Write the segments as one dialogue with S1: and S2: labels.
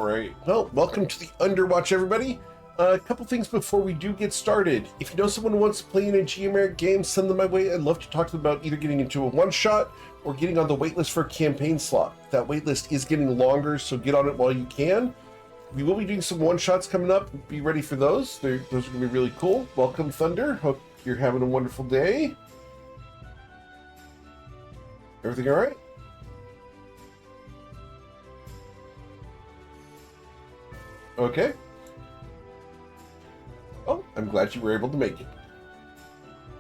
S1: All right. Well, welcome to the Underwatch, everybody. A couple things before we do get started. If you know someone who wants to play in a GMeric game, send them my way. I'd love to talk to them about either getting into a one-shot or getting on the waitlist for a campaign slot. That waitlist is getting longer, so get on it while you can. We will be doing some one-shots coming up. Be ready for those. Those are going to be really cool. Welcome, Thunder. Hope you're having a wonderful day. Everything all right? Okay. Oh, I'm glad you were able to make it.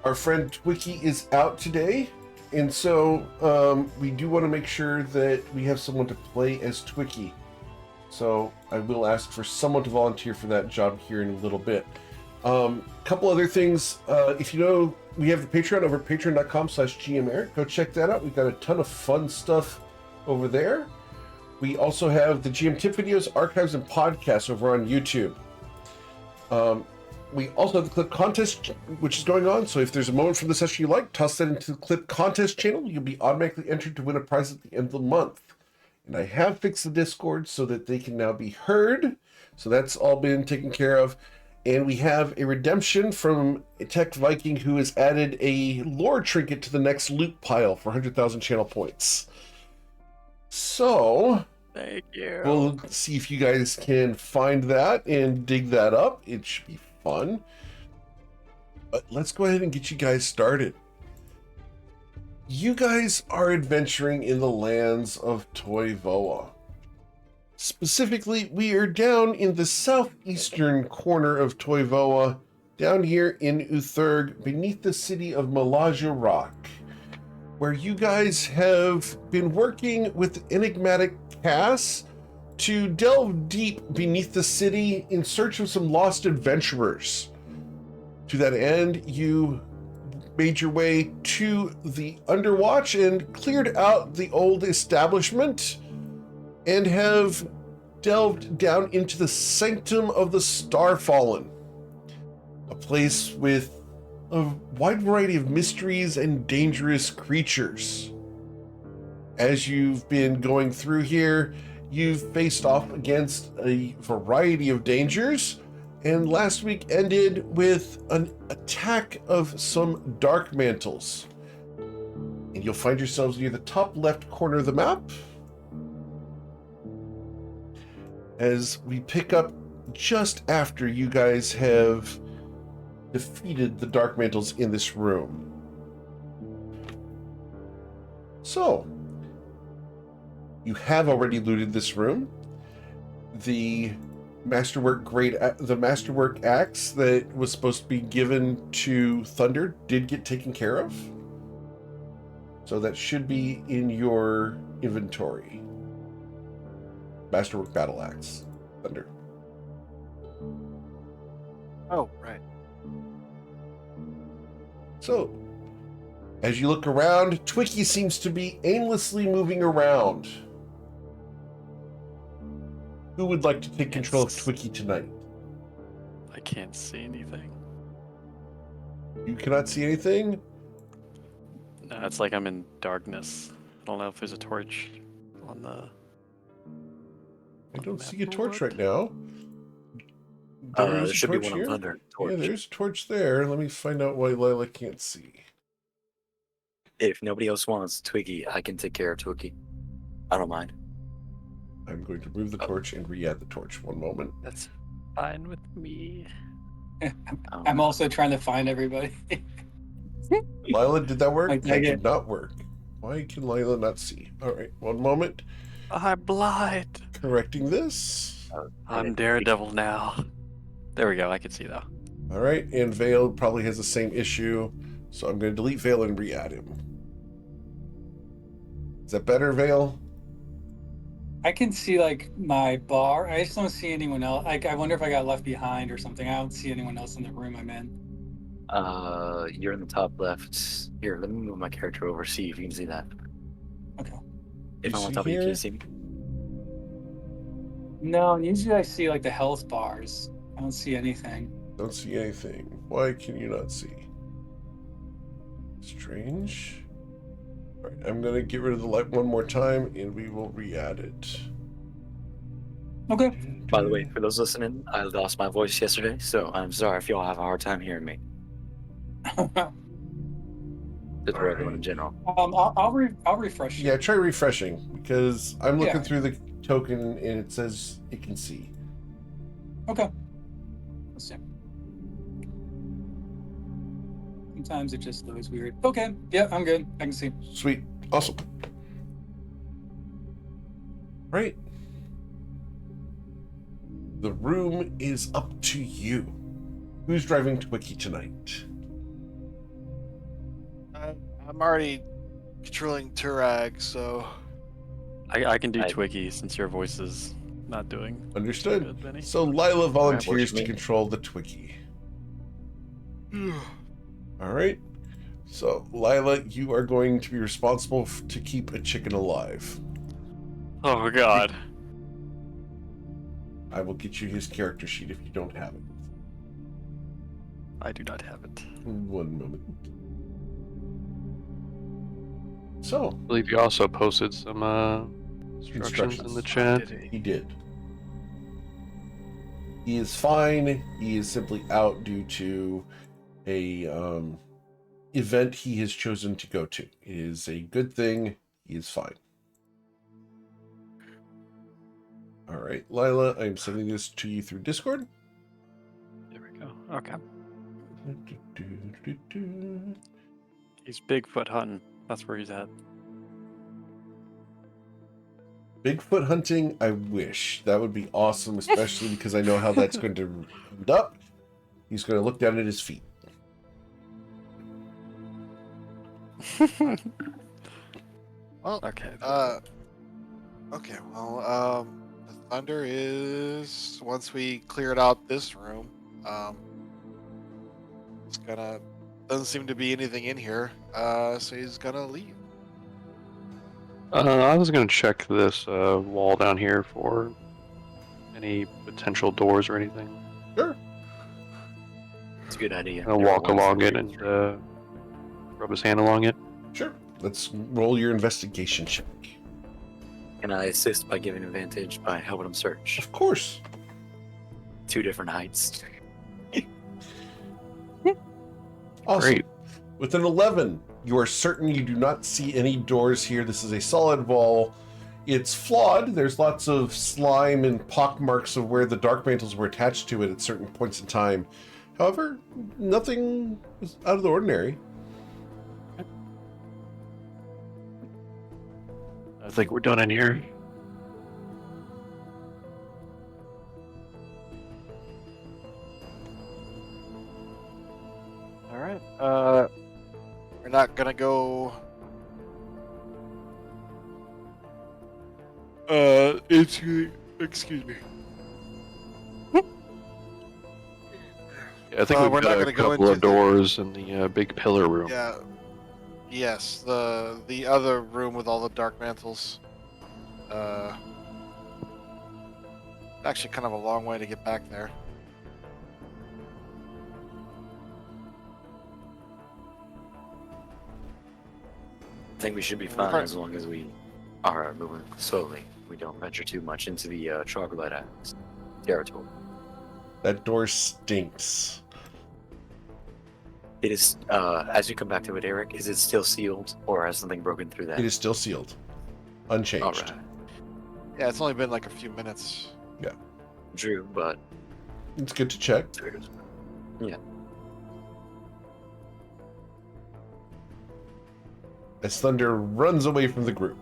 S1: Our friend Twicky is out today, and so we do want to make sure that we have someone to play as Twicky. So I will ask for someone to volunteer for that job here in a little bit. Couple other things. If you know, we have the Patreon over at patreon.com/GMeric. Go check that out. We've got a ton of fun stuff over there. We also have the GM tip videos, archives, and podcasts over on YouTube. We also have the clip contest, which is going on. So if there's a moment from the session you like, toss that into the clip contest channel. You'll be automatically entered to win a prize at the end of the month. And I have fixed the Discord so that they can now be heard. So that's all been taken care of. And we have a redemption from a Tech Viking who has added a lore trinket to the next loot pile for 100,000 channel points. So,
S2: thank you.
S1: We'll see if you guys can find that and dig that up. It should be fun. But let's go ahead and get you guys started. You guys are adventuring in the lands of Toivoa. Specifically, we are down in the southeastern corner of Toivoa, down here in Uthurg, beneath the city of Malaja Rock, where you guys have been working with enigmatic Cass to delve deep beneath the city in search of some lost adventurers. To that end, you made your way to the Underwatch and cleared out the old establishment and have delved down into the Sanctum of the Starfallen, a place with a wide variety of mysteries and dangerous creatures. As you've been going through here, you've faced off against a variety of dangers, and last week ended with an attack of some dark mantles. And you'll find yourselves near the top left corner of the map as we pick up just after you guys have defeated the dark mantles in this room. So, you have already looted this room. The masterwork axe that was supposed to be given to Thunder did get taken care of. So that should be in your inventory. Masterwork battle axe, Thunder.
S2: Oh, right.
S1: So, as you look around, Twicky seems to be aimlessly moving around. Who would like to take control of Twicky tonight?
S2: I can't see anything.
S1: You cannot see anything?
S2: No, it's like I'm in darkness. I don't know if there's a torch on the...
S1: I don't see a torch right now.
S3: There should be one on Thunder.
S1: Yeah, there's a torch there. Let me find out why Lila can't see.
S3: If nobody else wants Twiggy, I can take care of Twiggy. I don't mind.
S1: I'm going to remove the torch and re-add the torch. One moment.
S2: That's fine with me.
S4: I'm also trying to find everybody.
S1: Lila, did that work?
S4: Like,
S1: That did not work. Why can Lila not see? All right, one moment.
S2: I'm blind.
S1: Correcting this.
S2: I'm Daredevil now. There we go. I can see though.
S1: All right, and Vale probably has the same issue, so I'm going to delete Vale and re-add him. Is that better, Vale?
S4: I can see like my bar. I just don't see anyone else. Like, I wonder if I got left behind or something. I don't see anyone else in the room I'm in.
S3: You're in the top left. Here, let me move my character over. See if you can see that.
S4: Okay.
S3: If
S1: You
S3: I'm on
S1: see
S3: top of you,
S1: here?
S3: can you see me?
S4: No, usually I see like the health bars. I don't see anything.
S1: Don't see anything. Why can you not see? Strange. All right, I'm going to get rid of the light one more time, and we will re-add it.
S4: Okay.
S3: By the way, for those listening, I lost my voice yesterday, so I'm sorry if y'all have a hard time hearing me. Just for everyone in general.
S4: I'll refresh you.
S1: Yeah, try refreshing because I'm looking
S4: Yeah.
S1: through the token and it says it can see.
S4: Okay. Let's see. Sometimes it just loads weird. Okay. Yeah, I'm good. I can see.
S1: Sweet. Awesome. Right. The room is up to you. Who's driving Twiki tonight?
S5: I'm already controlling Turag, so
S2: I can do
S3: I-
S2: Twiggy since your voice is not doing
S1: Understood.
S2: good, Benny.
S1: So Lila volunteers
S3: for
S1: to
S3: me.
S1: control the Twiki. All right. So Lila, you are going to be responsible to keep a chicken alive.
S2: Oh god.
S1: I will get you his character sheet if you don't have it.
S2: I do not have it.
S1: One moment. So,
S6: I believe you also posted some instructions in the chat.
S5: did
S1: he did. He is fine. He is simply out due to a event he has chosen to go to. It is a good thing. He is fine. All right, Lila, I'm sending this to you through Discord.
S2: There we go. Okay. He's Bigfoot hunting. That's where he's at.
S1: Bigfoot hunting, I wish. That would be awesome, especially because I know how that's going to end up. He's going to look down at his feet.
S5: Well,
S2: Okay.
S5: okay. Well, the thunder is once we cleared out this room. It's gonna doesn't seem to be anything in here. So he's gonna leave.
S6: I was gonna check this wall down here for any potential doors or anything.
S1: Sure.
S3: It's a good idea.
S6: I'll
S3: There are
S6: walk
S3: ones
S6: along
S3: that
S6: it
S3: break
S6: and
S3: through.
S6: rub his hand along it.
S1: Sure. Let's roll your investigation check.
S3: Can I assist by giving advantage by helping him search?
S1: Of course.
S3: 2 different heights.
S1: Awesome.
S6: Great.
S1: With an 11, you are certain you do not see any doors here. This is a solid wall. It's flawed. There's lots of slime and pock marks of where the dark mantles were attached to it at certain points in time. However, nothing is out of the ordinary.
S6: I think we're done in here.
S5: All right. We're not gonna go. Excuse me.
S6: Yeah, I think
S5: We're
S6: we've
S5: not
S6: got a
S5: gonna go
S6: couple of
S5: into the-
S6: doors in the big pillar room.
S5: Yeah. Yes, the other room with all the dark mantles. Actually, kind of a long way to get back there.
S3: I think we should be
S5: We're
S3: fine
S5: fine.
S3: as long as we are moving slowly. We don't venture too much into the troglodyte Islands territory.
S1: That door stinks.
S3: It is, as you come back to it, Eric, is it still sealed or has something broken through that?
S1: It is still sealed. Unchanged.
S3: All right.
S5: Yeah, it's only been like a few minutes.
S3: True, but
S1: It's good to check.
S3: yeah.
S1: As Thunder runs away from the group.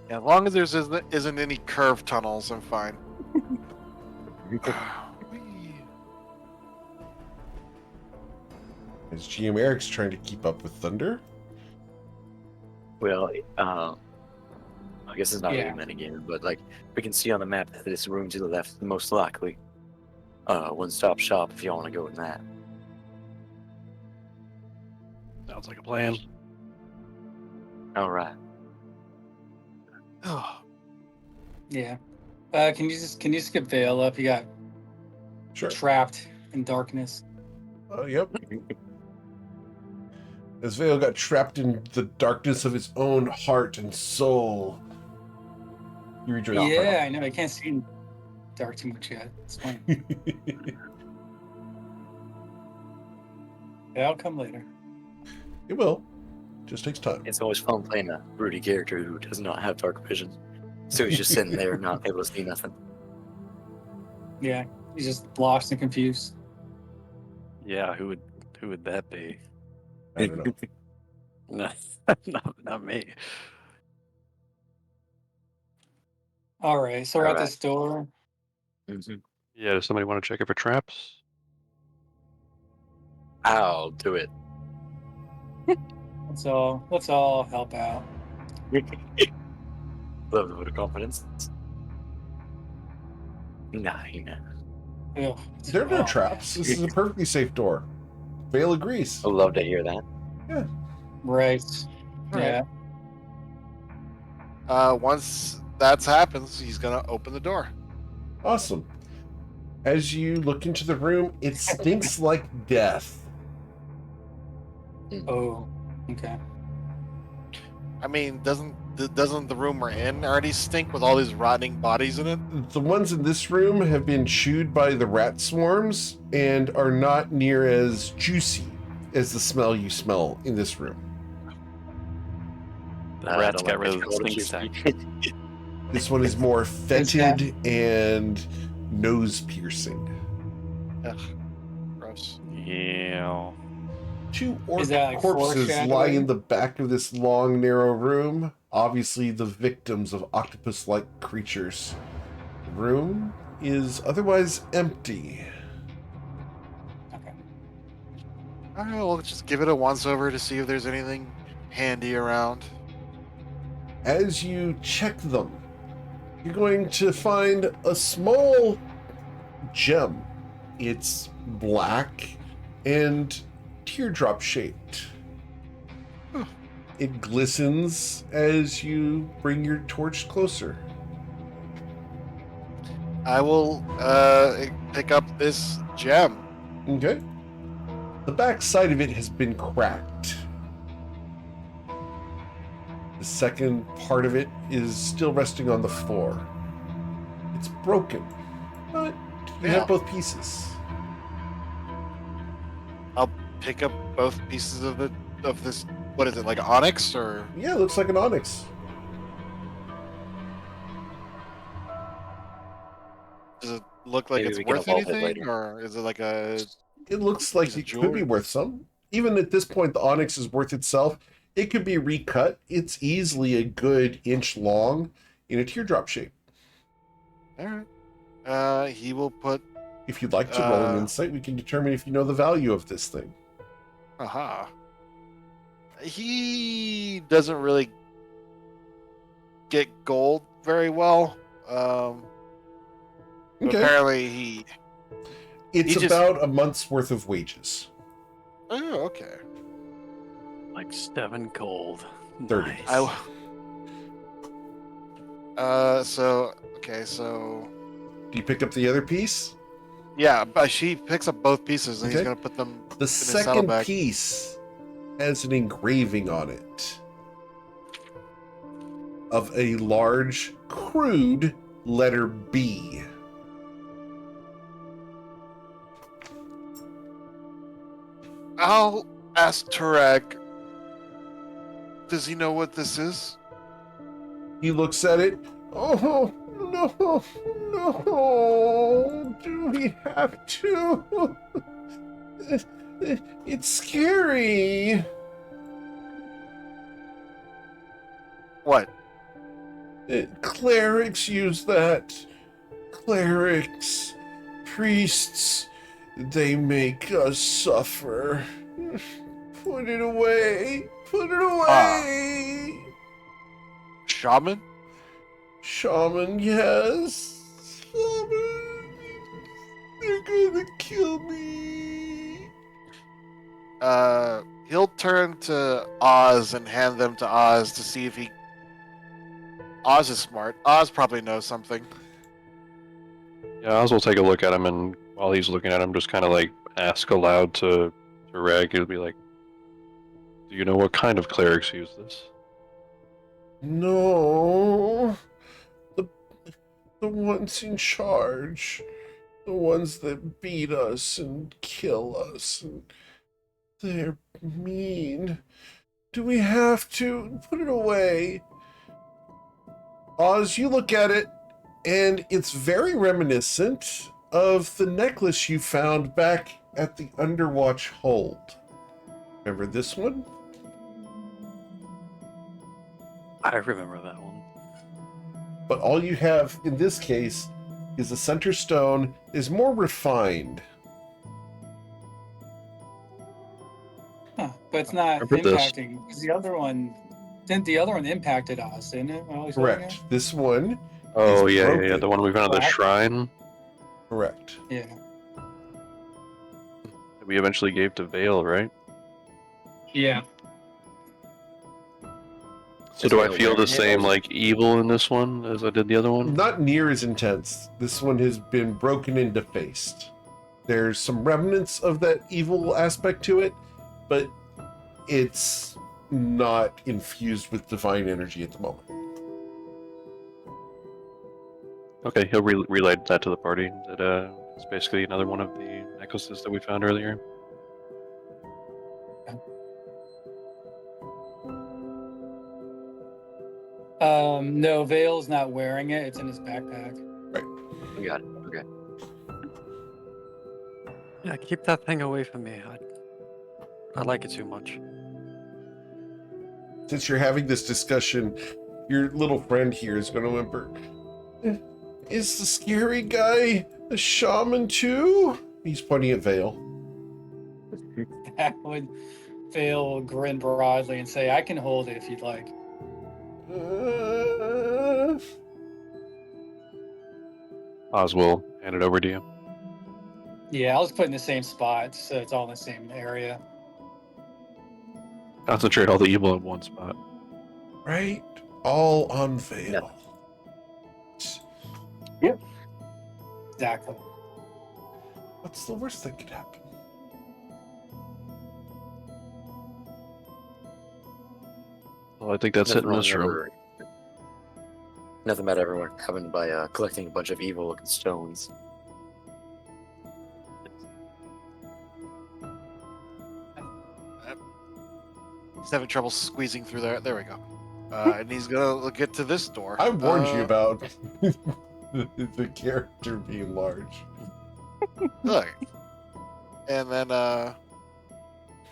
S5: Yeah, as long as there isn't any curved tunnels, I'm fine.
S1: As GM Eric's trying to keep up with Thunder.
S3: Well, I guess it's not
S4: Yeah.
S3: really metagame, but like we can see on the map that this room to the left is most likely one-stop shop if you want to go in that.
S6: Sounds like a plan.
S3: All right.
S4: Yeah. Can you skip Veil up? You got
S1: Sure.
S4: trapped in darkness.
S1: Yep. As Vale got trapped in the darkness of his own heart and soul. You rejoice.
S4: Yeah, I know. I can't see in dark too much yet. It's fine. That'll come later.
S1: It will. Just takes time.
S3: It's always fun playing a broody character who does not have dark vision. So he's just sitting there not able to see nothing.
S4: Yeah, he's just lost and confused.
S2: Yeah, who would that be?
S1: I don't know.
S2: No, not me.
S4: All right, so we're at
S3: Alright.
S4: this door.
S3: Mhm.
S6: Yeah, does somebody want to check it for traps?
S3: I'll do it.
S4: Let's all help out.
S3: Love the vote of confidence. 9.
S4: Ugh,
S1: There are no
S4: oh,
S1: traps. This is a perfectly safe door. Vale agrees.
S3: I'd love to hear that.
S4: Right.
S5: All
S4: Yeah.
S5: Once that happens, he's gonna open the door.
S1: Awesome. As you look into the room, it stinks like death.
S4: Oh. Okay.
S5: I mean, doesn't the room we're in already stink with all these rotting bodies in it?
S1: The ones in this room have been chewed by the rat swarms and are not near as juicy as the smell you smell in this room.
S2: The
S3: I
S2: rats
S3: don't
S2: got rid
S3: like
S2: of the
S3: what
S2: stink
S3: you
S2: stack.
S1: This one is more fetid and nose piercing.
S5: Ugh, gross.
S2: Yeah.
S1: 2 orc
S4: Is that like
S1: corpses lie
S4: foreshadowing?
S1: in the back of this long, narrow room. Obviously, the victims of octopus-like creatures. The room is otherwise empty.
S4: Okay.
S5: All right, well, just give it a once over to see if there's anything handy around.
S1: As you check them, you're going to find a small gem. It's black and teardrop shaped.
S5: Huh.
S1: It glistens as you bring your torch closer.
S5: I will pick up this gem.
S1: Okay. The back side of it has been cracked. The second part of it is still resting on the floor. It's broken, but you
S5: Yeah.
S1: have both pieces.
S5: I'll pick up both pieces of this. What is it, like onyx or?
S1: Yeah, it looks like an onyx.
S5: Does it look like
S3: Maybe
S5: it's
S3: we can
S5: worth
S3: evolve it
S5: anything,
S3: later.
S5: or is it like a?
S1: It looks like
S5: Piece of
S1: it could be
S5: jewelry.
S1: worth some. Even at this point, the onyx is worth itself. It could be recut. It's easily a good inch long in a teardrop shape.
S5: All right. He will put.
S1: If you'd like to roll an insight, we can determine if you know the value of this thing.
S5: Aha. He doesn't really get gold very well. But
S1: Okay.
S5: apparently
S1: It's
S5: he just-
S1: about a month's worth of wages.
S5: Oh, okay.
S2: Like 7 gold.
S1: 30.
S2: Nice.
S5: So okay, so
S1: Do you pick up the other piece?
S5: yeah, but she picks up both pieces and he's
S1: Okay.
S5: gonna put them
S1: The
S5: his
S1: second
S5: saddlebag.
S1: piece has an engraving on it of a large, crude letter B.
S5: I'll ask Turek. Does he know what this is?
S1: He looks at it. Oh, no, no. Do we have to? It's scary.
S5: What?
S1: Clerics use that. Clerics, priests, they make us suffer. Put it away. Put it away.
S5: Shaman?
S1: Shaman, yes. Shaman. They're gonna kill me.
S5: He'll turn to Oz and hand them to Oz to see if he. Oz is smart. Oz probably knows something.
S6: Yeah, Oz will take a look at him, and while he's looking at him, just kind of like ask aloud to Reg. He'll be like, Do you know what kind of clerics use this?
S1: No. The ones in charge. The ones that beat us and kill us. And they're mean. Do we have to put it away? Oz, you look at it, and it's very reminiscent of the necklace you found back at the Underwatch hold. Remember this one?
S2: I remember that one.
S1: But all you have in this case is the center stone is more refined.
S4: Huh, but it's not
S6: Remember this.
S4: impacting. Because the other one, didn't the other one impacted us, didn't it? When I was holding
S1: Correct. This one,
S6: Oh,
S1: It's
S6: yeah, yeah,
S1: broken.
S6: the one we found at the
S4: Black.
S6: shrine
S1: correct.
S4: it?
S6: that we eventually gave to Vale, right?
S4: Yeah.
S6: So do I feel the same, like, evil in this one as I did the other one?
S1: Not near as intense. This one has been broken and defaced. There's some remnants of that evil aspect to it, but it's not infused with divine energy at the moment.
S6: Okay, he'll relay that to the party. That it's basically another one of the necklaces that we found earlier.
S4: No, Vale's not wearing it. It's in his backpack.
S3: We got it. Okay.
S2: Yeah, keep that thing away from me. I like it too much.
S1: Since you're having this discussion, your little friend here is going to whimper. Is the scary guy a shaman too? He's pointing at Vale.
S4: That would Vale will grin broadly and say, I can hold it if you'd like.
S6: Oz will hand it over to you.
S4: Yeah, I was put in the same spot, so it's all in the same area.
S6: Concentrate all the evil in one spot.
S1: Right? All on Vale.
S4: Exactly.
S1: What's the worst that could happen?
S6: Well, I think that's it in this room.
S3: Nothing about everyone having by collecting a bunch of evil-looking stones.
S5: He's having trouble squeezing through there. There we go. And he's gonna get to this door.
S1: I warned you about the character being large.
S5: Look. And then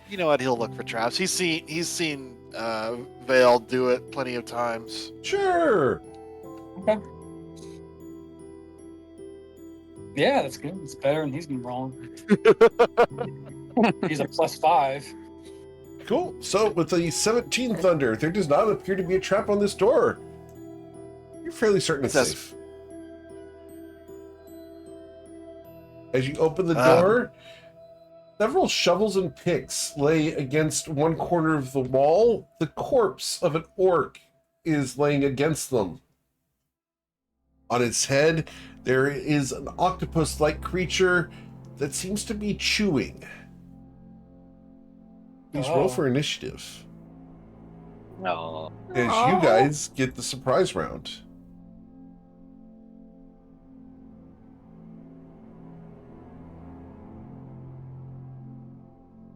S5: you know what, he'll look for traps. He's seen Vale do it plenty of times.
S1: Sure.
S4: Okay. Yeah, that's good. It's better than he's been wrong. He's a +5.
S1: Cool. So with the 17 Thunder, there does not appear to be a trap on this door. You're fairly certain it's
S5: That's-
S1: safe. As you open the door, several shovels and picks lay against one corner of the wall. The corpse of an orc is laying against them. On its head, there is an octopus-like creature that seems to be chewing. Please roll for initiative.
S3: No.
S1: As you guys get the surprise round.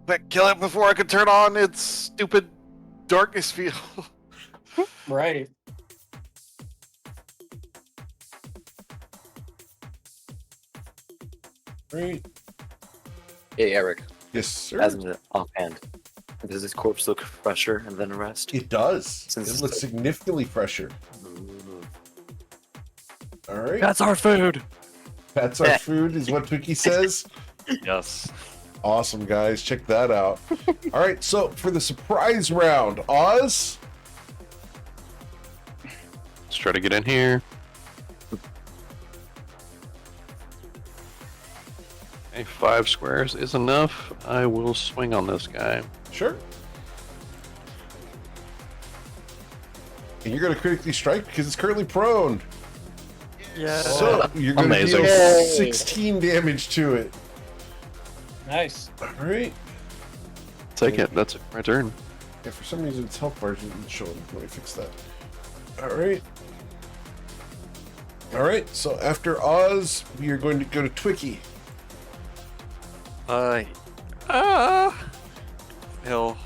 S5: But kill it before I could turn on its stupid darkness field.
S4: Right.
S1: Right.
S3: Hey, Eric.
S1: Yes, sir.
S3: As an offhand, does this corpse look fresher than the rest?
S1: It does.
S3: Since
S1: It
S3: it's
S1: looks
S3: like-
S1: significantly fresher. All right.
S2: That's our food.
S1: That's our food, is what Twiki says.
S2: Yes.
S1: Awesome, guys. Check that out. All right. So for the surprise round, Oz.
S6: Let's try to get in here. Okay, 5 squares is enough. I will swing on this guy.
S1: Sure. And you're going to critically strike because it's currently prone.
S2: Yeah.
S1: So you're going to
S6: Amazing.
S1: deal 16 damage to it.
S4: Nice.
S1: All right.
S6: Take it. That's my turn.
S1: Yeah, for some reason its health bar didn't show him. Let me fix that. Alright. Alright, so after Oz, we are going to go to Twicky.
S2: He'll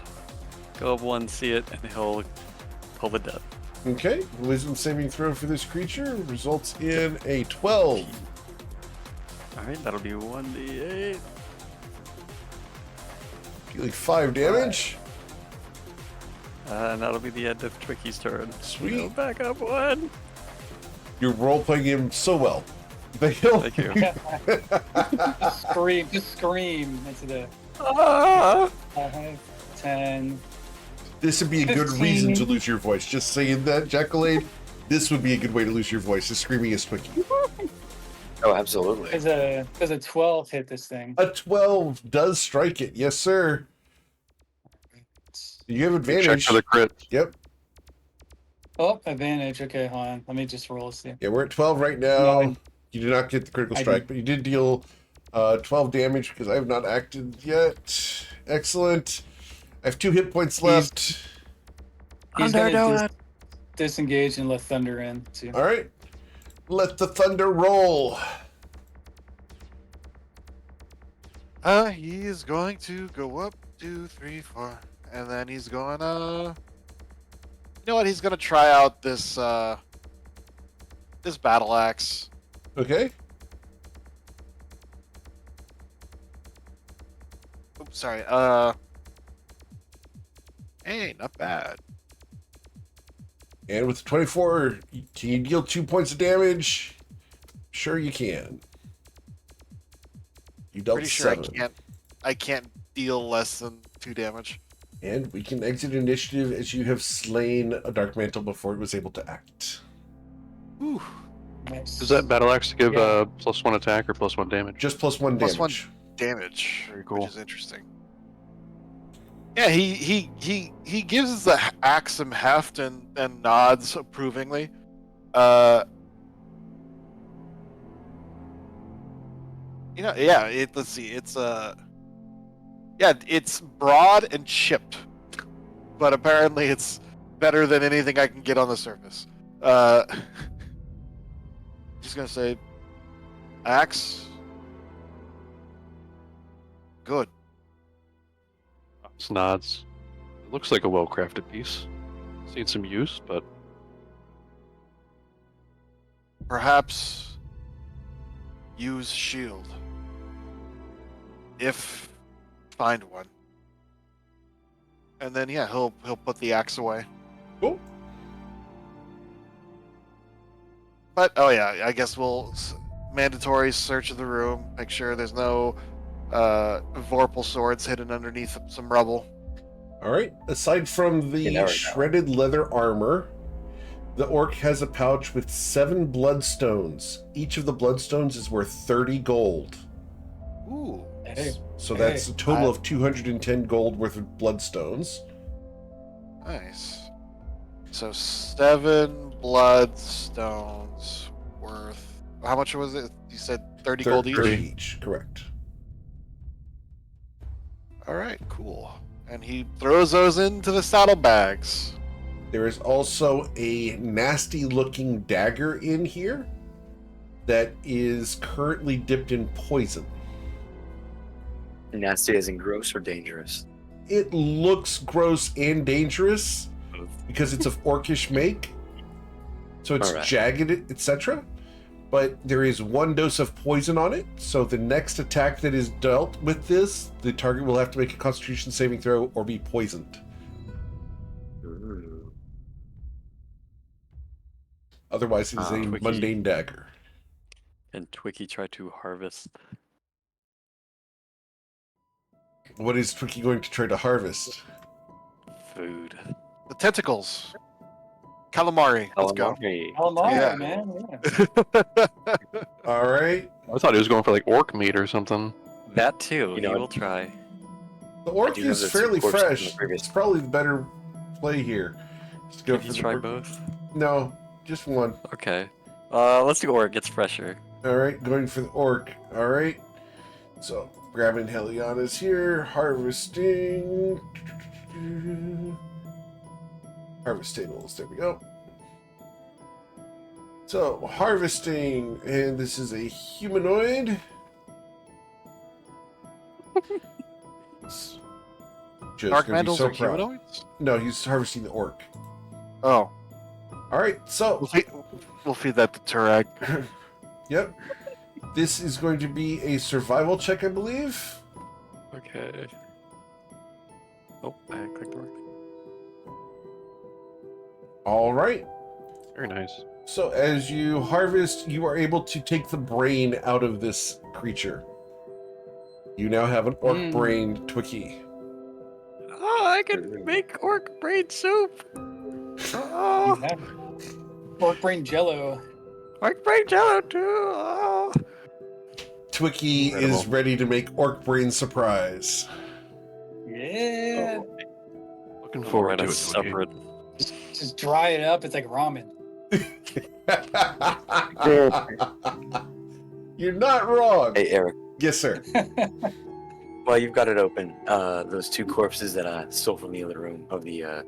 S2: go up one, see it, and he'll pull the death.
S1: Okay, wisdom saving throw for this creature results in a 12.
S2: Alright, that'll be 1d8.
S1: Dealing 5 damage.
S2: And that'll be the end of Twicky's turn.
S1: Sweet.
S2: He'll back up one.
S1: You're role playing him so well. But he'll
S2: Thank you.
S4: Just scream into the
S2: Ah!
S4: 5, 10.
S1: This would be a good
S4: 15.
S1: reason to lose your voice. Just saying that, Jacqueline, this would be a good way to lose your voice, is screaming as Twicky.
S3: Oh, absolutely.
S4: Does a 12 hit this thing?
S1: A 12 does strike it. Yes, sir. You have
S6: Check
S1: advantage.
S6: for the crit.
S1: Yep.
S4: Oh, advantage. Okay, hold on. Let me just roll see.
S1: Yeah, we're at 12 right now.
S4: No,
S1: You did not get the critical
S4: I
S1: strike,
S4: did.
S1: but you did deal 12 damage because I have not acted yet. Excellent. I have 2 hit points left.
S4: He's gonna disengage and let thunder in too.
S1: All right. Let the thunder roll.
S5: He is going to go up 2, 3, 4, and then he's going you know what? He's gonna try out this this battle axe.
S1: Okay.
S5: Oops, sorry. Hey, not bad.
S1: And with the 24, can you deal 2 points of damage? Sure you can. You dealt
S5: Pretty sure
S1: 7.
S5: I can't deal less than 2 damage.
S1: And we can exit initiative as you have slain a Dark Mantle before it was able to act.
S5: Whew.
S4: Nice.
S6: Does that battle axe give
S4: Yeah.
S6: +1 attack or +1 damage?
S1: Just +1
S5: Plus
S1: damage.
S5: 1 damage.
S6: Very cool.
S5: Which is interesting. Yeah, he gives the axe some heft and nods approvingly. You know, yeah. Let's see. It's yeah, it's broad and chipped, but apparently it's better than anything I can get on the surface. Just gonna say, axe. Good.
S6: Oz nods. It looks like a well-crafted piece. Seen some use, but
S5: Perhaps use shield. If find one. And then yeah, he'll put the axe away.
S1: Cool.
S5: But oh yeah, I guess we'll mandatory search of the room, make sure there's no Vorpal swords hidden underneath some rubble.
S1: All right. Aside from the
S3: You never know.
S1: shredded leather armor, the orc has a pouch with 7 bloodstones. Each of the bloodstones is worth 30 gold.
S5: Ooh.
S4: Hey,
S1: So that's a total
S5: I-
S1: of 210 gold worth of bloodstones.
S5: Nice. So 7 bloodstones worth. How much was it? You said 30 gold each?
S1: 30 each, correct.
S5: All right, cool. And he throws those into the saddlebags.
S1: There is also a nasty looking dagger in here that is currently dipped in poison.
S3: Nasty as in gross or dangerous?
S1: It looks gross and dangerous because it's of orcish make. So it's
S3: Alright.
S1: jagged, etc. But there is 1 dose of poison on it. So the next attack that is dealt with this, the target will have to make a Constitution saving throw or be poisoned.
S3: Ooh.
S1: Otherwise, it is a
S2: Twiki.
S1: mundane dagger.
S2: And Twicky tried to harvest.
S1: What is Twicky going to try to harvest?
S2: Food.
S5: The tentacles. Calamari. Let's go.
S3: Calamari.
S4: Calamari,
S5: Yeah.
S4: man. Yeah.
S1: All right.
S6: I thought he was going for like orc meat or something.
S2: That too,
S3: You know,
S2: he will try.
S1: The orc
S3: do have
S1: is
S3: the
S1: fairly
S3: two corpses from
S1: fresh.
S3: the previous-
S1: It's probably the better play here. Just go
S2: Can you
S1: the
S2: try
S1: orc.
S2: both?
S1: No, just one.
S2: Okay. Let's do orc, it's fresher.
S1: All right, going for the orc. All right. So grabbing Heliana's here, harvesting. Harvest tables. There we go. So, harvesting, and this is a humanoid. Joe's
S5: Dark
S1: gonna be
S5: Mandals
S1: so
S5: are
S1: proud.
S5: humanoids?
S1: No, he's harvesting the orc.
S5: Oh.
S1: All right, so
S5: We'll feed that to Turag.
S1: yep, this is going to be a survival check, I believe.
S2: Okay. Oh, I clicked the wrong thing.
S1: All right.
S6: Very nice.
S1: So as you harvest, you are able to take the brain out of this creature. You now have an orc brain Twiki.
S2: Oh, I can make orc brain soup.
S4: You
S2: Oh,
S4: have pork brain jello.
S2: orc brain jello too. Oh.
S1: Twiki is
S6: Incredible.
S1: ready to make orc brain surprise.
S4: Yeah.
S6: Looking
S2: I'll
S6: forward
S2: write
S6: to
S2: a
S6: it. Twiggy.
S2: separate.
S4: Just dry it up. It's like ramen.
S1: You're not wrong.
S3: Hey, Eric.
S1: Yes, sir.
S3: While you've got it open, those two corpses that I stole from the other room of the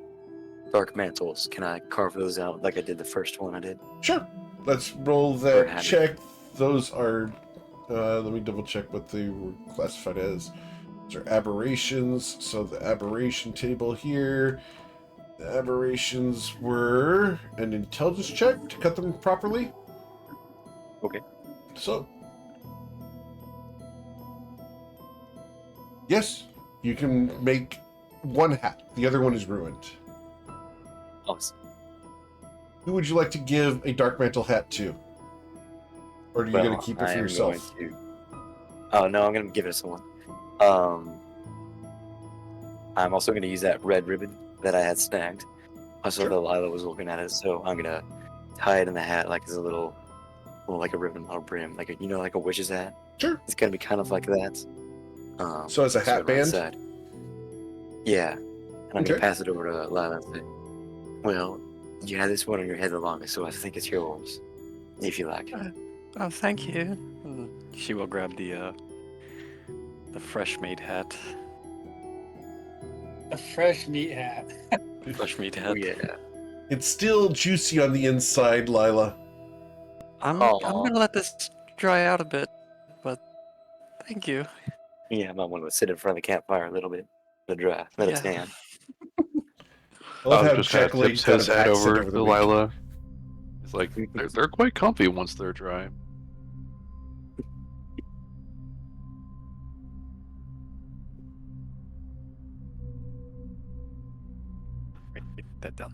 S3: dark mantles, can I carve those out like I did the first one I did?
S1: Sure. Let's roll
S3: Or
S1: that
S3: have it.
S1: check. Those are. Let me double check what they were classified as. Those are aberrations. So the aberration table here. The aberrations were an intelligence check to cut them properly.
S3: Okay.
S1: So. Yes, you can make one hat. The other one is ruined.
S3: Awesome.
S1: Who would you like to give a dark mantle hat to? Or are you going to keep it
S3: I
S1: for
S3: am
S1: yourself?
S3: going to- Oh no, I'm gonna give it to someone. I'm also gonna use that red ribbon that I had snagged. I saw
S1: Sure.
S3: that Lila was looking at it, so I'm gonna tie it in the hat like as a little, well, like a ribbon on a brim, like a, like a witch's hat.
S1: Sure.
S3: It's gonna be kind of like that.
S1: So as a hat
S3: sort of on the
S1: band?
S3: side. Yeah, and I'm
S1: Okay.
S3: gonna pass it over to Lila and say, "Well, you had this one on your head the longest, so I think it's yours, if you like."
S2: Oh, thank you. She will grab the fresh made hat.
S4: A fresh meat hat.
S2: Fresh meat
S3: Oh
S2: hat.
S3: yeah.
S1: It's still juicy on the inside, Lila.
S2: I'm
S3: Aw.
S2: gonna let this dry out a bit, but thank you.
S3: Yeah, I might want to sit in front of the campfire a little bit, let it dry, let it
S2: Yeah.
S3: stand.
S1: I love how
S6: just kind
S1: Jack
S6: of
S1: Lake
S6: tips
S1: got
S6: his
S1: an
S6: hat
S1: accent
S6: over
S1: over the
S6: to
S1: week.
S6: Lila. He's like, they're quite comfy once they're dry.
S2: Wait, that down.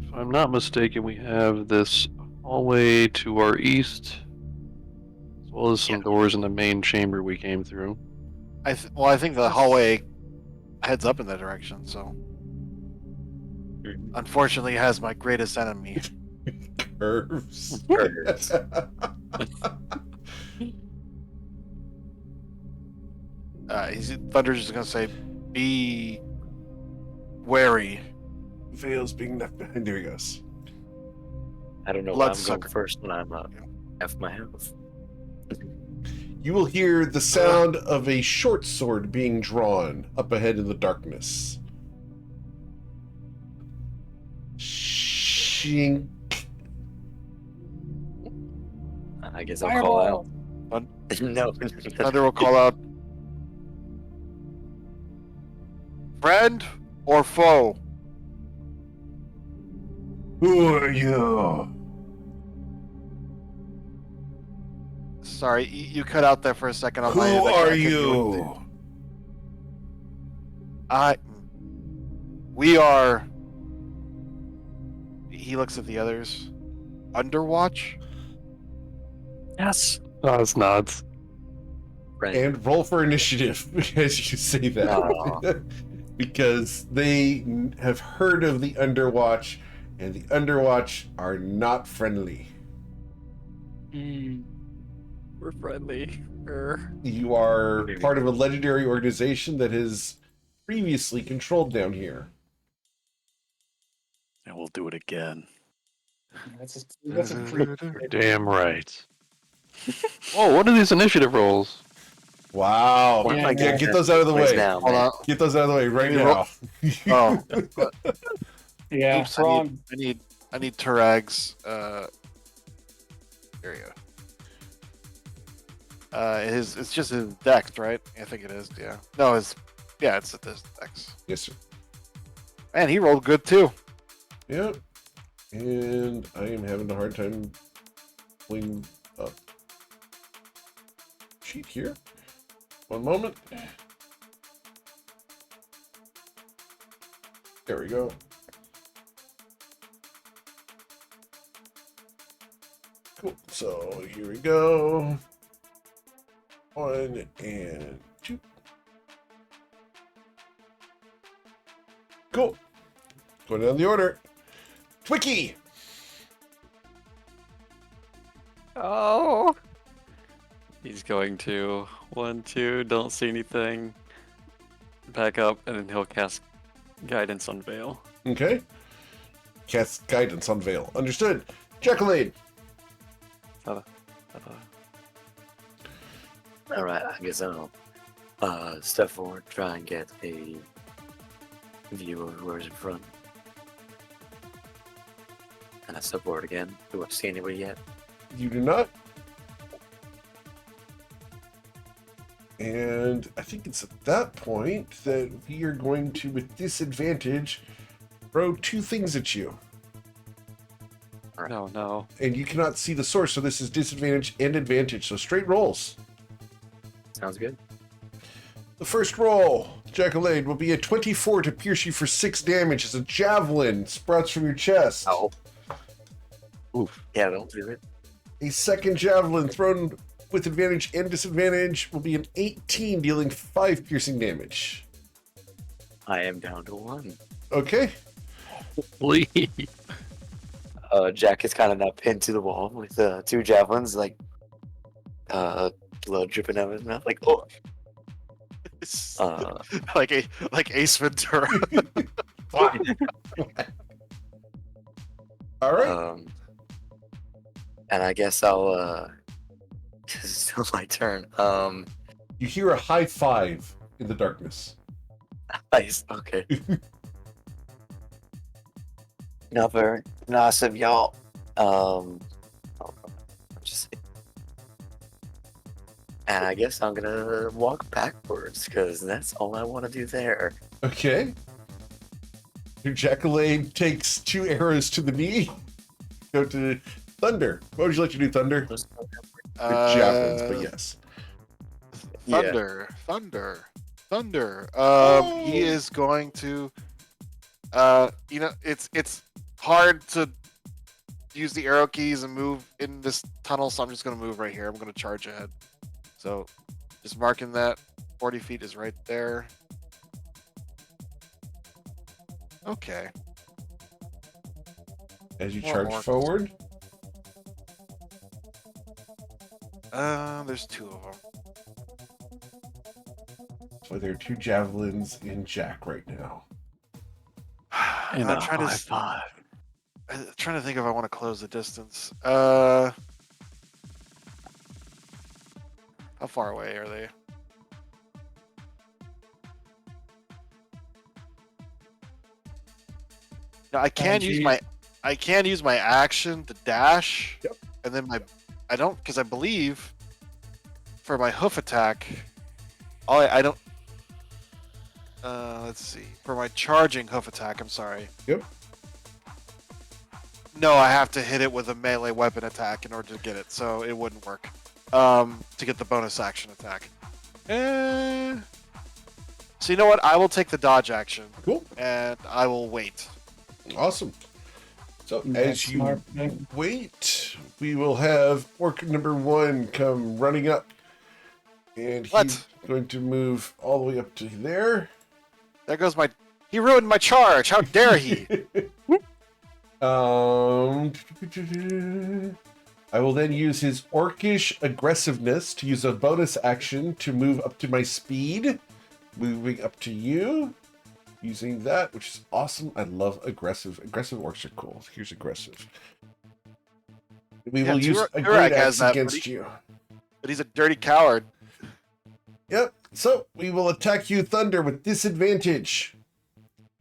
S6: If I'm not mistaken, we have this hallway to our east, as well as some doors in the main chamber we came through.
S5: I think the hallway heads up in that direction. So, unfortunately, it has my greatest enemy.
S1: Curves.
S3: Curves.
S5: Thunder's just gonna say, "Be wary."
S1: Veil's being left behind. There he goes.
S3: I don't know why I'm going
S5: Bloodsucker.
S3: first when I'm F my health.
S1: You will hear the sound of a short sword being drawn up ahead in the darkness. Shink.
S3: I guess I'll call out.
S4: Fireball.
S3: No.
S5: Thunder will call out, "Friend or foe?"
S1: Who are you?
S5: Sorry, you cut out there for a second on
S1: Who
S5: my end. I
S1: are
S5: couldn't hear what
S1: you?
S5: We are. He looks at the others. Underwatch?
S2: Yes.
S6: Nods, nods.
S3: Right.
S1: And roll for initiative as you say that.
S3: Aw.
S1: Because they have heard of the Underwatch, and the Underwatch are not friendly.
S2: We're friendly.
S1: You are
S3: Maybe.
S1: part of a legendary organization that has previously controlled down here.
S2: And we'll do it again.
S4: That's a pretty.
S6: Damn right. Oh, what are these initiative rolls?
S1: Wow.
S3: One of
S4: Yeah,
S3: my
S4: yeah.
S1: Get
S3: characters
S1: those out of the
S3: plays
S1: way.
S3: now,
S5: Hold
S3: man.
S5: on.
S1: Get those out of the way right
S5: Let me roll-
S1: now.
S5: Oh,
S4: Yeah,
S5: oops!
S4: wrong.
S5: I need Turag's. There you go. It's just his dex, right? I think it is. Yeah. No, it's this dex.
S1: Yes, sir.
S5: Man, he rolled good too.
S1: Yep. And I am having a hard time pulling up sheet here. One moment. There we go. Cool. So here we go. 1 and 2. Cool. Going down the order. Twicky.
S2: Oh. He's going to 1, 2, don't see anything. Back up, and then he'll cast Guidance on Veil.
S1: Okay. Cast guidance on Veil. Understood. Jacqueline.
S3: All right, I guess I'll step forward, try and get a view of whoever's in front. And I step forward again. Do I see anybody yet?
S1: You do not. And I think it's at that point that we are going to, with disadvantage, throw 2 things at you.
S2: No, no.
S1: And you cannot see the source, so this is disadvantage and advantage. So straight rolls.
S3: Sounds good.
S1: The first roll, Jacqueline, will be a 24 to pierce you for 6 damage as a javelin sprouts from your chest.
S3: Oh.
S6: Oof.
S3: Yeah, don't do it.
S1: A second javelin thrown with advantage and disadvantage will be an 18, dealing 5 piercing damage.
S3: I am down to 1.
S1: Okay.
S6: Please.
S3: Jack is kind of now pinned to the wall with 2 javelins, like blood dripping out of his mouth. Like, oh.
S5: like Ace Ventura.
S1: All right.
S3: And I guess I'll. It's still my turn.
S1: You hear a high five in the darkness.
S3: Nice. Okay. Not very nice of y'all. Just. And I guess I'm gonna walk backwards because that's all I want to do there.
S1: Okay. Your Jacqueline takes 2 arrows to the knee. Go to Thunder. What would you like to do, Thunder? Javelins, but yes.
S5: Thunder. He is going to. It's hard to use the arrow keys and move in this tunnel, so I'm just going to move right here. I'm going to charge ahead. So, just marking that 40 feet is right there. Okay.
S1: As you
S5: One
S1: charge
S5: more.
S1: forward.
S5: There's 2 of them.
S1: So there are 2 javelins in Jack right now.
S2: And
S5: I'm
S2: a
S5: trying to
S2: high five.
S5: I'm trying to think if I want to close the distance. How far away are they? No, I can use my action to dash.
S1: Yep.
S5: And then I don't, because I believe for my hoof attack, I don't. Let's see. For my charging hoof attack, I'm sorry.
S1: Yep.
S5: No, I have to hit it with a melee weapon attack in order to get it, so it wouldn't work. To get the bonus action attack. So you know what? I will take the dodge action.
S1: Cool.
S5: And I will wait.
S1: Awesome. So
S4: That's
S1: as you
S4: smart, man.
S1: wait, we will have orc number 1 come running up. And he's
S5: What?
S1: going to move all the way up to there.
S5: There goes my. He ruined my charge. How dare he?
S1: I will then use his orcish aggressiveness to use a bonus action to move up to my speed. Moving up to you. Using that, which is awesome. I love aggressive. Aggressive orcs are cool. Here's aggressive. We
S5: Yeah,
S1: will use a
S5: Turag
S1: great
S5: has
S1: axe
S5: that,
S1: against
S5: buddy.
S1: you.
S5: But he's a dirty coward.
S1: Yep. So we will attack you, Thunder, with disadvantage.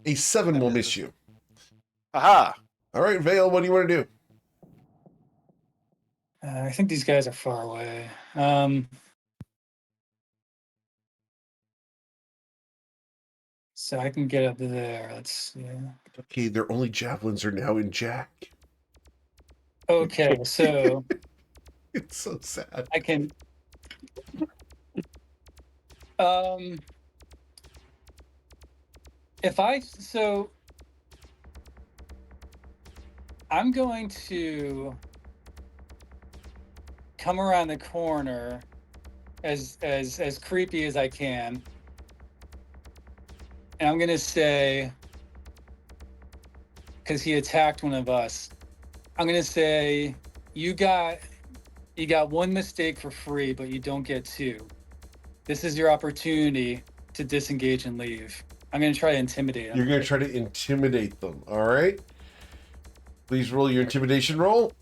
S1: A 7 will miss you.
S5: Aha!
S1: All right, Vale, what do you want to do?
S4: I think these guys are far away. So I can get up there. Let's see.
S1: Okay, their only javelins are now in Jack.
S4: Okay, so
S1: It's so sad.
S4: I can. If I so, I'm going to come around the corner as creepy as I can, and I'm gonna say, because he attacked one of us, I'm gonna say you got one mistake for free, but you don't get two. This is your opportunity to disengage and leave. I'm going to try to intimidate him.
S1: You're going to try to intimidate them, all right? Please roll your intimidation roll.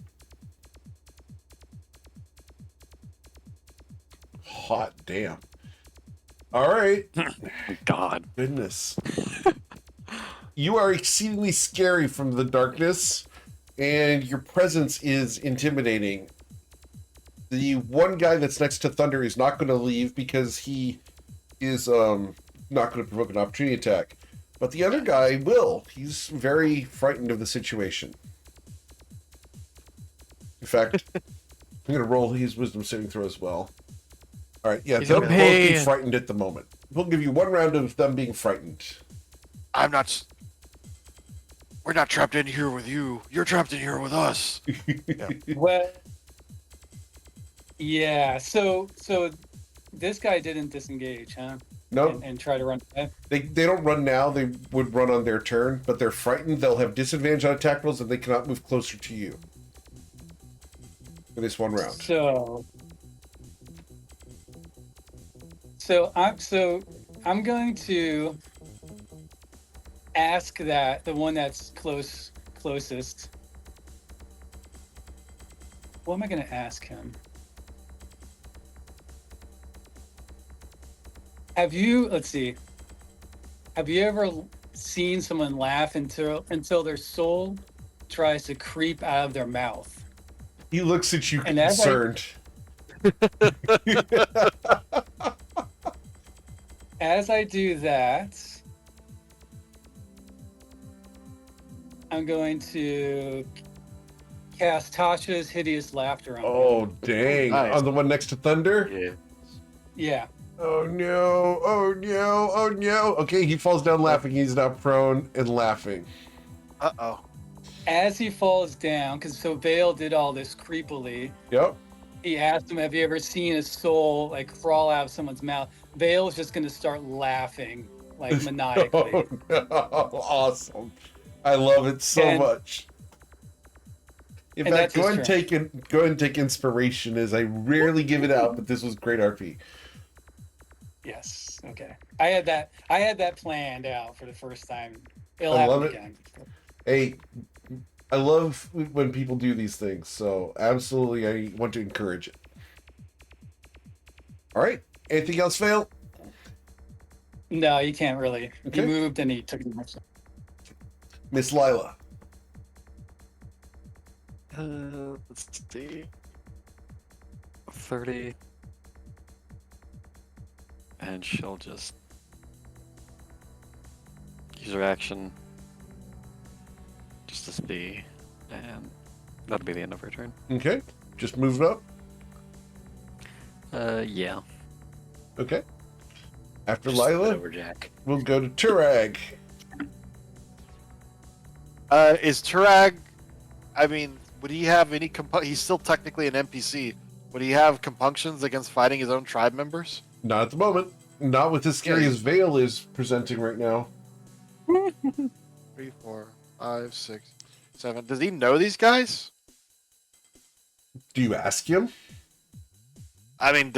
S1: Hot damn. All right.
S2: God.
S1: Goodness. You are exceedingly scary from the darkness, and your presence is intimidating. The one guy that's next to Thunder is not going to leave because he is not going to provoke an opportunity attack. But the other guy will. He's very frightened of the situation. In fact, I'm going to roll his wisdom saving throw as well. All right, yeah,
S2: He's
S1: they'll
S2: in
S1: both be
S2: pain.
S1: frightened at the moment. We'll give you 1 round of them being frightened.
S5: I'm not. We're not trapped in here with you. You're trapped in here with us.
S4: Well, yeah. So this guy didn't disengage, huh?
S1: No,
S4: And try to run away.
S1: they don't run now. They would run on their turn, but they're frightened. They'll have disadvantage on attack rolls, and they cannot move closer to you for this 1 round.
S4: So I'm going to ask that the one that's closest. What am I going to ask him? Let's see. Have you ever seen someone laugh until their soul tries to creep out of their mouth?
S1: He looks at you
S4: And as
S1: concerned.
S4: As I do that, I'm going to cast Tasha's Hideous Laughter on him.
S1: Oh, dang.
S5: Nice.
S1: On the one next to Thunder?
S3: Yeah.
S4: Yeah.
S1: Oh, no. Oh, no. Oh, no. Okay, he falls down laughing. He's now prone and laughing.
S5: Uh-oh.
S4: As he falls down, because so Vale did all this creepily,
S1: Yep.
S4: he asked him, have you ever seen a soul like crawl out of someone's mouth? Vale's just going to start laughing like maniacally.
S1: Oh, no. Awesome. I love it so much. In
S4: and
S1: fact,
S4: that's his turn.
S1: go ahead and take inspiration, as I rarely give it out, but this was great RP.
S4: Yes. Okay. I had that planned out for the first time. It'll
S1: I
S4: happen
S1: love it.
S4: again.
S1: Hey, I love when people do these things, so absolutely I want to encourage it. All right. Anything else, Vale?
S4: No, you can't really.
S1: Okay.
S4: He moved and he took it.
S1: Miss Lila.
S2: Let's see. 30. And she'll just use her action just to see. And that'll be the end of her turn.
S1: Okay. Just move it up.
S2: Yeah.
S1: Okay. After
S3: Just spit
S1: Lila,
S3: over Jack.
S1: we'll go to Turag.
S5: Is Turag? I mean, would he have any? He's still technically an NPC. Would he have compunctions against fighting his own tribe members?
S1: Not at the moment. Not with as scary as Vale is presenting right now.
S5: 3, 4, 5, 6, 7. Does he know these guys?
S1: Do you ask him?
S5: I mean,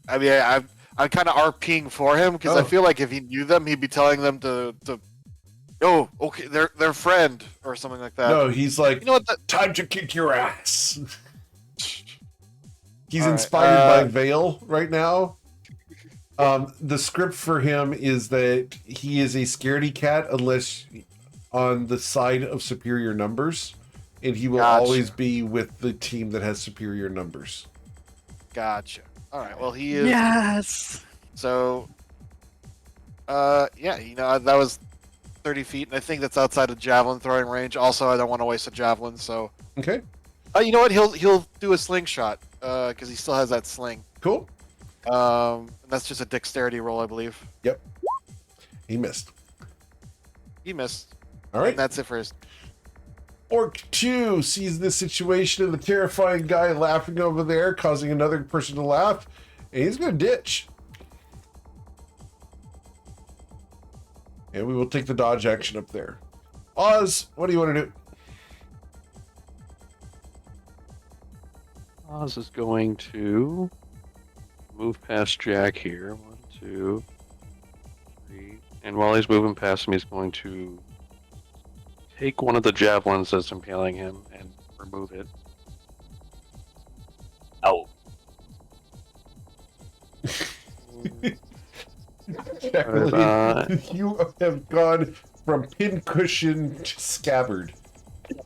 S5: I'm kind of RPing for him because I
S1: Oh.
S5: feel like if he knew them, he'd be telling them to oh, okay, their friend or something like that.
S1: No, he's like,
S5: You know what?
S1: time to kick your ass. He's
S5: All right,
S1: inspired by Vale right now. The script for him is that he is a scaredy cat unless on the side of superior numbers, and he will
S5: Gotcha.
S1: always be with the team that has superior numbers.
S5: Gotcha. All right. Well, he is.
S2: Yes.
S5: So, yeah, that was 30 feet, and I think that's outside of javelin throwing range. Also, I don't want to waste a javelin, so.
S1: Okay,
S5: You know what? He'll do a slingshot, because he still has that sling.
S1: cool.
S5: And that's just a dexterity roll, I believe.
S1: Yep, he missed.
S5: He missed.
S1: All right.
S5: And that's it for his.
S1: Orc 2 sees this situation and the terrifying guy laughing over there, causing another person to laugh, and he's going to ditch. And we will take the dodge action up there. Oz, what do you want to do?
S6: Oz is going to move past Jack here. 1, 2, 3. And while he's moving past him, he's going to take one of the javelins that's impaling him and remove it.
S3: Oh,
S1: Jacqueline, you have gone from pincushion to scabbard.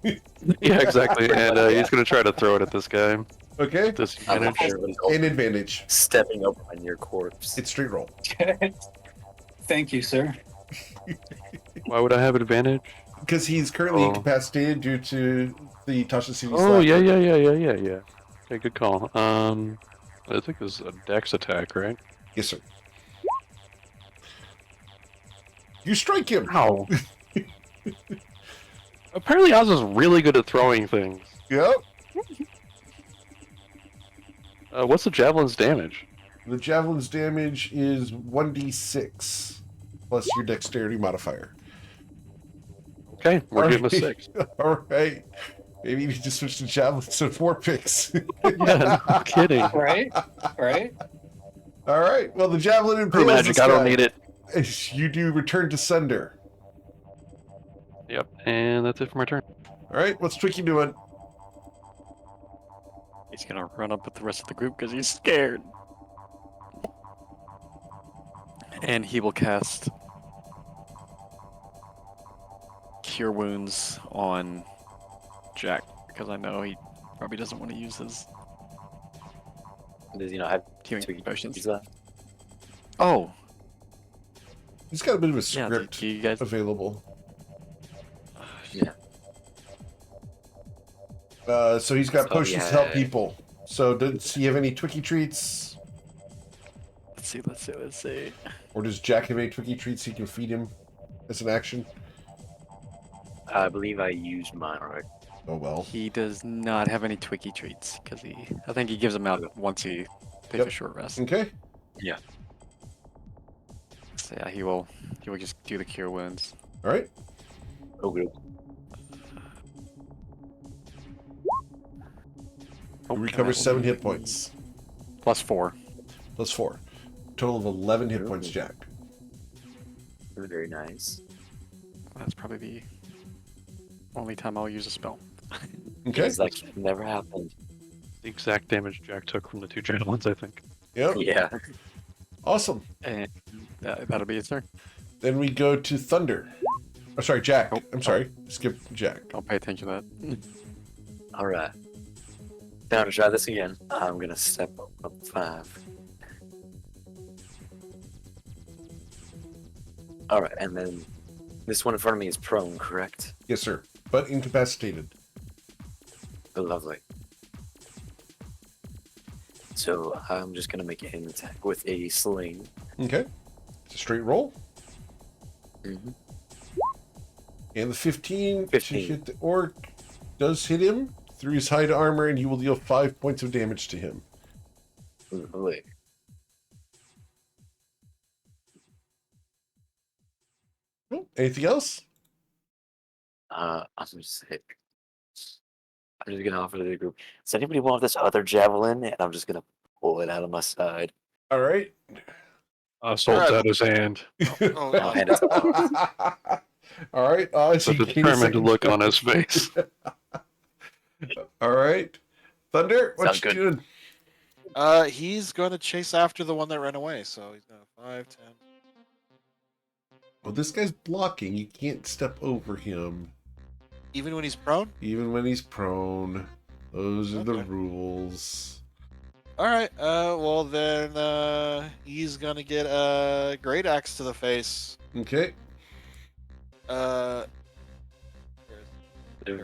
S6: Yeah, exactly. And he's going to try to throw it at this guy.
S1: Okay?
S6: Disadvantage.
S3: everybody's also
S1: An advantage.
S3: stepping up on your corpse.
S1: It's straight roll.
S4: Thank you, sir.
S6: Why would I have advantage?
S1: Because he's currently
S6: Oh.
S1: incapacitated due to the Tasha City
S6: Oh,
S1: slap.
S6: yeah. Okay, good call. I think it was a dex attack, right?
S1: Yes, sir. You strike him.
S6: Ow. Apparently Oz is really good at throwing things.
S1: Yep.
S6: What's the javelin's damage?
S1: The javelin's damage is 1d6 plus your dexterity modifier.
S6: Okay, we're getting a
S1: Alright.
S6: 6.
S1: All right. Maybe you need to switch to javelins to 4 picks.
S6: Yeah, no kidding.
S4: Right? Right?
S1: All right. Well, the javelin
S6: True
S1: impales
S6: magic,
S1: this
S6: I don't
S1: guy.
S6: need it.
S1: You do return to sender.
S6: Yep, and that's it for my turn.
S1: All right. What's Twiki doing?
S2: He's gonna run up with the rest of the group because he's scared. And he will cast Cure Wounds on Jack because I know he probably doesn't want to use his
S3: Does he not have
S2: healing
S3: two
S2: potions.
S3: left?
S2: Oh,
S1: He's got a bit of a
S2: yeah.
S1: script
S2: Do you guys?
S1: available.
S3: Yeah.
S1: So he's got
S3: Oh,
S1: potions to help
S3: yeah.
S1: people. So does he have any Twiki treats?
S2: Let's see.
S1: Or does Jack have any Twiki treats he can feed him as an action?
S3: I believe I used mine, right?
S1: Oh, well.
S2: He does not have any Twiki treats because I think he gives them out once he takes
S1: Yep.
S2: a short rest.
S1: Okay.
S2: So yeah, he will just do the Cure Wounds.
S1: All right.
S3: Oh, good.
S1: You recover 7 hit points.
S2: +4.
S1: Plus 4. Total of 11 hit points, Jack.
S3: Very nice.
S2: That's probably the only time I'll use a spell.
S1: Okay.
S3: Because that can never happened.
S6: The exact damage Jack took from the 2 javelins, I think.
S1: Yep.
S3: Yeah.
S1: Awesome.
S2: And that'll be his turn.
S1: Then we go to Thunder. Oh, sorry, Jack.
S2: Oh.
S1: I'm sorry. Skip Jack.
S2: Don't pay attention to that.
S3: All right. Now to try this again. I'm gonna step up 5. All right, and then this one in front of me is prone, correct?
S1: Yes, sir. But incapacitated.
S3: Oh, lovely. So I'm just gonna make an attack with a sling.
S1: Okay. It's a straight roll.
S3: Mm-hmm.
S1: And the 15 to
S3: 15.
S1: hit the orc does hit him through his hide armor, and you will deal 5 points of damage to him.
S3: Lovely.
S1: Cool. Anything else?
S3: I'm just sick. I'm just gonna offer to the group. Does anybody want this other javelin? And I'm just gonna pull it out of my side.
S1: All right.
S6: Oz holds out his hand.
S5: Oh,
S3: I'll hand it to
S1: All right. Oz,
S6: The
S1: you gain a
S6: determined
S1: second-
S6: look on his face.
S1: All right. Thunder, what
S3: Sounds
S1: you
S3: good.
S1: doing?
S5: He's going to chase after the one that ran away. So he's going to 5, 10.
S1: Well, this guy's blocking. You can't step over him.
S5: Even when he's prone?
S1: Even when he's prone. Those are the
S5: Okay.
S1: rules.
S5: All right. Well, then he's going to get a great axe to the face.
S1: Okay.
S3: Move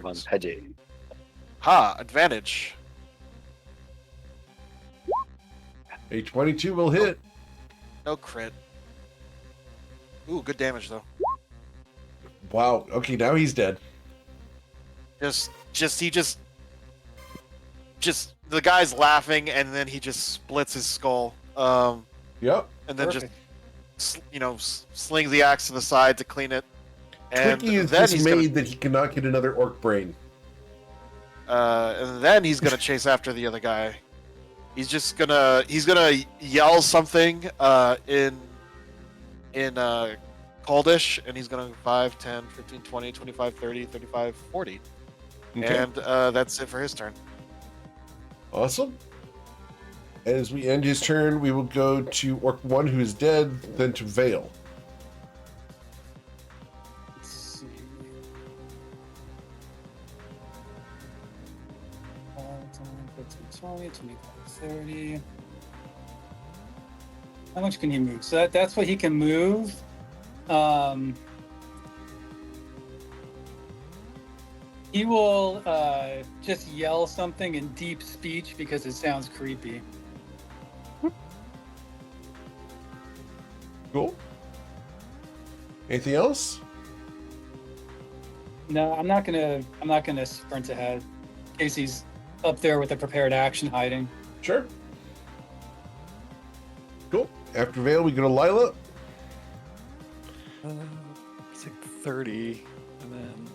S3: on Peggy.
S5: Advantage.
S1: A 22 will hit.
S5: No crit. Ooh, good damage though.
S1: Wow. Okay, now he's dead.
S5: Just the guy's laughing, and then he just splits his skull.
S1: Yep.
S5: And then
S4: Perfect.
S5: slings the axe to the side to clean it. And
S1: Twiki is
S5: then he's
S1: dismayed that he cannot get another orc brain.
S5: and then he's gonna chase after the other guy. He's gonna yell something in Caldish, and he's gonna 5, 10, 15, 20, 25, 30, 35, 40.
S1: Okay.
S5: And that's it for his turn.
S1: Awesome. As we end his turn, we will go to Orc 1, who is dead, then to Vale.
S4: Let's see. 5, 10, 15, 20, 25, 30. How much can he move? So that's what he can move. He will just yell something in deep speech because it sounds creepy.
S1: Cool. Anything else?
S4: No, I'm not gonna sprint ahead. Casey's up there with a prepared action hiding.
S1: Sure. Cool. After Vale, we go to Lila.
S2: It's like 30, and then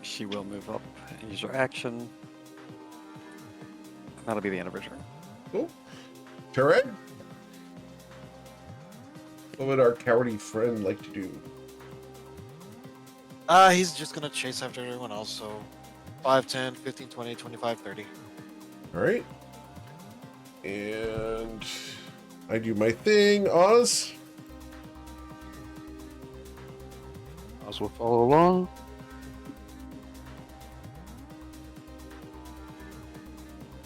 S2: she will move up and use her action. That'll be the end of her turn.
S1: Cool. Turek. What would our cowardly friend like to do?
S5: He's just gonna chase after everyone else. So 5, 10, 15, 20, 25, 30.
S1: All right. And I do my thing, Oz.
S6: Oz will follow along.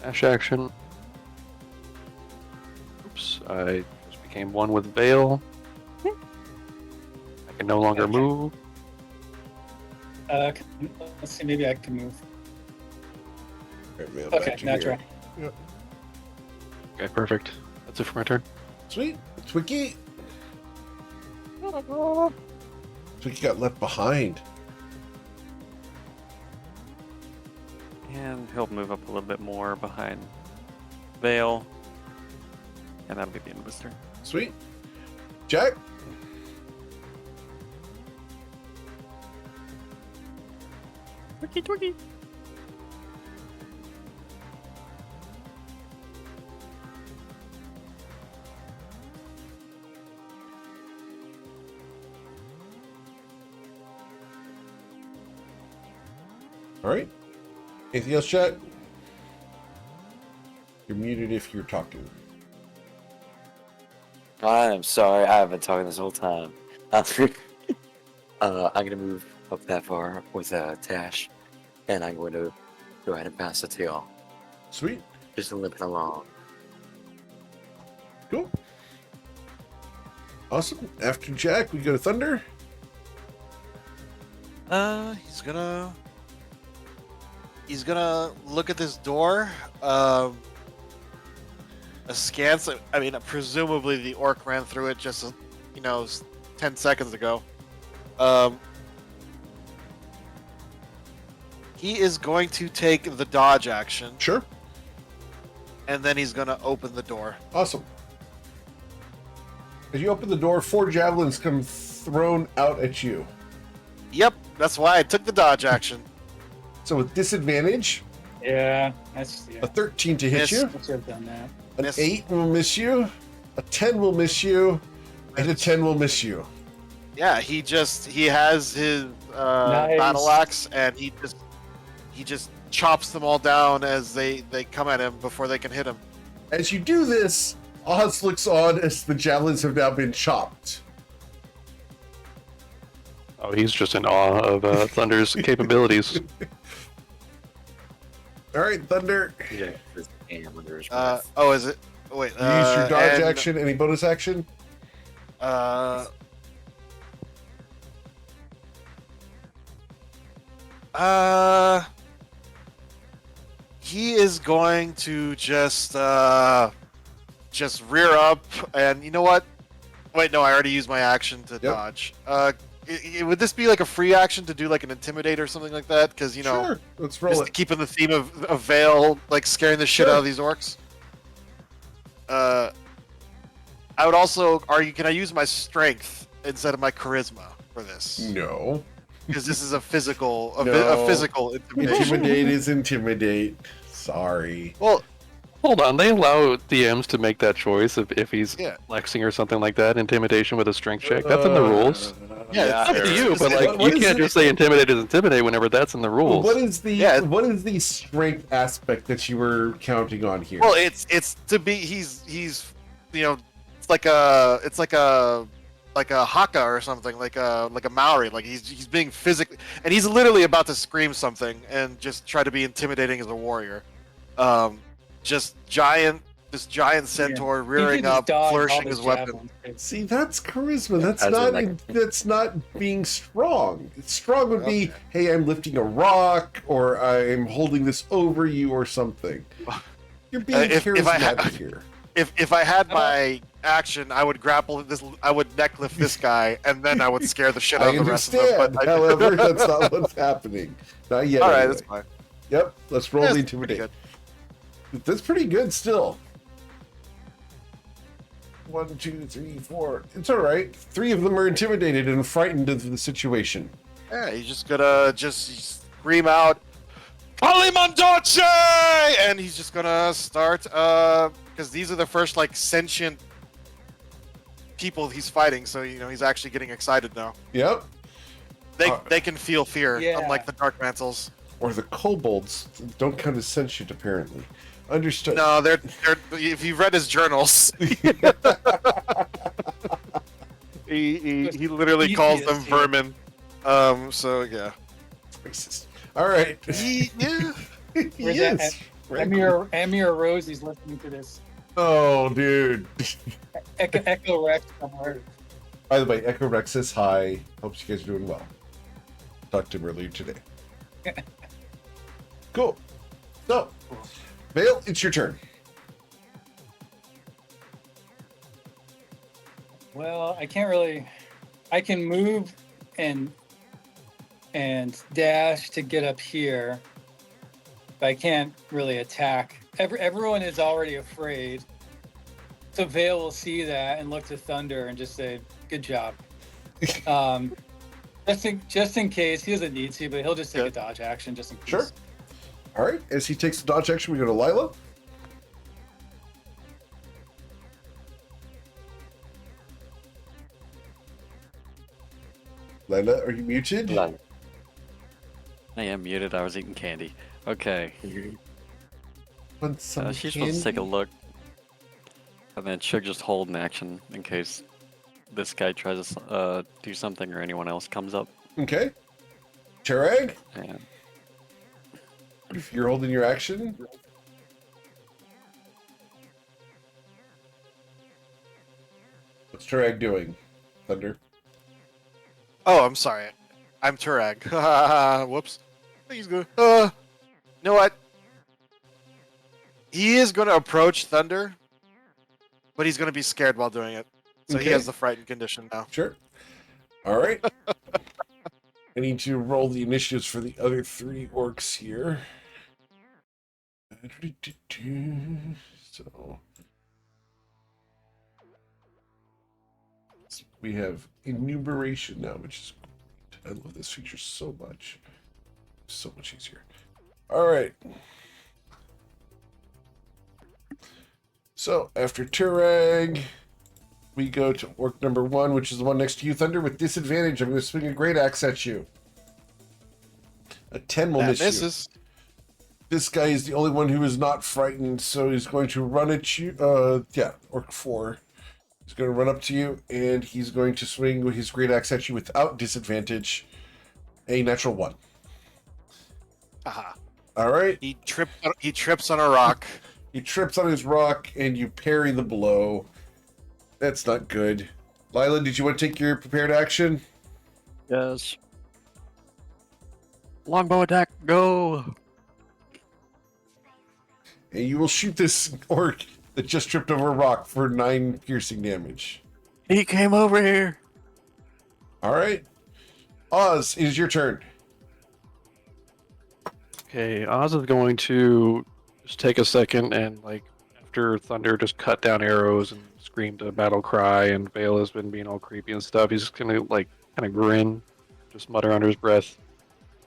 S6: Dash action. Oops, I just became one with Vale. I can no longer
S4: Okay.
S6: move.
S4: Let's see, maybe I can move.
S1: All right, Vale,
S4: Okay,
S1: back to
S4: that's
S1: here.
S4: right.
S6: Okay, perfect. That's it for my turn.
S1: Sweet. Twiki. Twiki got left behind.
S2: And he'll move up a little bit more behind Vale. And that'll be the end of his turn.
S1: Sweet. Jack.
S2: Twiki, twiki.
S1: All right. Anything else, chat? You're muted if you're talking.
S3: I'm sorry, I haven't been talking this whole time. I'm gonna move up that far with Tash, and I'm going to go ahead and pass it to y'all.
S1: Sweet.
S3: Just limping along.
S1: Cool. Awesome. After Jack, we go to Thunder.
S5: He's gonna look at this door. Askance. I mean, presumably the orc ran through it just 10 seconds ago. He is going to take the dodge action,
S1: Sure.
S5: and then he's gonna open the door.
S1: Awesome. As you open the door, 4 javelins come thrown out at you.
S5: Yep, that's why I took the dodge action.
S1: So with disadvantage,
S4: Yeah,
S1: a
S4: that's
S1: 13 to hit
S5: Miss.
S1: you,
S4: I should have done that.
S1: an
S5: Miss.
S1: 8 will miss you, a 10 will miss you, and a 10 will miss you.
S5: Yeah, he has his
S4: Nice.
S5: battle axe, and he just chops them all down as they come at him before they can hit him.
S1: As you do this, Oz looks on as the javelins have now been chopped.
S6: Oh, he's just in awe of Thunder's capabilities.
S1: All right, Thunder.
S3: Yeah. This damn under his
S5: Uh,
S3: breath.
S5: oh, is it? Wait.
S1: You use your dodge
S5: and,
S1: action. Any bonus action?
S5: Uh, he is going to just rear up, and you know what? Wait, no, I already used my action to dodge. Would this be like a free action to do like an intimidate or something like that? Because you know,
S1: Sure. Let's roll
S5: just to
S1: it.
S5: keep in the theme of Vale, like scaring the shit
S1: Sure.
S5: out of these orcs. I would also argue, can I use my strength instead of my charisma for this?
S1: No.
S5: Because this is a physical, a
S1: No.
S5: physical intimidation.
S1: Intimidate is intimidate. Sorry.
S5: Well,
S6: Hold on, they allow DMs to make that choice if he's
S5: Yeah.
S6: flexing or something like that. Intimidation with a strength check. That's in the rules.
S5: yeah,
S6: It's up to you, but like
S1: What
S6: you
S1: is
S6: can't
S1: it?
S6: just say intimidate is intimidate whenever that's in the rules.
S1: What is the
S5: Yeah.
S1: what is the strength aspect that you were counting on here?
S5: well, it's to be he's you know, it's like a haka or something, like a Maori, like he's being physically, and he's literally about to scream something and just try to be intimidating as a warrior. Just this giant centaur
S4: He
S5: rearing
S4: can just
S5: up,
S4: dodge all
S5: flourishing
S4: those
S5: his weapon.
S4: javelins, too.
S1: See, that's charisma. That's
S3: As in,
S1: not
S3: like-
S1: that's not being strong. Strong would be,
S5: Okay.
S1: hey, I'm lifting a rock, or I'm holding this over you, or something. You're being
S5: If I
S1: charismatic
S5: had-
S1: here.
S5: If I had my action, I would grapple this. I would neck lift this guy, and then I would scare the shit out
S1: I
S5: of the rest of them.
S1: understand.
S5: But
S1: However, that's not what's happening. Not yet.
S5: all right,
S1: anyway.
S5: that's fine.
S1: Yep. Let's roll
S5: That's
S1: the
S5: pretty
S1: intimidate.
S5: good.
S1: That's pretty good still. 1, 2, 3, 4. It's all right. 3 of them are intimidated and frightened of the situation.
S5: Yeah, he's just gonna just scream out, "Kalimandoche!" and he's just gonna start because these are the first like sentient people he's fighting, so you know he's actually getting excited now.
S1: Yep.
S5: They can feel fear,
S4: Yeah.
S5: unlike the dark mantles.
S1: Or the kobolds don't count as sentient, apparently. Understood.
S5: No, they're if you've read his journals, he literally calls them
S4: Easiest, yeah.
S5: vermin. So yeah.
S1: Racist. All right.
S5: Yeah.
S1: He
S4: Where's
S1: is.
S4: that
S1: frankly.
S4: Amir Rosie's listening to this.
S1: Oh, dude.
S4: Echo Rex somewhere.
S1: By the way, Echo Rex says hi. Hopes you guys are doing well. Talked to him earlier today. Cool. So, Vale, it's your turn.
S4: Well, I can't really. I can move and dash to get up here, but I can't really attack. Everyone is already afraid. So Vale will see that and look to Thunder and just say, "Good job." Just in case he doesn't need to, but he'll just take a
S5: Good.
S4: dodge action just in case.
S1: Sure. All right. As he takes the dodge action, we go to Lila. Lila, are you muted?
S3: None.
S2: I am muted. I was eating candy. Okay.
S1: Want some
S2: She's supposed to take a
S1: candy?
S2: look. And then she'll just hold an action in case this guy tries to do something or anyone else comes up.
S1: Okay. Chirag,
S2: And
S1: if you're holding your action. What's Chirag doing? Thunder.
S5: Oh, I'm sorry. I'm Turag. Whoops. He's good. You know what? He is going to approach Thunder, but he's going to be scared while doing it. So he
S1: Okay.
S5: has the frightened condition now.
S1: Sure. All right. I need to roll the initiatives for the other 3 orcs here. So we have enumeration now, which is great. I love this feature so much. So much easier. All right. So after Turag, we go to orc number 1, which is the one next to you, Thunder, with disadvantage. I'm going to swing a great axe at you. A 10 will
S5: That
S1: miss you.
S5: misses.
S1: This guy is the only one who is not frightened, so he's going to run at you. Orc 4. He's going to run up to you, and he's going to swing with his great axe at you without disadvantage. A natural 1.
S5: Aha.
S1: All right.
S5: He trips on a rock.
S1: He trips on his rock, and you parry the blow. That's not good. Lila, did you want to take your prepared action?
S2: Yes. Longbow attack, go!
S1: And you will shoot this orc that just tripped over a rock for 9 piercing damage.
S2: He came over here.
S1: All right. Oz, it is your turn.
S6: Okay, Oz is going to just take a second and, like, after Thunder just cut down arrows and screamed a battle cry, and Vale has been being all creepy and stuff, he's just gonna, like, kind of grin, just mutter under his breath.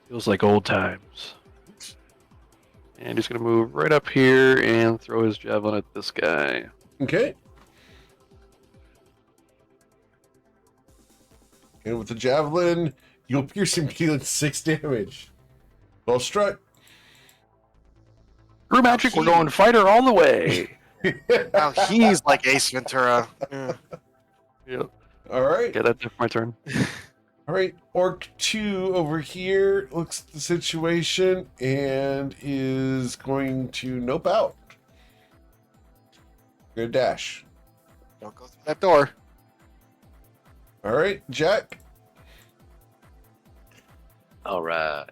S6: Feels like old times. And he's gonna move right up here and throw his javelin at this guy.
S1: Okay. And with the javelin, you'll pierce him, dealing 6 damage. Well struck.
S6: True magic, we're going fighter all the way.
S5: Now he's like Ace Ventura. Yeah.
S6: Yep.
S1: All right.
S6: Okay, that's my turn.
S1: All right. Orc 2 over here looks at the situation and is going to nope out. Good dash.
S5: Don't go through that door.
S1: All right, Jack.
S3: All right.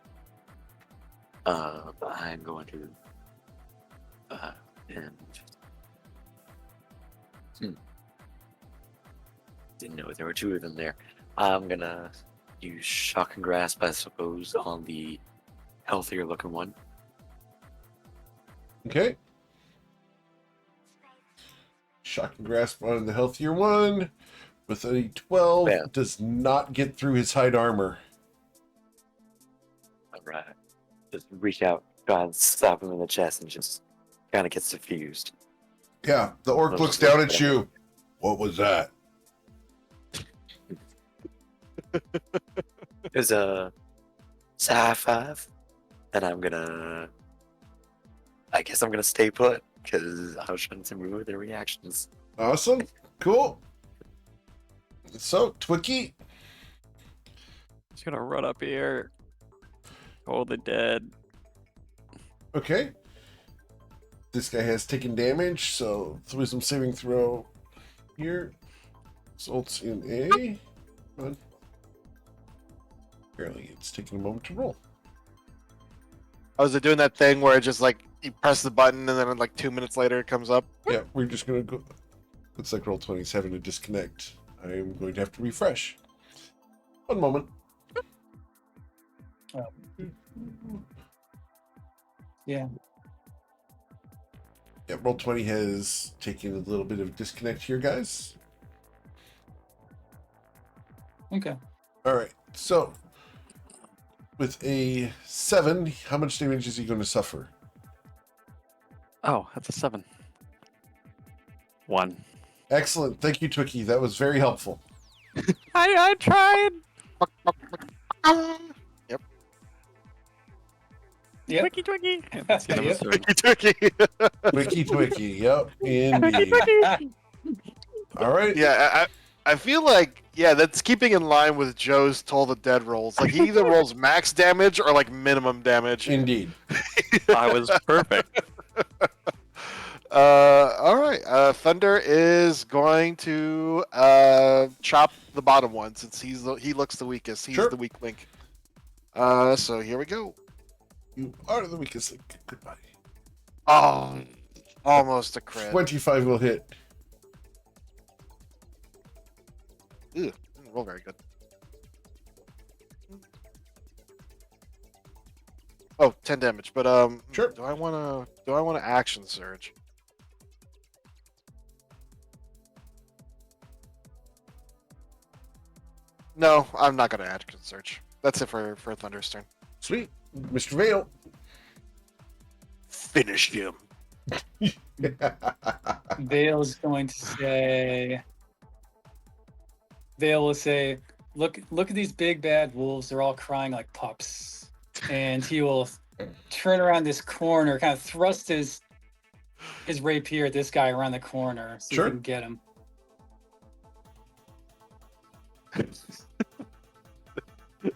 S3: I'm going to. And. Didn't know there were 2 of them there. I'm gonna use shock and grasp, I suppose, on the healthier looking one.
S1: Okay. Shock and grasp on the healthier one with a 12
S3: Yeah.
S1: does not get through his hide armor.
S3: All right. Just reach out, try and stop him in the chest, and just kind of gets diffused.
S1: Yeah, the orc
S3: Those
S1: looks
S3: are
S1: down
S3: good.
S1: at you. What was that?
S3: There's a high 5, and I guess I'm gonna stay put because I was trying to remove their reactions.
S1: Awesome. Cool. So, Twicky.
S2: Just gonna run up here. Hold the dead.
S1: Okay. This guy has taken damage, so it's a wisdom saving throw here. Results in a. Come on. Apparently, it's taking a moment to roll.
S5: Oh, is it doing that thing where it just like you press the button and then like 2 minutes later it comes up?
S1: Yeah, we're just going to go. Looks like roll 20 is having to disconnect. I am going to have to refresh. One moment.
S4: Yeah.
S1: Yeah, roll 20 has taken a little bit of disconnect here, guys.
S4: Okay.
S1: All right, so with a 7, how much damage is he going to suffer?
S2: Oh, that's a 7. 1.
S1: Excellent. Thank you, Twicky. That was very helpful.
S2: I tried.
S5: Yep.
S4: Yep.
S2: Twiggy, twiggy. That's the end of his turn.
S1: Twicky, Twicky. Yep, indeed. All right.
S5: Yeah, I feel like, yeah, that's keeping in line with Joe's Toll the Dead rolls. Like, he either rolls max damage or, like, minimum damage.
S1: Indeed.
S2: I was perfect.
S5: All right. Thunder is going to chop the bottom one since he looks the weakest. He's
S1: Sure.
S5: the weak link. So here we go.
S1: You are the weakest link. Goodbye.
S5: Oh, almost a crit.
S1: 25 will hit.
S5: Ew, didn't roll very good. Oh, 10 damage. But
S1: Sure.
S5: do I want to action surge? No, I'm not going to action surge. That's it for Thunder's turn.
S1: Sweet. Mr. Vale.
S5: Finish him.
S4: Vale's going to say. Vale will say, "Look at these big bad wolves. They're all crying like pups." And he will turn around this corner, kind of thrust his rapier at this guy around the corner, so
S1: Sure.
S4: you can get him.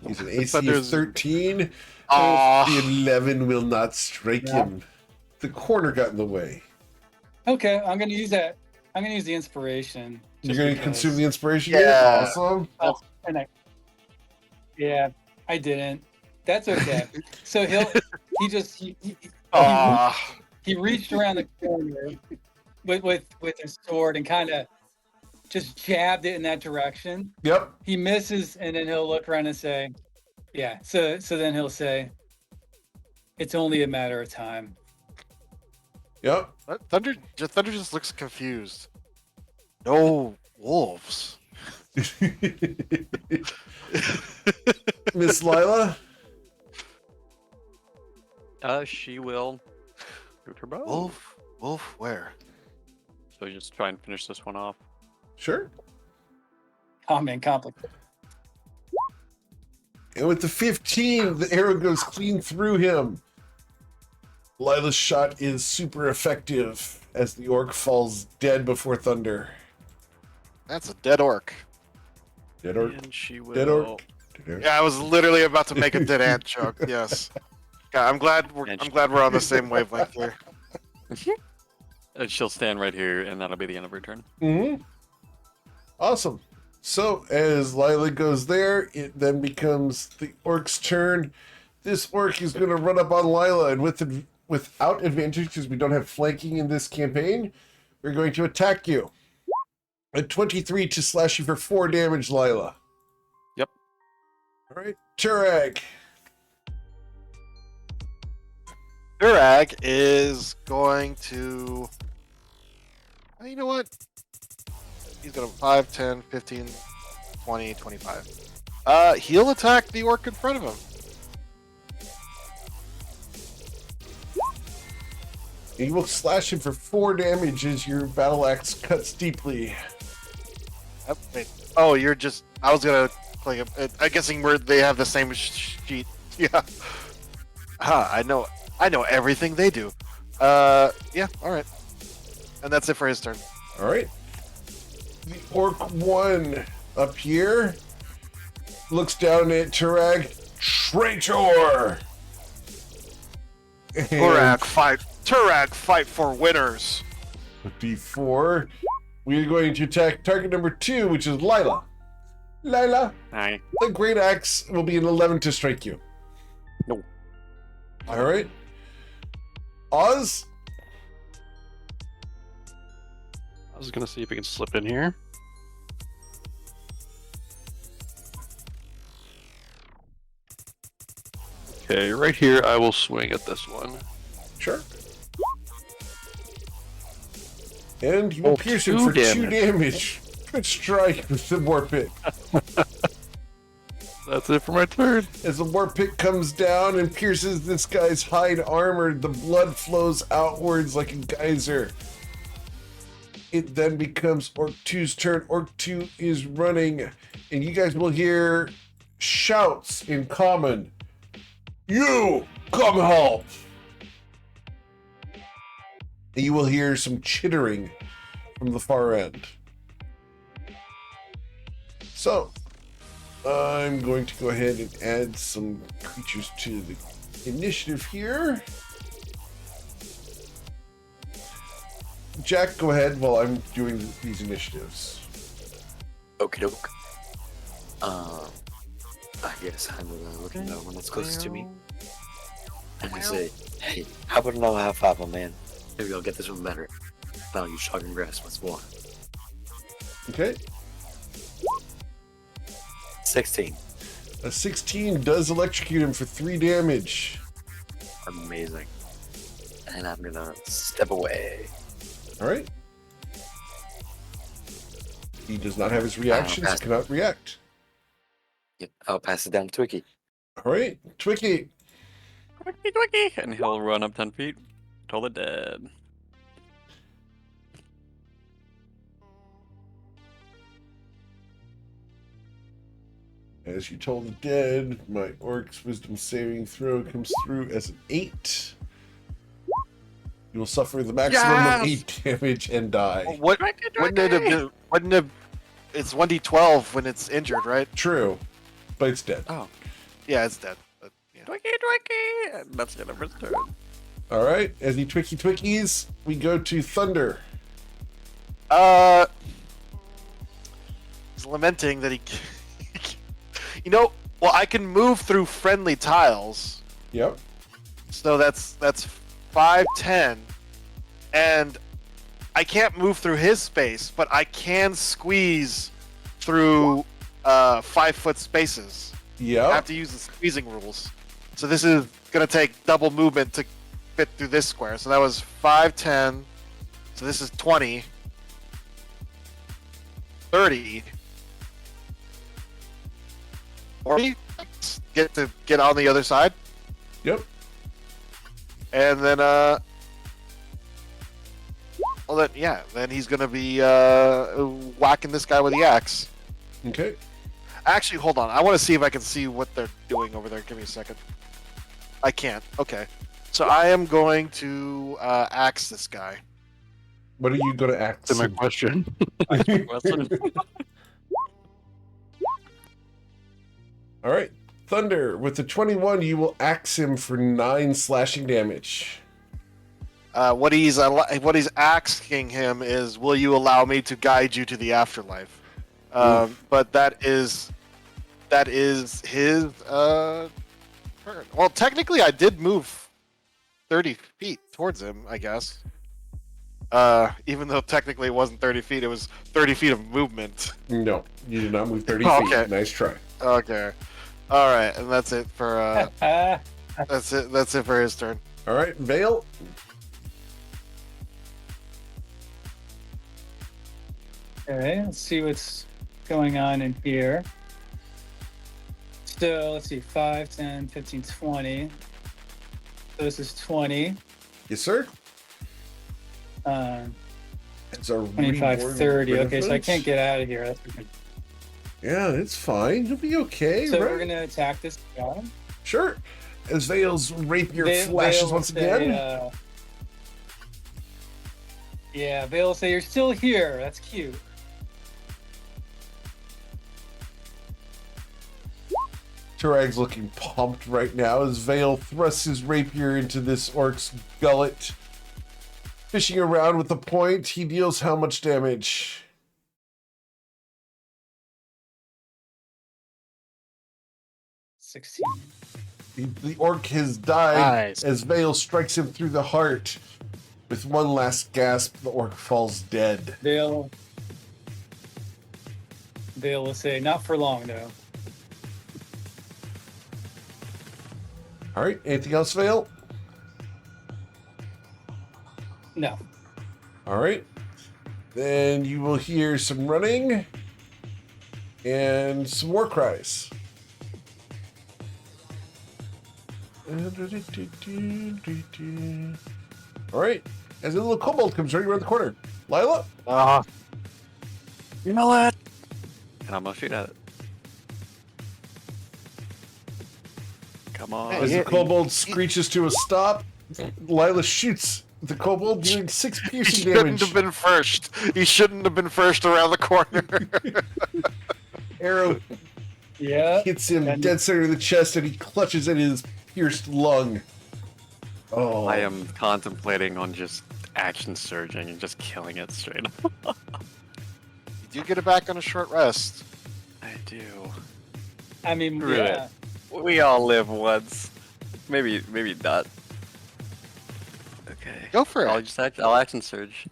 S1: He's an AC of
S5: Thunder's-
S1: 13.
S5: Aw.
S1: The 11 will not strike
S4: Yeah.
S1: him. The corner got in the way.
S4: Okay, I'm gonna use that. I'm gonna use the inspiration.
S1: You're
S4: just
S1: going to
S4: because.
S1: consume the inspiration?
S5: Yeah.
S1: Here? Awesome.
S4: Oh, and yeah, I didn't. That's okay. So he reached around the corner with his sword and kind of just jabbed it in that direction.
S1: Yep.
S4: He misses, and then he'll look around and say, "Yeah." So then he'll say, "It's only a matter of time."
S1: Yep.
S5: Thunder just looks confused. No wolves.
S1: Miss Lila?
S2: She will shoot her bow.
S5: Wolf where?
S2: So just try and finish this one off.
S1: Sure.
S4: Comment complicated.
S1: And with the 15, the arrow goes clean through him. Lila's shot is super effective as the orc falls dead before Thunder.
S5: That's a dead orc.
S1: Dead orc.
S2: And she will.
S1: Dead orc. Dead orc.
S5: Yeah, I was literally about to make a dead ant joke. Yes. God, I'm glad we're on the same wavelength here.
S2: And she'll stand right here, and that'll be the end of her turn.
S1: Mm-hmm. Awesome. So as Lila goes there, it then becomes the orc's turn. This orc is going to run up on Lila, and without advantage, because we don't have flanking in this campaign, we're going to attack you. A 23 to slash you for 4 damage, Lila.
S2: Yep.
S1: All right, Turag.
S5: Durag is going to... You know what? He's going to 5, 10, 15, 20, 25. He'll attack the orc in front of him.
S1: You will slash him for 4 damage as your battle axe cuts deeply.
S5: Wait. Oh, you're just... I was going to play him. I'm guessing they have the same sheet. Yeah. I know everything they do. Yeah, alright. And that's it for his turn.
S1: All right. The orc 1 up here looks down at Turag. Traitor! And
S5: Turag, fight for winners.
S1: before we're going to attack target number 2, which is Lila. Lila,
S2: Aye.
S1: the great axe will be an 11 to strike you.
S2: No.
S1: All right. Oz,
S6: I was gonna see if we can slip in here. Okay, right here I will swing at this one.
S1: sure. And you will
S6: Oh,
S1: pierce him
S6: 2
S1: for 2
S6: damage.
S1: damage. Good strike with the war pit.
S6: That's it for my turn.
S1: As the war pit comes down and pierces this guy's hide armor, the blood flows outwards like a geyser. It then becomes Orc 2's turn. Orc 2 is running, and you guys will hear shouts in common. You, come help! And you will hear some chittering from the far end. So, I'm going to go ahead and add some creatures to the initiative here. Jack, go ahead while I'm doing these initiatives.
S3: Okie doke. I guess I'm gonna look at the one that's closest to me. And I say, hey, how about another high five, my man? Maybe I'll get this one better. Now you shocking grass once more.
S1: Okay.
S3: 16.
S1: A 16 does electrocute him for 3 damage.
S3: Amazing. And I'm gonna step away.
S1: All right. He does not have his reactions. He cannot react.
S3: Yep, I'll pass it down to Twiki.
S1: All right. Twicky.
S2: Quicky. And he'll run up 10 feet. Totally dead.
S1: As you told the dead, my orc's wisdom saving throw comes through as an 8. You will suffer the maximum of 8 damage and die.
S5: Well, wouldn't it have been? Wouldn't it? It's 1d12 when it's injured, right?
S1: True, but it's dead.
S2: Oh.
S5: Yeah, it's dead. But, yeah.
S2: Twiki! And that's gonna return.
S1: All right, as he twickies, we go to Thunder.
S5: He's lamenting that he. Well, I can move through friendly tiles,
S1: Yep.
S5: so that's 5, 10, and I can't move through his space, but I can squeeze through 5-foot spaces. I
S1: Yep.
S5: have to use the squeezing rules. So this is gonna take double movement to fit through this square. So that was 5, 10. So this is 20, 30, 40. Get on the other side,
S1: Yep.
S5: and then then he's gonna be whacking this guy with the axe.
S1: Okay.
S5: Actually, hold on. I want to see if I can see what they're doing over there. Give me a second. I can't. Okay. So I am going to axe this guy.
S1: What are you going to act?
S6: That's my question.
S1: All right. Thunder, with the 21, you will axe him for 9 slashing damage.
S5: What he's asking him is, will you allow me to guide you to the afterlife? But that is his turn. Well, technically, I did move 30 feet towards him, I guess. Even though technically it wasn't 30 feet, it was 30 feet of movement.
S1: No, you did not move 30
S5: Okay.
S1: feet. Nice try.
S5: Okay. All right, and that's it for that's it for his turn.
S1: All right, Vale.
S4: Okay, let's see what's going on in here. So let's see, 5, 10, 15, 20. So this is 20.
S1: Yes, sir.
S4: Uh,
S1: It's a
S4: 25,
S1: reward
S4: 30. Okay, so I
S1: benefit.
S4: can't get out of here. That's okay.
S1: Yeah, it's fine. You'll be okay,
S4: So
S1: right?
S4: we're gonna attack this guy.
S1: Sure. As Vale's rapier
S4: Vale
S1: flashes
S4: will
S1: once
S4: say,
S1: again.
S4: Yeah, Vale will say, "You're still here. That's cute."
S1: Turag's looking pumped right now as Vale thrusts his rapier into this orc's gullet. Fishing around with the point, he deals how much damage?
S4: 16.
S1: The orc has died
S5: Nice.
S1: as Vale strikes him through the heart. With one last gasp, the orc falls dead.
S4: Vale will say, "Not for long, though."
S1: All right, anything else, Vale?
S4: No.
S1: All right. Then you will hear some running and some war cries. All right. As a little kobold comes running around the corner. Lila?
S2: You know what? And I'm gonna shoot at it. Come on.
S1: As the kobold screeches to a stop, Lila shoots the kobold, dealing 6
S5: He
S1: piercing
S5: shouldn't
S1: damage.
S5: have been first. He shouldn't have been first around the corner.
S1: Arrow
S4: Yeah.
S1: hits him
S4: And-
S1: dead center of the chest, and he clutches at his pierced lung. Oh,
S2: I am contemplating on just action surging and just killing it straight up.
S5: You do get it back on a short rest.
S2: I do.
S4: I mean,
S2: Screw it.
S4: yeah.
S2: We all live once. Maybe not. Okay.
S5: Go for
S2: I'll
S5: it.
S2: just I'll action surge.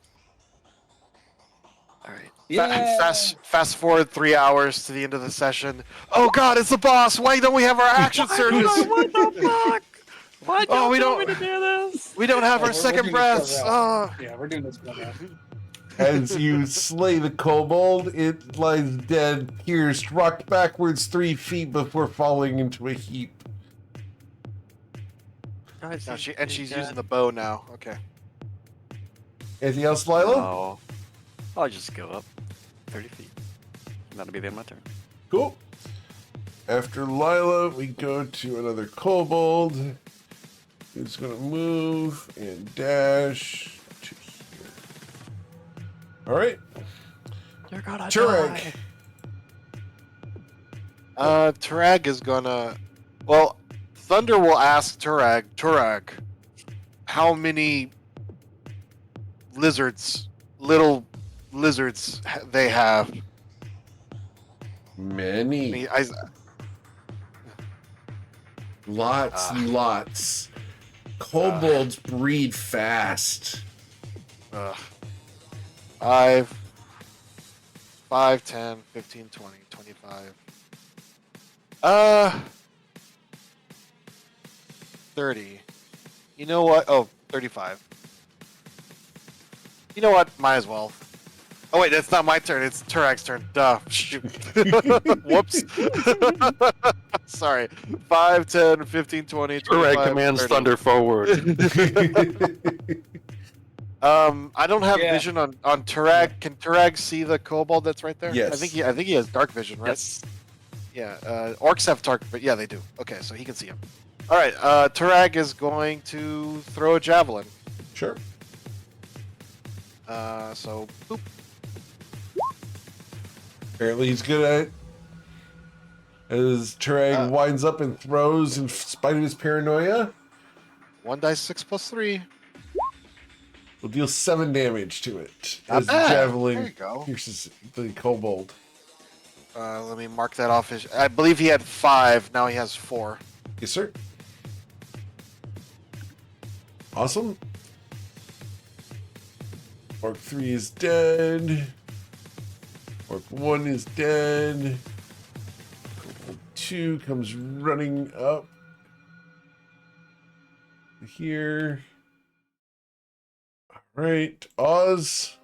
S2: All right.
S4: Yeah.
S5: Fast forward 3 hours to the end of the session. Oh God, it's the boss! Why don't we have our action surges?
S2: What the fuck? Why
S5: Oh, we
S2: want me
S5: don't-
S2: to do this?
S5: We don't have
S4: Oh,
S5: our
S4: we're
S5: second
S4: doing this
S5: breaths.
S4: for
S5: Oh.
S4: Yeah, we're doing this for now.
S1: As you slay the kobold, it lies dead, pierced, rocked backwards 3 feet before falling into a heap.
S2: Guys,
S5: No, she's using the bow now. Okay.
S1: Anything else, Lila?
S2: Oh, I'll just go up 30 feet. And that'll be the end of my turn.
S1: Cool. After Lila, we go to another kobold. Who's going to move and dash to here. All right.
S2: You're gonna
S1: Turek.
S2: die.
S5: Turag is gonna. Well, Thunder will ask Turag, how many little lizards they have.
S1: Many.
S5: I,
S1: Lots
S5: Ah.
S1: and lots. Kobolds breed fast.
S5: 5, 10, 15, 20, 25. 30. You know what? Oh, 35. You know what? Might as well. Oh wait, that's not my turn. It's Turag's turn. Duh. Shoot. Whoops. Sorry. 5, 10, 15, 20, 25,
S6: Turag commands
S5: 30.
S6: Thunder forward.
S5: I don't have
S4: Yeah.
S5: vision on Turag. Can Turag see the kobold that's right there?
S1: Yes.
S5: I think he has dark vision, right?
S2: Yes.
S5: Yeah. Orcs have dark, but yeah, they do. Okay, so he can see him. All right. Turag is going to throw a javelin.
S1: Sure.
S5: So boop.
S1: Apparently he's good at it. As Turag winds up and throws in spite of his paranoia,
S5: 1 dice 6 plus 3.
S1: will deal 7 damage to it.
S5: Not
S1: As the
S5: bad.
S1: javelin
S5: There you go.
S1: pierces the kobold.
S5: Let me mark that off. I believe he had 5. Now he has 4.
S1: Yes, sir. Awesome. Orc 3 is dead. Orc 1 is dead. Kobold 2 comes running up here. All right, Oz.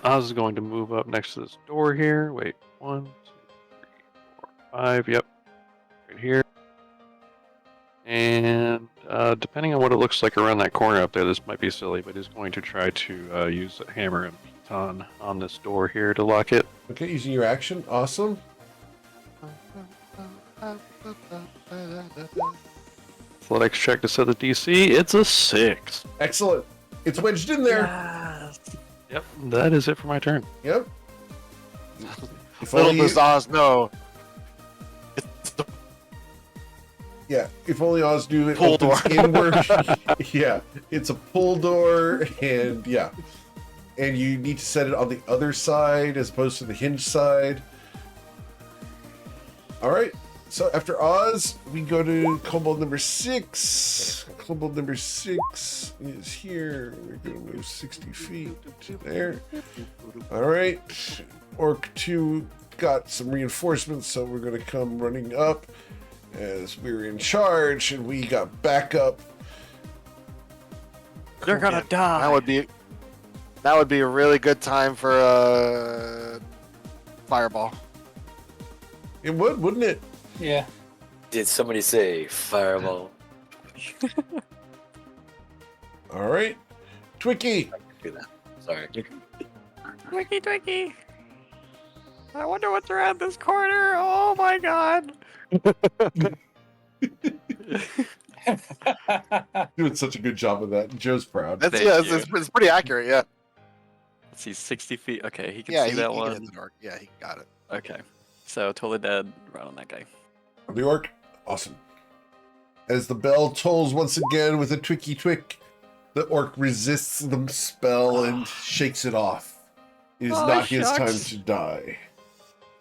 S6: Oz is going to move up next to this door here. Wait, 1, 2, 3, 4, 5. Yep, right here. And depending on what it looks like around that corner up there, this might be silly, but he's going to try to use a hammer and baton on this door here to lock it.
S1: Okay, using your action. Awesome.
S6: Athletics check to set the DC. It's a 6.
S1: Excellent. It's wedged in there.
S2: Yes.
S6: Yep, that is it for my turn.
S1: Yep. If
S5: Little
S1: only
S5: does Oz know.
S1: Yeah, if only Oz knew it
S5: Pull
S1: opens
S5: door.
S1: inward. Yeah, it's a pull door, and yeah. And you need to set it on the other side as opposed to the hinge side. All right, so after Oz, we go to kobold number 6. Kobold number 6 is here. We're going to move 60 feet to there. All right, Orc 2 got some reinforcements, so we're going to come running up as we're in charge, and we got backup.
S2: You're gonna die.
S5: That would be a really good time for a fireball.
S1: It would, wouldn't it?
S4: Yeah.
S3: Did somebody say fireball?
S1: All right, Twicky.
S3: Do that. Sorry.
S2: Twinkie, Twinkie. I wonder what's around this corner. Oh my god.
S1: Doing such a good job of that. Joe's proud.
S5: That's
S2: Thank
S5: it's pretty accurate. Yeah.
S2: Let's see, 60 feet. Okay, he can
S5: Yeah,
S2: see
S5: he
S2: that
S5: can
S2: one.
S5: hit the door. Yeah, he got it.
S2: Okay, so totally dead. Right on that guy.
S1: The orc, awesome. As the bell tolls once again with a twicky twick, the orc resists the spell and shakes it off. It is
S2: Oh,
S1: not his
S2: shucks.
S1: time to die.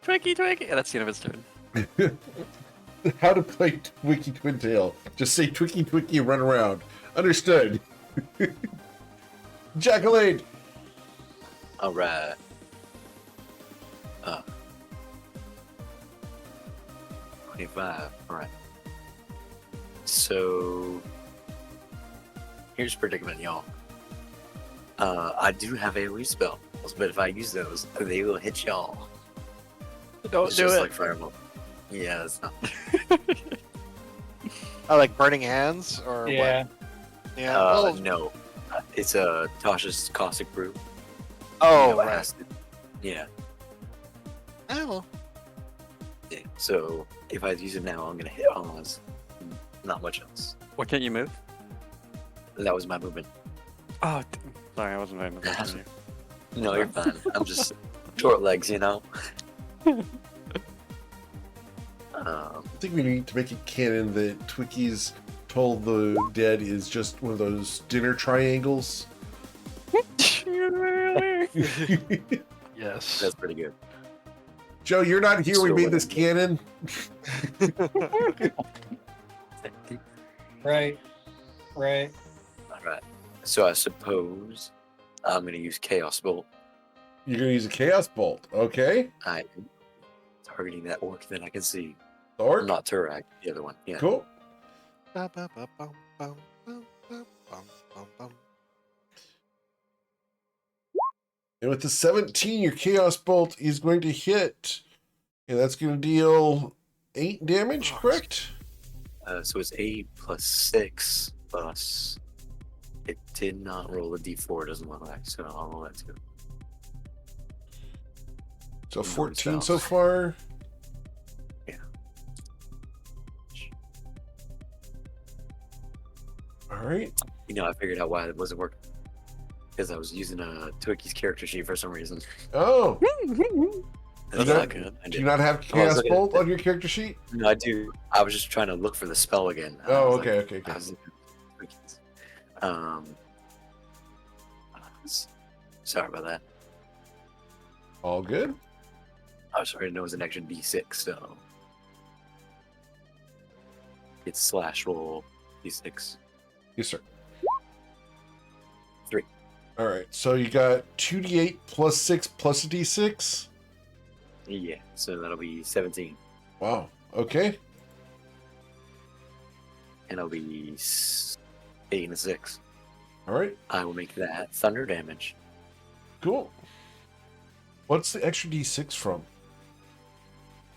S2: Twinkie, Twinkie. Yeah, that's the end of his turn.
S1: How to play Twicky Twintail. Just say Twicky Twicky and run around. Understood. Jacqueline.
S3: All right. 25. All right. So here's a predicament, y'all. I do have AoE spells, but if I use those, they will hit y'all.
S2: Don't
S3: It's
S2: do
S3: just
S2: it.
S3: like fireball. Yeah, it's not.
S5: I like burning hands or
S4: Yeah.
S5: what? Yeah. well,
S3: No. It's a Tasha's caustic brew.
S5: oh,
S3: You know, it
S5: right.
S3: has to- Yeah.
S5: Well,
S3: Yeah, so if I use it now, I'm gonna hit Oz. Not much else.
S2: What can't you move?
S3: That was my movement.
S2: Oh, sorry, I wasn't paying attention to you.
S3: No, you're fine. I'm just short legs, you know.
S1: I think we need to make it canon that Twicky's told the dead is just one of those dinner triangles.
S6: Yes.
S3: That's pretty good.
S1: Joe, you're not here. We
S3: So
S1: made this canon.
S4: Right. Right.
S3: All right. So I suppose I'm gonna use Chaos Bolt.
S1: You're gonna use a chaos bolt, okay?
S3: I am targeting that orc that I can see.
S1: Orc,
S3: Not Turak, the other one. Yeah.
S1: cool. And with the 17, your chaos bolt is going to hit, and that's going to deal 8 damage, correct?
S3: So it's 8 plus 6 plus. It did not roll a d4, doesn't look like, so I'll roll that too.
S1: So
S3: North
S1: 14
S3: south.
S1: so far.
S3: Yeah.
S1: All right.
S3: You know, I figured out why it wasn't working. Because I was using a Twicky's character sheet for some reason.
S1: Oh,
S3: That's
S1: not-
S3: not good. I
S1: do
S3: did.
S1: you not have
S3: I was
S1: chaos
S3: looking at
S1: bolt
S3: the-
S1: on your character sheet?
S3: No, I do. I was just trying to look for the spell again. I
S1: Oh,
S3: was
S1: okay,
S3: like-
S1: okay, okay.
S3: I was looking at Twicky's. Sorry about that.
S1: All good.
S3: I was sorry to know it was an extra d6, so it's slash roll d6.
S1: Yes, sir.
S3: 3.
S1: All right. So you got 2d8 plus 6 plus a d6.
S3: Yeah, so that'll be 17,
S1: Wow. Okay.
S3: and it'll be 8 and a 6.
S1: All right.
S3: I will make that thunder damage.
S1: Cool. What's the extra d6 from?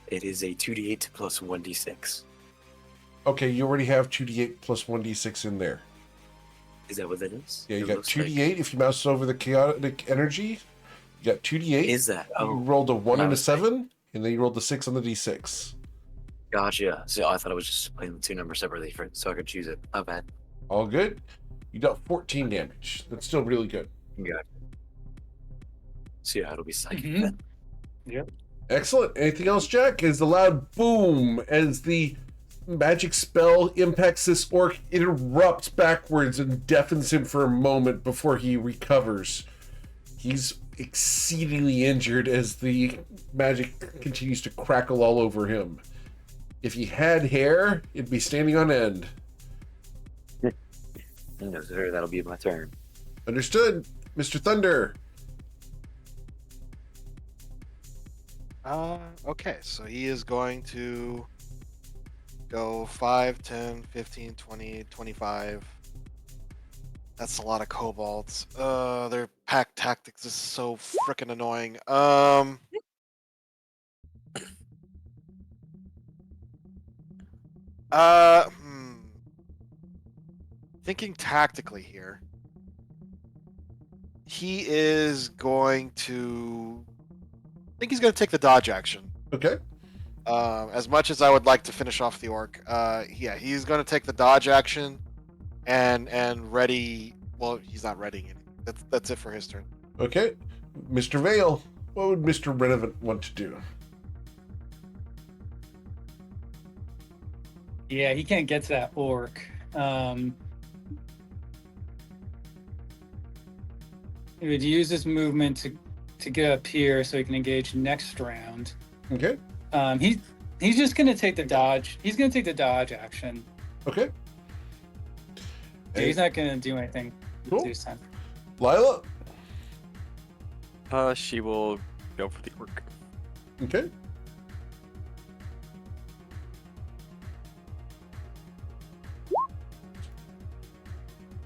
S3: It is a 2d8 plus 1d6.
S1: Okay, you already have 2d8 plus 1d6 in there.
S3: Is that what that is?
S1: Yeah, you
S3: It
S1: got
S3: looks like-
S1: 2d8 if you mouse over the chaotic energy. You got 2d8.
S3: Is that?
S1: You
S3: Oh,
S1: rolled a 1 and a
S3: was like-
S1: 7, and then you rolled the 6 on the d6.
S3: gotcha. So I thought I was just playing the two numbers separately so I could choose it. My bad.
S1: All good. You dealt 14 damage. That's still really good.
S3: Gotcha. So yeah, it'll be psychic
S4: Mhm.
S3: then.
S1: Excellent. Anything else, Jack? As the loud boom as the magic spell impacts this orc, it erupts backwards and deafens him for a moment before he recovers. He's exceedingly injured as the magic continues to crackle all over him. If he had hair, it'd be standing on end.
S3: No, sir, that'll be my turn.
S1: Understood, Mr. Thunder.
S5: Okay, so he is going to go 5, 10, 15, 20, 25. That's a lot of kobolds. Their pack tactics is so freaking annoying. Thinking tactically here. He is going to. I think he's going to take the dodge action.
S1: Okay.
S5: As much as I would like to finish off the orc, yeah, he's going to take the dodge action, and ready. Well, he's not readying it. That's it for his turn.
S1: Okay. Mr. Vale, what would Mr. Renovant want to do?
S4: Yeah, he can't get to that orc. He would use his movement to get up here so he can engage next round.
S1: Okay.
S4: He's just gonna take the dodge. He's gonna take the dodge action.
S1: Okay.
S4: So he's not gonna do anything
S1: Cool.
S4: this time.
S1: Lila.
S2: She will go for the orc.
S1: Okay.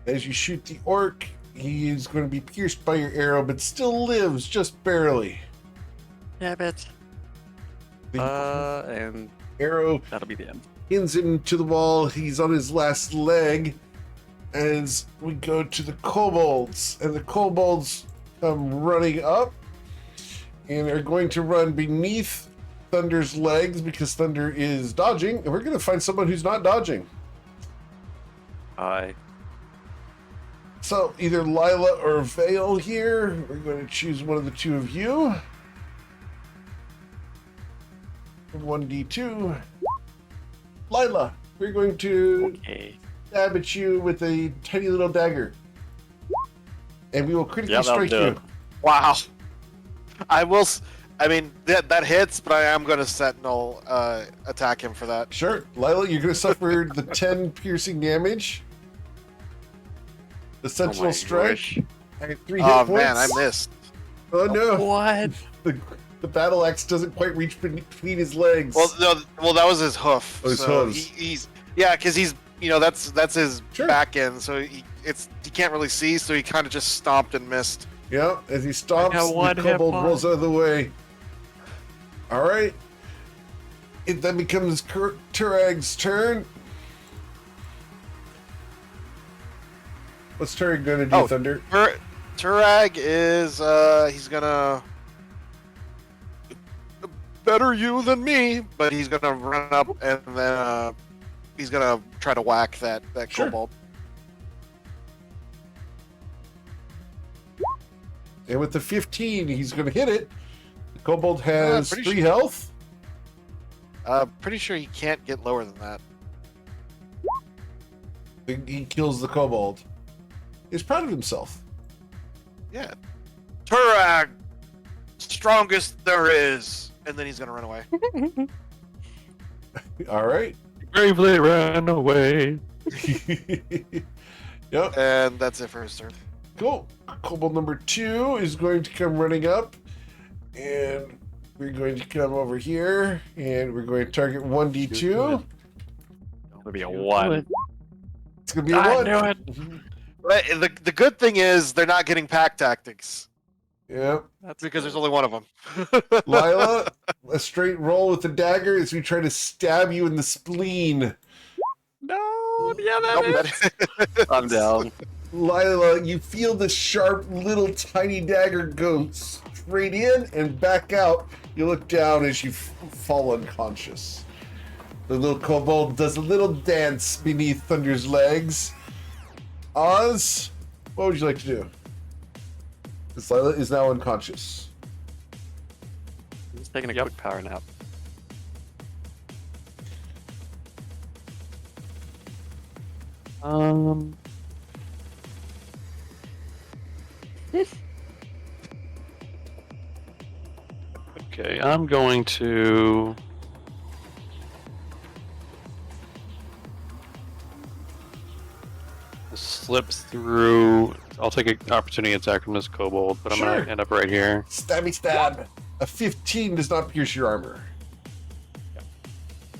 S1: As you shoot the orc, he is going to be pierced by your arrow, but still lives just barely.
S2: Yeah, bet.
S1: The
S2: And
S1: arrow
S2: that'll be the end.
S1: pins him to the wall. He's on his last leg. As we go to the kobolds, and the kobolds come running up and are going to run beneath Thunder's legs because Thunder is dodging, and we're going to find someone who's not dodging.
S2: Hi.
S1: So either Lila or Vale here. We're going to choose one of the two of you. 1d2. Lila, we're going to
S2: Okay.
S1: stab at you with a tiny little dagger. And we will critically
S2: Yeah, that'll
S1: strike
S2: do
S1: you.
S2: it.
S5: Wow. I mean, that hits, but I am going to Sentinel attack him for that.
S1: Sure. Lila, you're going to suffer the 10 piercing damage. The Sentinel
S2: my
S1: Strike.
S2: gosh.
S1: I got 3 hit
S5: Oh,
S1: points.
S5: man, I missed.
S1: Oh, no.
S2: What?
S1: The battle axe doesn't quite reach between his legs.
S5: Well, no, that was his hoof.
S1: Oh, his
S5: so
S1: hooves.
S5: He's because he's that's his
S1: Sure.
S5: back end. So he can't really see. So he kind of just stomped and missed.
S1: Yeah, as he stomps,
S2: got one
S1: the
S2: hit
S1: kobold
S2: point.
S1: rolls out of the way. All right. It then becomes Turag's turn. What's Turag going to do,
S5: Oh.
S1: Thunder?
S5: Turag is he's gonna better you than me, but he's gonna run up and then he's gonna try to whack that
S1: Sure.
S5: kobold.
S1: And with the 15, he's going to hit it. The kobold has
S5: pretty
S1: 3
S5: sure-
S1: health.
S5: Pretty sure he can't get lower than that.
S1: He kills the kobold. He's proud of himself.
S5: Yeah. Turag, strongest there is, and then he's gonna run away.
S1: All right.
S6: Bravely ran away.
S1: Yep.
S5: And that's it for his turn.
S1: Cool. Kobold number 2 is going to come running up. And we're going to come over here. And we're going to target 1d2.
S2: It'll be a 1.
S1: It's going to be a
S2: I
S1: 1.
S2: knew it.
S5: But the good thing is they're not getting pack tactics
S1: Yep.
S2: That's
S5: because there's
S2: good.
S5: only one of them.
S1: Lila, a straight roll with the dagger as we try to stab you in the spleen.
S2: No, yeah, that is. I'm down.
S1: Lila, you feel the sharp little tiny dagger go straight in and back out. You look down as you fall unconscious. The little kobold does a little dance beneath Thunder's legs. Oz, what would you like to do? Because Lila is now unconscious.
S2: He's taking a quick power nap.
S6: Okay, I'm going to. Slip through. I'll take an opportunity attack from this kobold, but I'm
S1: Sure.
S6: gonna end up right here.
S1: Stabby stab. A 15 does not pierce your armor.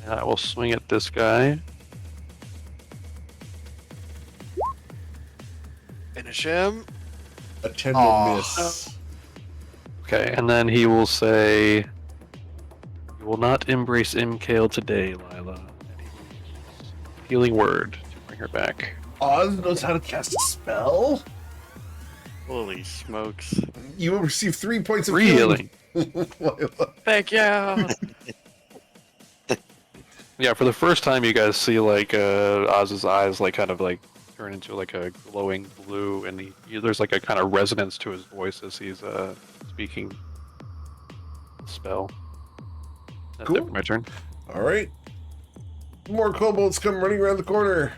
S6: And I will swing at this guy.
S5: Finish him.
S1: A 10 will
S5: Aw.
S1: miss.
S6: Okay, and then he will say, "You will not embrace Imkale today, Lila." And he will use healing word to bring her back.
S1: Oz knows how to cast a spell.
S2: Holy smokes.
S1: You will receive 3 points of
S6: 3 healing.
S1: Lila.
S2: Thank you.
S6: Yeah, for the first time, you guys see like Oz's eyes like kind of like turn into like a glowing blue, and there's like a kind of resonance to his voice as he's speaking the spell. That's
S1: Cool.
S6: it for my turn.
S1: All right. More kobolds come running around the corner.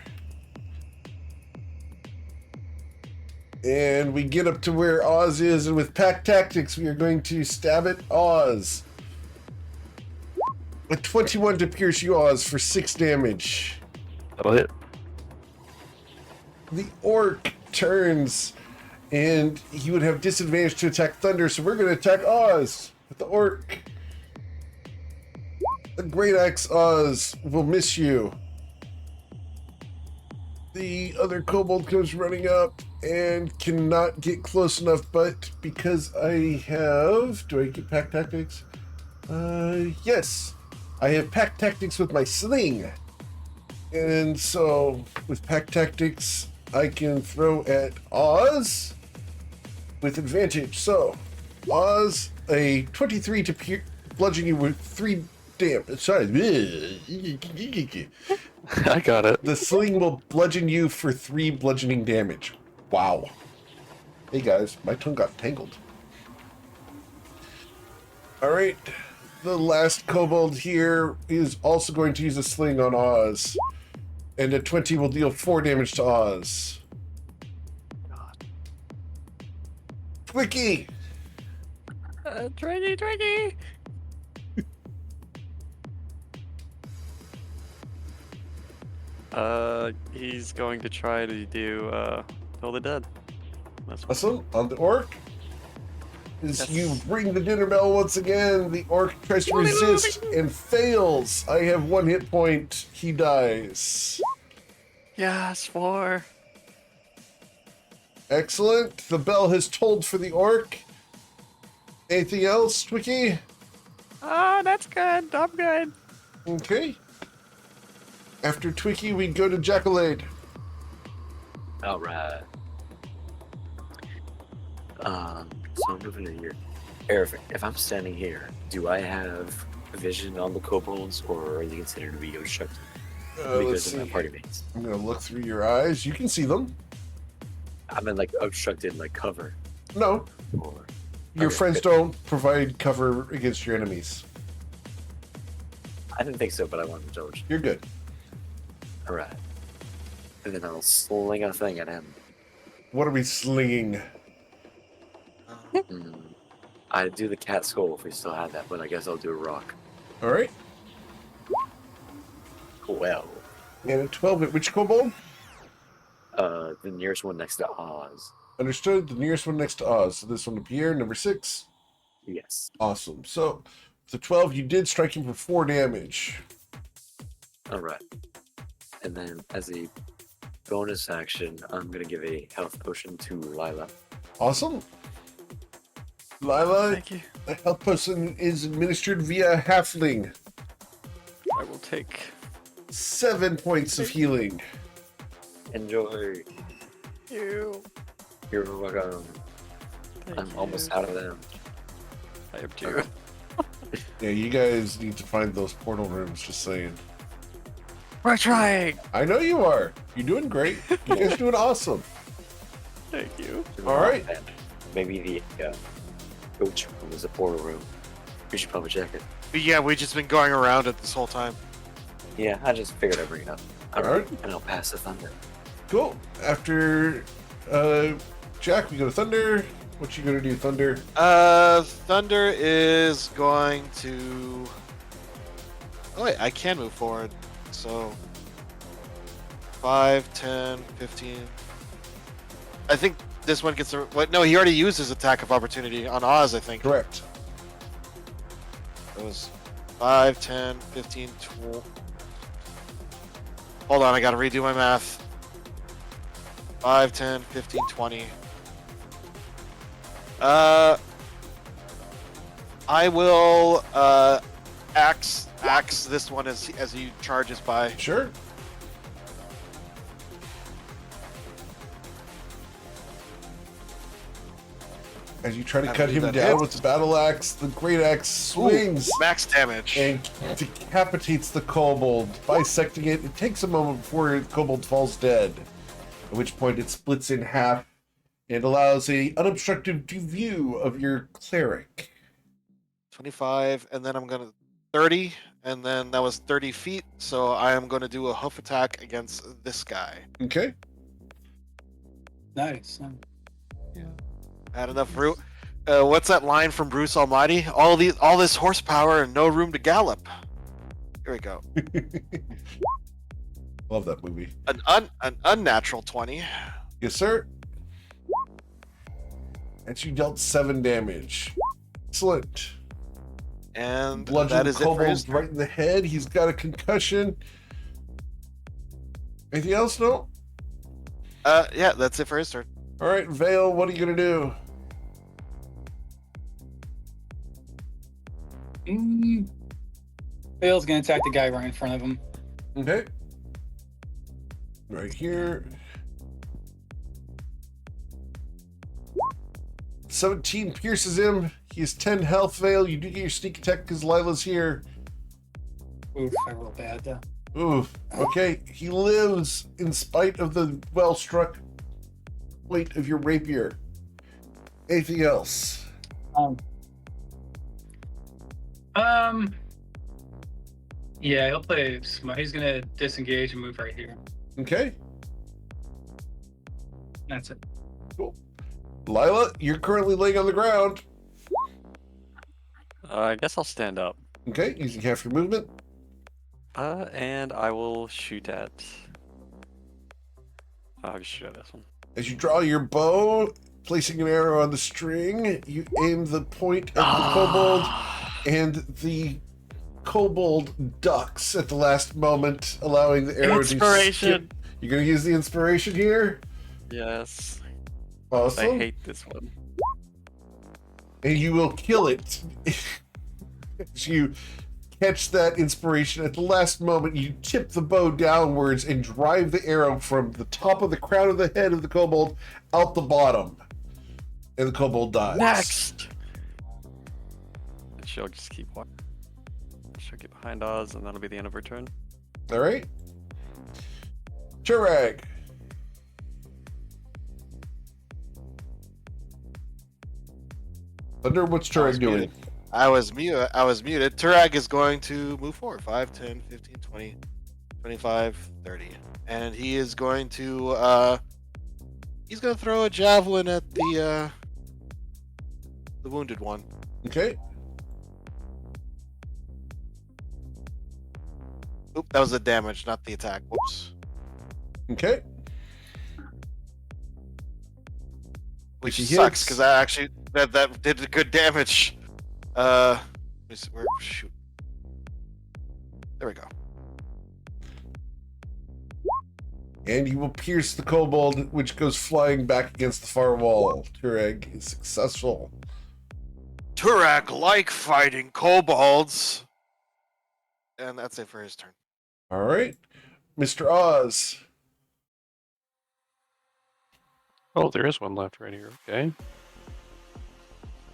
S1: And we get up to where Oz is, and with pack tactics, we are going to stab at Oz. A 21 to pierce you, Oz, for 6 damage.
S6: That'll hit.
S1: The orc turns, and he would have disadvantage to attack Thunder, so we're going to attack Oz with the orc. The Great Axe Oz will miss you. The other kobold comes running up and cannot get close enough, but because I have... Do I get pack tactics? Yes. I have pack tactics with my sling. And so, with pack tactics, I can throw at Oz with advantage. So, Oz, a 23 to bludgeon you with 3 damage. Sorry.
S6: I got it.
S1: The sling will bludgeon you for 3 bludgeoning damage. Wow. Hey guys, my tongue got tangled. Alright. The last kobold here is also going to use a sling on Oz. And a 20 will deal 4 damage to Oz. Twiki!
S2: Twiggy. He's going to try to do Kill the Dead. That's what
S1: Awesome. On the orc. As
S2: Yes.
S1: you ring the dinner bell once again, the orc tries to resist and fails. I have 1 hit point. He dies.
S2: Yes, 4.
S1: Excellent. The bell has tolled for the orc. Anything else, Twiki?
S2: Oh, that's good. I'm good.
S1: Okay. After Twiki, we go to Jackalade.
S3: All right. So I'm moving to here. Eric, if I'm standing here, do I have vision on the kobolds, or are they considered to be obstructed
S1: Let's
S3: because of my
S1: see.
S3: party mates?
S1: I'm going to look through your eyes. You can see them.
S3: I'm in like obstructed, like cover,
S1: No,
S3: or
S1: your
S3: Okay,
S1: friends
S3: good.
S1: don't provide cover against your enemies.
S3: I didn't think so, but I wanted to double check.
S1: You're good.
S3: All right. And then I'll sling a thing at him.
S1: What are we slinging?
S3: Hmm. I'd do the cat skull if we still had that, but I guess I'll do a rock.
S1: All right.
S3: Well,
S1: And a 12 at which kobold?
S3: the nearest one next to Oz.
S1: Understood. The nearest one next to Oz. So this one up here, number 6.
S3: Yes.
S1: Awesome. So the 12, you did strike him for 4 damage.
S3: All right. And then as a bonus action, I'm gonna give a health potion to Lila.
S1: Awesome. Lila,
S2: Thank you.
S1: a health potion is administered via halfling.
S2: I will take
S1: 7 points of healing.
S3: Enjoy.
S2: you.
S3: You're welcome.
S2: Thank
S3: I'm almost
S2: you.
S3: out of them.
S2: I have 2.
S1: Yeah, you guys need to find those portal rooms, just saying.
S2: We're trying.
S1: I know you are. You're doing great. You guys are doing awesome.
S2: Thank you.
S1: All right.
S3: And maybe the coach room is a portal room. We should probably check it.
S5: But yeah, we've just been going around it this whole time.
S3: Yeah, I just figured I'd bring it up.
S1: All right.
S3: And I'll pass the thunder.
S1: Cool. After Jack, we go to Thunder. What you gonna do, Thunder?
S5: Thunder is going to. Oh wait, I can move forward. So 5, 10, 15. I think this one gets a. What? No, he already used his attack of opportunity on Oz, I think.
S1: Correct.
S5: It was 5, 10, 15, 12. Hold on, I gotta redo my math. 5, 10, 15, 20. I will axe this one as he charges by.
S1: Sure. As you try to
S5: I
S1: cut
S5: believe
S1: him
S5: that
S1: down
S5: hits.
S1: with the battle axe, the great axe swings
S5: Max damage.
S1: and decapitates the kobold, bisecting it. It takes a moment before the kobold falls dead, at which point it splits in half and allows a unobstructed view of your cleric.
S5: 25, and then I'm gonna 30, and then that was 30 feet. So I am going to do a hoof attack against this guy.
S1: Okay.
S4: Nice.
S5: Had enough root. What's that line from Bruce Almighty? All this horsepower and no room to gallop. Here we go.
S1: Love that movie.
S5: An unnatural 20.
S1: Yes, sir. And you dealt 7 damage. Excellent.
S5: And
S1: Bludgeon
S5: that is it for
S1: kobold
S5: his
S1: right in the head. He's got a concussion. Anything else? No?
S5: Yeah, that's it for his turn.
S1: All right, Vale, what are you going to do?
S4: Vale's gonna attack the guy right in front of him.
S1: Okay. Right here. 17 pierces him. He has 10 health veil. You do get your sneak attack because Lila's here.
S4: Oof, I rolled bad though.
S1: Oof. Okay, he lives in spite of the well-struck weight of your rapier. Anything else?
S4: Yeah, he'll play smart. He's gonna disengage and move right here.
S1: Okay.
S4: That's it.
S1: Cool. Lila, you're currently laying on the ground.
S2: I guess I'll stand up.
S1: Okay, using half your movement.
S2: And I will shoot at. I'll just shoot at this one.
S1: As you draw your bow, placing an arrow on the string, you aim the point at the kobold, and the kobold ducks at the last moment, allowing the arrow to
S2: Inspiration!
S1: skip. You're going to use the inspiration here?
S2: Yes.
S1: Awesome.
S2: I hate this one.
S1: And you will kill it. As you catch that inspiration at the last moment, you tip the bow downwards and drive the arrow from the top of the crown of the head of the kobold out the bottom. And the kobold dies.
S2: Next! And she'll just keep walking. She'll get behind Oz, and that'll be the end of her turn.
S1: All right. Chirag. Thunder, what's Chirag doing?
S5: I was muted. Turag is going to move forward 5, 10, 15, 20, 25, 30. And he is going to throw a javelin at the wounded one.
S1: Okay.
S5: Oop, that was the damage, not the attack. Whoops.
S1: Okay.
S5: Which
S1: If he
S5: sucks
S1: hits-
S5: because I actually that did good damage. Let me see, shoot. There we go.
S1: And you will pierce the kobold, which goes flying back against the far wall. Chirag is successful.
S5: Turag like fighting kobolds. And that's it for his turn.
S1: All right. Mr. Oz.
S6: Oh, there is one left right here. Okay.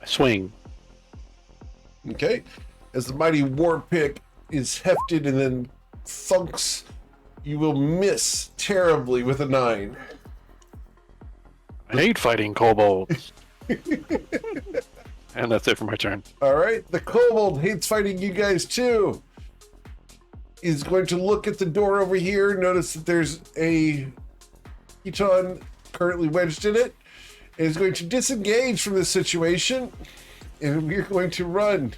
S6: I swing.
S1: Okay. As the mighty war pick is hefted and then thunks, you will miss terribly with a 9.
S6: I hate fighting kobolds. And that's it for my turn.
S1: All right. The kobold hates fighting you guys too. Is going to look at the door over here. Notice that there's a Keaton currently wedged in it. And is going to disengage from this situation. And we're going to run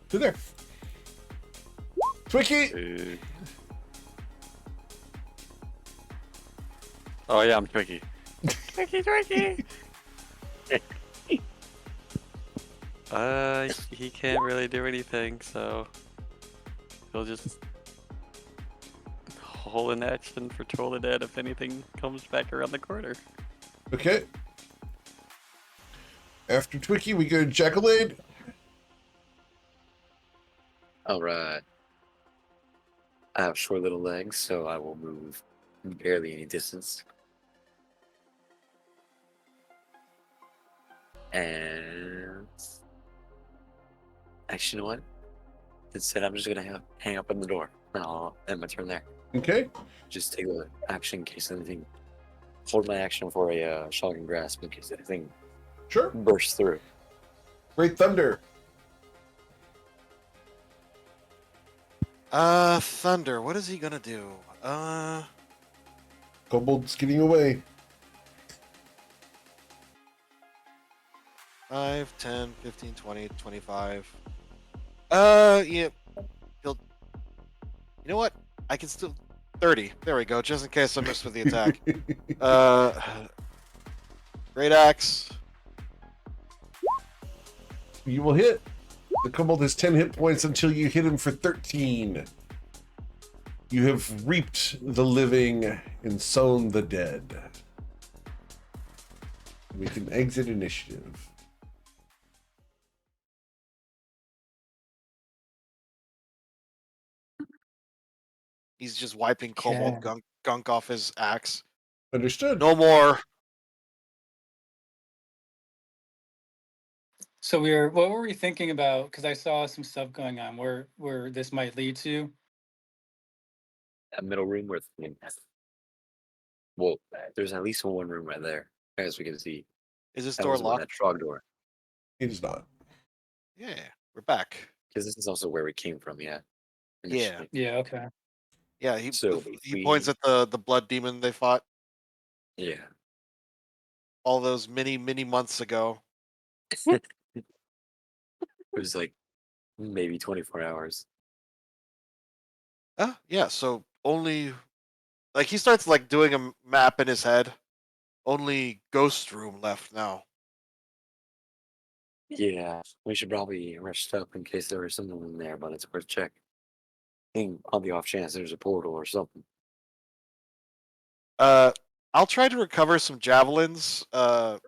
S1: to there. Twicky.
S2: Oh yeah, I'm Twiggy. Twiggy. He can't really do anything, so he'll just hold an action for Troll the Dead if anything comes back around the corner.
S1: Okay. After Twicky, we go to Jackalade.
S3: All right. I have short little legs, so I will move barely any distance. And actually, you know what? Instead, I'm just gonna hang up on the door. And I'll end my turn there.
S1: Okay.
S3: Just take the action in case anything. Hold my action for a shocking grasp in case anything
S1: Sure.
S3: bursts through.
S1: Great Thunder.
S5: Thunder. What is he gonna do?
S1: Kobold's getting away.
S5: 5, 10, 15, 20, 25. Yeah. He'll. You know what? I can still. 30. There we go. Just in case I missed with the attack. Great axe.
S1: You will hit. The kobold has 10 hit points until you hit him for 13. You have reaped the living and sown the dead. We can exit initiative.
S5: He's just wiping kobold
S4: Yeah.
S5: gunk off his axe.
S1: Understood.
S5: No more.
S4: So what were we thinking about? Because I saw some stuff going on where this might lead to.
S3: That middle room where well, there's at least one room right there, as we can see.
S5: Is this
S3: That
S5: door
S3: was the one,
S5: locked?
S3: that trog door.
S1: It is not.
S5: Yeah, we're back.
S3: Because this is also where we came from, yeah. initially.
S4: Yeah. Okay.
S5: Yeah,
S3: So
S5: he points at the blood demon they fought
S3: Yeah.
S5: all those many months ago.
S3: It was like maybe 24 hours.
S5: Yeah, so only like he starts like doing a map in his head. Only ghost room left now.
S3: Yeah, we should probably rest up in case there was something in there, but it's worth checking on the off chance there's a portal or something.
S5: I'll try to recover some javelins from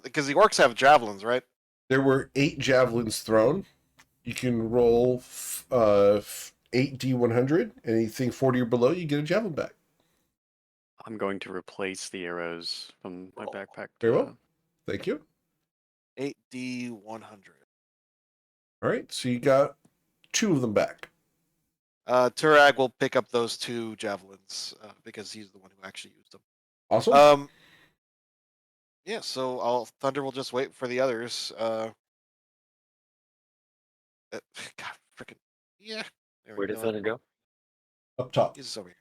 S5: because the orcs have javelins, right?
S1: There were 8 javelins thrown. You can roll 8d100. Anything 40 or below, you get a javelin back.
S2: I'm going to replace the arrows from my backpack.
S1: Very well. Thank you.
S5: 8d100.
S1: All right, so you got 2 of them back.
S5: Turag will pick up those 2 javelins because he's the one who actually used them.
S1: Awesome.
S5: Yeah, so Thunder will just wait for the others. God, freaking yeah. There we
S3: Where did
S5: go.
S3: Thunder go?
S1: Up top.
S5: He's just over here.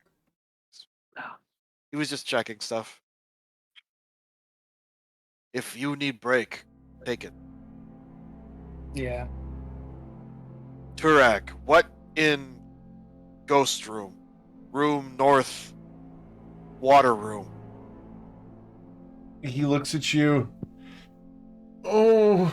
S3: Ah,
S5: He was just checking stuff. If you need break, take it.
S4: Yeah.
S5: Turag, what in ghost room? Room north. Water room.
S1: He looks at you. Oh,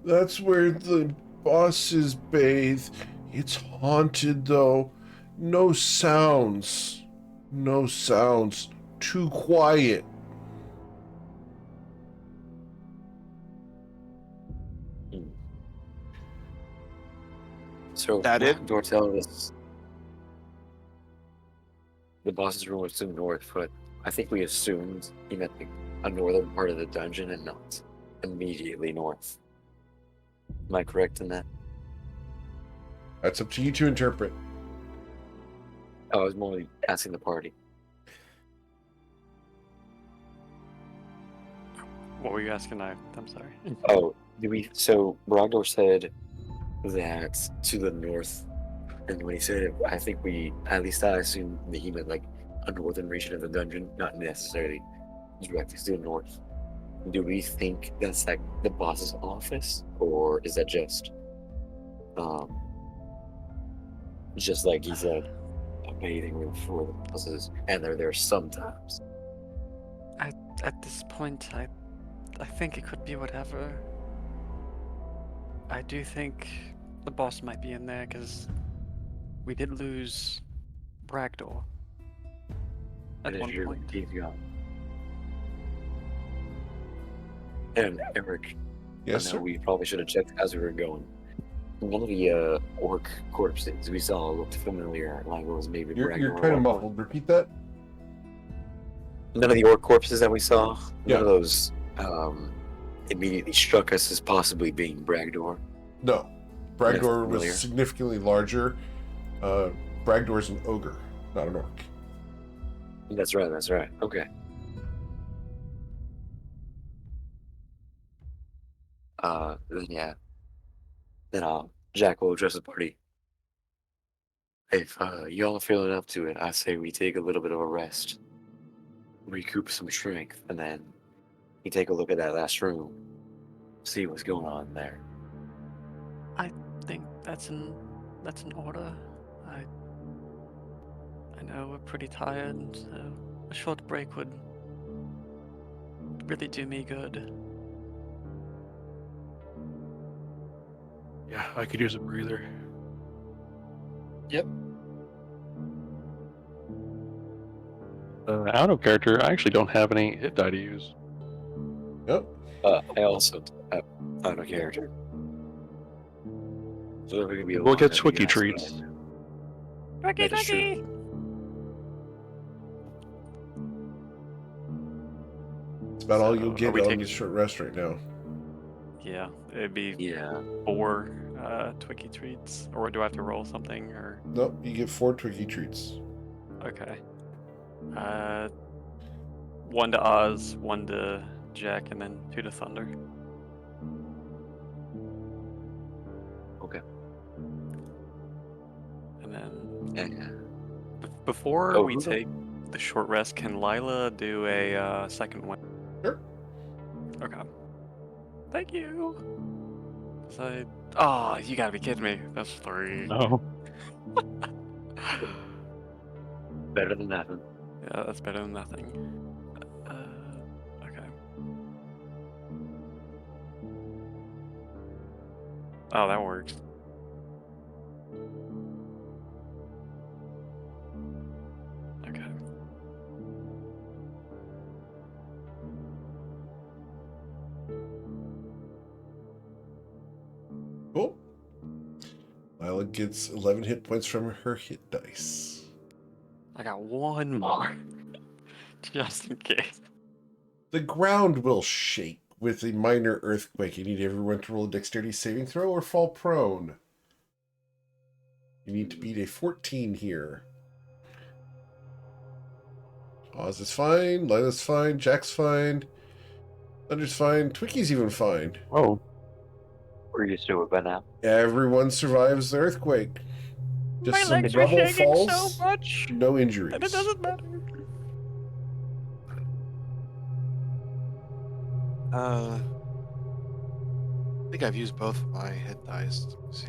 S1: that's where the bosses bathe. It's haunted, though. No sounds. No sounds. Too quiet.
S3: So
S5: That it?
S3: Door telling us the boss's room was to the north, but I think we assumed he meant a northern part of the dungeon and not immediately north. Am I correct in that?
S1: That's up to you to interpret.
S3: I was more asking the party.
S2: What were you asking? I'm sorry.
S3: Oh, so Brogdor said that to the north, and when he said it, I think at least I assumed that he meant like a northern region of the dungeon, not necessarily directly to the north. Do we think that's like the boss's office, or is that just like he said, a bathing room for the bosses, and they're there sometimes?
S2: At this point, I think it could be whatever. I do think the boss might be in there because we did lose Bragdor at
S3: And
S2: one
S3: if
S2: point.
S3: he's gone. And Eric,
S1: Yes,
S3: I
S1: sir.
S3: know we probably should have checked as we were going. One of the orc corpses we saw looked familiar, like it was maybe
S1: You're
S3: Bragdor
S1: kind
S3: or
S1: of
S3: what.
S1: muffled. Repeat that.
S3: None of the orc corpses that we saw,
S1: Yeah.
S3: none of those immediately struck us as possibly being Bragdor.
S1: No. Bragdor was
S3: familiar.
S1: significantly larger. Bragdor's an ogre, not an orc.
S3: That's right. Okay. Then yeah. Then Jack will address the party. If y'all are feeling up to it, I say we take a little bit of a rest, recoup some strength, and then you take a look at that last room, see what's going on there.
S2: I think that's an order. I know we're pretty tired, so a short break would really do me good.
S6: Yeah, I could use a breather.
S4: Yep.
S6: Out of character, I actually don't have any hit die to use.
S1: Yep.
S3: I also have out of character. So there could be a
S6: We'll
S3: lot
S6: get
S3: that we
S6: Twiki
S3: can
S6: treats.
S3: ask about.
S2: Twiki,
S3: That is true.
S2: Twiki!
S1: It's about all you'll
S2: So, are
S1: get
S2: we
S1: on
S2: taking-
S1: this short rest right now.
S2: Yeah, it'd be
S3: Yeah.
S2: 4 Twiki treats. Or do I have to roll something? Or
S1: Nope, you get 4 Twiki treats.
S2: okay. 1 to Oz, 1 to Jack, and then 2 to Thunder.
S3: Okay.
S2: And then
S3: And
S2: before
S3: Oh,
S2: we
S3: who the-
S2: take the short rest, can Lila do a second one?
S1: Sure.
S2: Okay. Thank you. Oh, you gotta be kidding me. That's 3.
S6: No.
S3: better than nothing.
S2: Yeah, that's better than nothing. Okay. Oh, that works. Okay.
S1: Cool. Lila gets 11 hit points from her hit dice.
S2: I got 1 more. Just in case.
S1: The ground will shake with a minor earthquake. You need everyone to roll a dexterity saving throw or fall prone. You need to beat a 14 here. Oz is fine, Lila's fine, Jack's fine, Thunder's fine, Twiki's even fine.
S6: Oh,
S3: We're used to it by now.
S1: Everyone survives the earthquake. Just some rubble falls,
S2: much,
S1: no injuries.
S2: and it doesn't matter.
S5: I think I've used both of my hit dice. Let me see.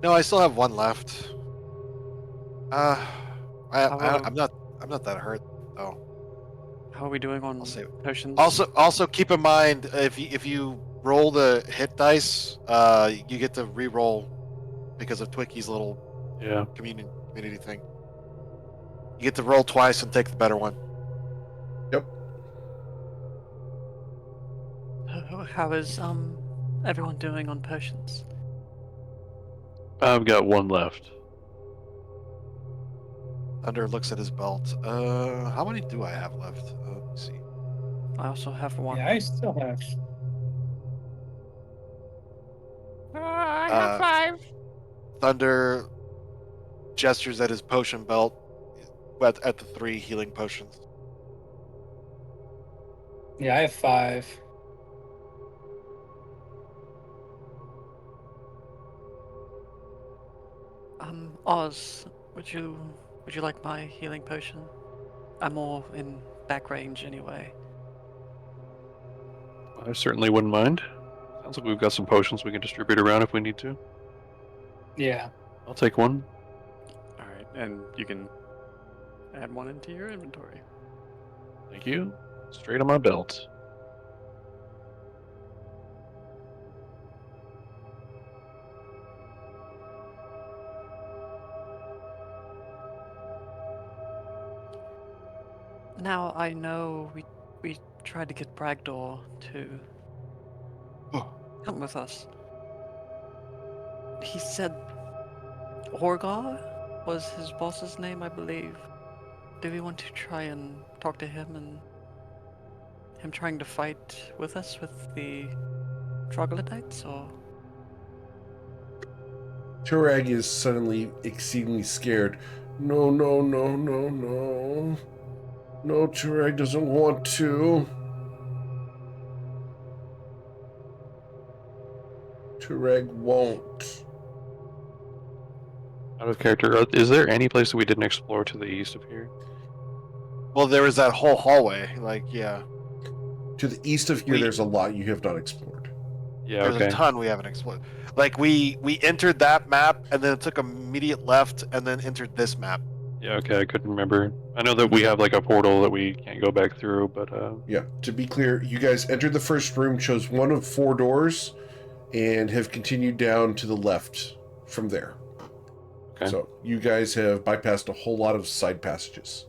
S5: No, I still have 1 left. I'm not that hurt though.
S2: How are we doing on
S5: I'll save
S2: potions?
S5: Also keep in mind if you roll the hit dice, you get to re-roll because of Twiki's little
S6: yeah.
S5: community thing. You get to roll twice and take the better one.
S1: Yep.
S2: How is everyone doing on potions?
S6: I've got 1 left.
S5: Thunder looks at his belt. How many do I have left? Let me see.
S2: I also have 1.
S4: Yeah, I still have.
S2: I
S5: have
S2: 5.
S5: Thunder gestures at his potion belt at the 3 healing potions.
S4: Yeah, I have 5.
S2: Oz, would you like my healing potion? I'm more in back range anyway.
S6: I certainly wouldn't mind. Sounds like we've got some potions we can distribute around if we need to.
S4: Yeah.
S6: I'll take 1.
S2: All right, and you can add 1 into your inventory.
S6: Thank you. Straight on my belt.
S2: Now I know we tried to get Bragdor to come with us. He said Orgar was his boss's name, I believe. Do we want to try and talk to him and him trying to fight with us with the troglodytes, or?
S1: Turag is suddenly exceedingly scared. No, no, no, no, no. No, Turag doesn't want to. Turag won't.
S6: Out of character, is there any place that we didn't explore to the east of here?
S5: Well, there was that whole hallway. Yeah.
S1: To the east of here, there's a lot you have not explored.
S6: Yeah,
S5: There's
S6: okay.
S5: a ton we haven't explored. We entered that map and then took immediate left and then entered this map.
S6: Yeah, okay, I couldn't remember. I know that we have like a portal that we can't go back through, but
S1: Yeah, to be clear, you guys entered the first room, chose one of 4 doors, and have continued down to the left from there.
S6: okay.
S1: So you guys have bypassed a whole lot of side passages.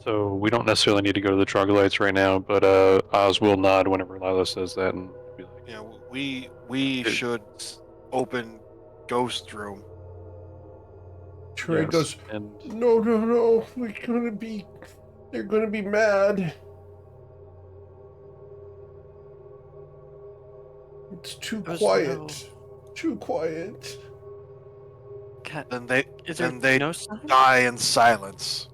S6: So we don't necessarily need to go to the troglodytes right now, but Oz will nod whenever Lila says that and be like,
S5: Yeah, we should open Ghost Room.
S1: Turag
S6: yes,
S1: goes,
S6: and
S1: no, no, no, they're gonna be mad. It's too
S2: There's
S1: quiet. Too quiet.
S5: Then they
S2: Is there
S5: then they
S2: no sign?
S5: die in silence.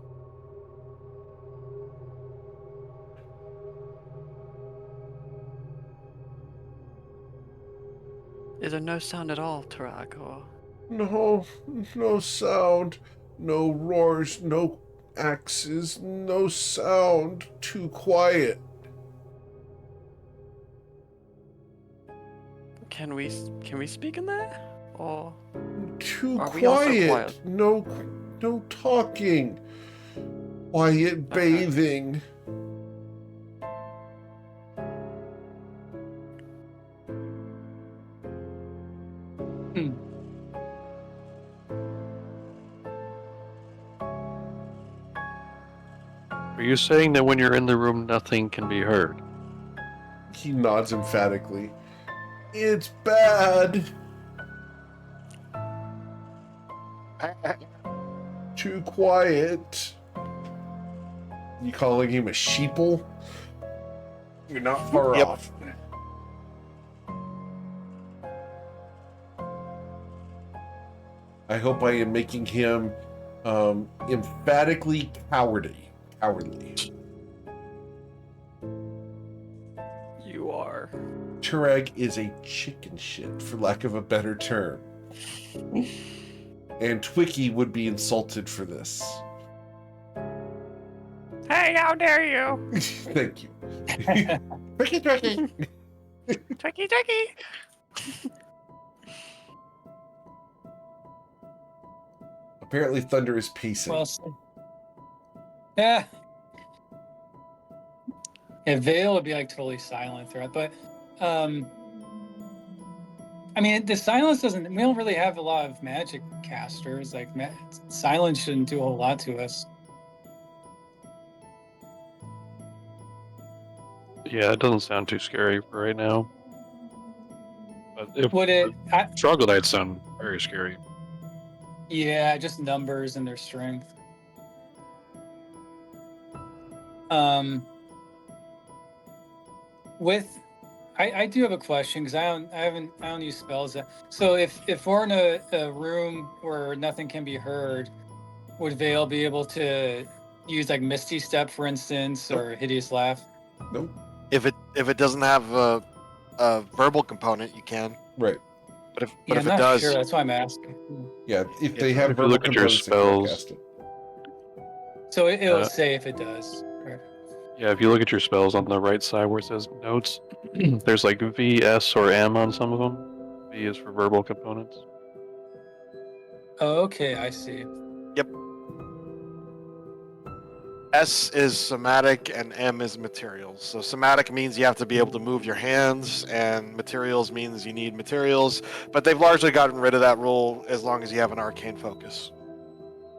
S2: Is there no sound at all, Tarak? Or
S1: No, no sound. No roars, no axes, no sound. Too quiet.
S2: can we speak in there? Or
S1: Too
S2: are we also
S1: quiet.
S2: quiet?
S1: No talking. Quiet
S2: Okay.
S1: bathing.
S6: Are you saying that when you're in the room, nothing can be heard?
S1: He nods emphatically. It's bad. Too quiet. You calling him a sheeple? You're not far
S5: Yep.
S1: off. I hope I am making him emphatically cowardly.
S2: You are.
S1: Turag is a chicken shit, for lack of a better term. And Twicky would be insulted for this.
S2: Hey, how dare you?
S1: Thank you. Twicky.
S2: Tricky.
S1: Apparently Thunder is pacing.
S4: Well, yeah. Yeah, Vale would be like totally silent throughout, but I mean, the silence doesn't. We don't really have a lot of magic casters. Like, silence shouldn't do a whole lot to us.
S6: Yeah, it doesn't sound too scary for right now. But if
S4: Would it?
S6: troglodytes sound very scary.
S4: Yeah, just numbers and their strength. I do have a question because I don't use spells yet. So if we're in a room where nothing can be heard, would Vale be able to use like Misty Step, for instance, or Hideous Laugh?
S1: Nope.
S5: If it doesn't have a verbal component, you can.
S1: Right.
S5: But if
S4: Yeah,
S5: it
S4: I'm not
S5: does,
S4: sure. That's why I'm asking.
S1: Yeah, if
S5: Yeah,
S1: they have
S6: if you
S1: verbal
S6: look at your
S1: components, they can't
S6: spells-
S1: cast it.
S4: So it'll say if it does. Right.
S6: Yeah, if you look at your spells on the right side where it says notes, there's like V, S, or M on some of them. V is for verbal components.
S4: Oh, okay, I see.
S5: S is somatic and M is materials. So somatic means you have to be able to move your hands, and materials means you need materials. But they've largely gotten rid of that rule as long as you have an arcane focus.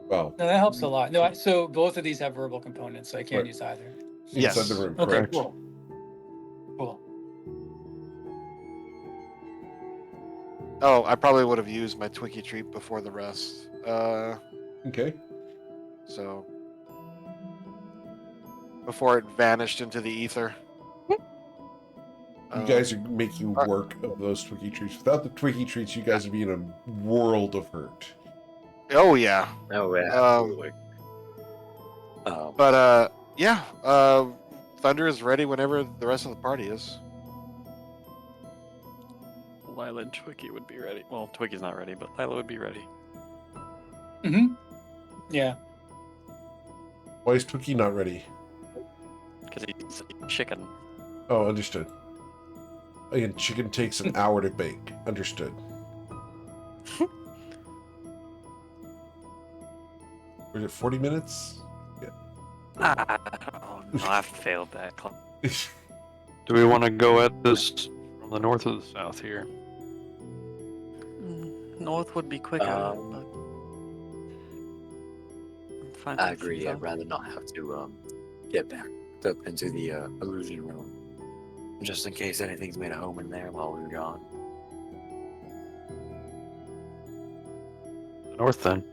S1: Well,
S4: No, that helps a lot. No, so both of these have verbal components, so I can't
S1: Right.
S4: use either.
S1: inside
S5: Yes.
S1: the room,
S4: Okay,
S1: correct?
S4: cool. Cool.
S5: Oh, I probably would have used my Twinkie treat before the rest.
S1: Okay.
S5: So before it vanished into the ether.
S1: You guys are making work of those Twinkie treats. Without the Twinkie treats, you guys would be in a world of hurt.
S5: Oh yeah.
S3: Oh yeah, absolutely.
S5: But yeah. Thunder is ready whenever the rest of the party is.
S2: Lila and Twicky would be ready. Well, Twicky's not ready, but Lila would be ready.
S4: Mm-hmm. Yeah.
S1: Why is Twinkie not ready?
S2: Because he's a chicken.
S1: Oh, understood. Again, chicken takes an hour to bake. Understood. Was it 40 minutes?
S2: Oh, no, I failed that.
S6: Do we want to go at this from the north or the south here?
S2: North would be quicker.
S3: Um,
S2: but I'm fine
S3: I
S2: with
S3: agree.
S2: south.
S3: I'd rather not have to get back up into the illusion room, just in case anything's made a home in there while we're gone.
S6: The north then.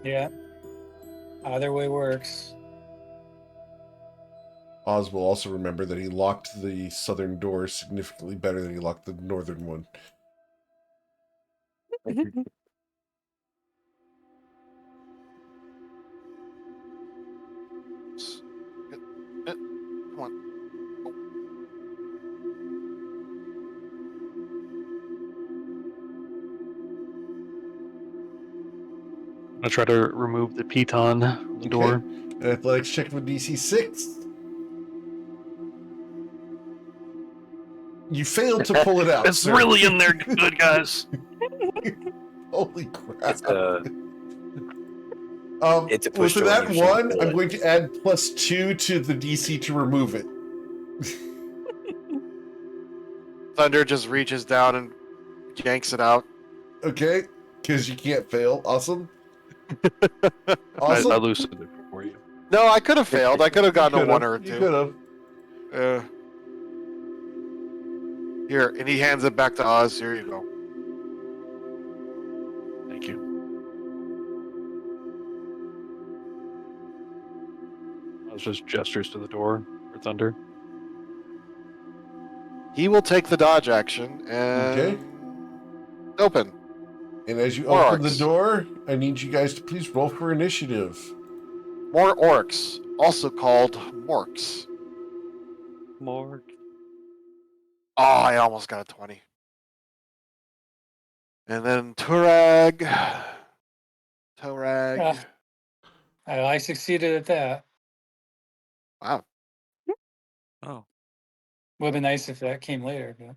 S4: Yeah. Either way works.
S1: Oz will also remember that he locked the southern door significantly better than he locked the northern one.
S5: Come on.
S6: I'm gonna try to remove the piton from the door.
S1: An athletics check with DC 6. You failed to pull it out.
S6: It's
S1: sir.
S6: really in there good, guys.
S1: Holy crap.
S3: It's It's a
S1: Well,
S3: push
S1: for
S3: door
S1: that
S3: and you shouldn't
S1: one,
S3: pull
S1: I'm
S3: it.
S1: going to add +2 to the DC to remove it.
S5: Thunder just reaches down and yanks it out.
S1: Okay? Because you can't fail. Awesome.
S6: I
S1: Awesome.
S6: loosened it for you.
S5: No, I could have failed. I could have gotten a 1 or a
S1: You
S5: 2.
S1: could have.
S5: Here, and he hands it back to Oz. Here you go.
S6: Thank you. I was just gestures to the door for Thunder.
S5: He will take the dodge action and
S1: Okay.
S5: open.
S1: And as you
S5: More
S1: open the
S5: orcs.
S1: door, I need you guys to please roll for initiative.
S5: More orcs, also called morks.
S2: More.
S5: Oh, I almost got a 20. And then Turag.
S4: Ah. I succeeded at that.
S5: Wow.
S2: Oh.
S4: Would have been nice if that came later, but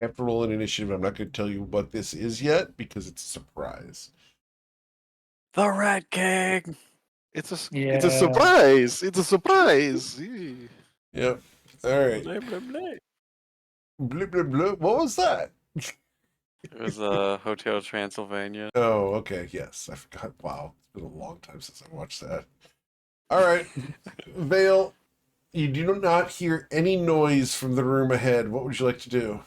S1: I have to roll an initiative. I'm not going to tell you what this is yet because it's a surprise.
S2: The Rat King!
S5: It's a
S4: Yeah.
S5: surprise. It's a surprise.
S1: Yep. All right.
S2: Blah, blah, blah.
S1: Blah, blah, blah. What was that?
S2: It was Hotel Transylvania.
S1: Oh, okay. Yes. I forgot. Wow. It's been a long time since I watched that. All right. Vale, you do not hear any noise from the room ahead. What would you like to do?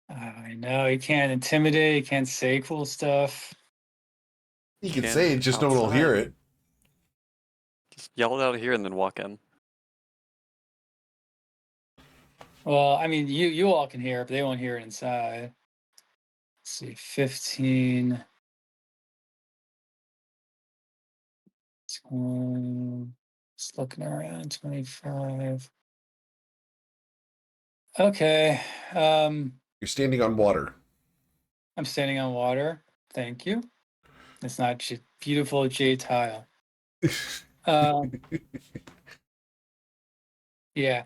S4: I know he can't intimidate. He can't say cool stuff.
S1: You can
S2: Stand
S1: say it, just no one will hear
S2: outside.
S1: it.
S2: Just yell it out here and then walk in.
S4: Well, I mean, you all can hear it, but they won't hear it inside. Let's see, 15. Just looking around, 25. Okay.
S1: You're standing on water.
S4: I'm standing on water. Thank you. It's not beautiful jade tile. Yeah.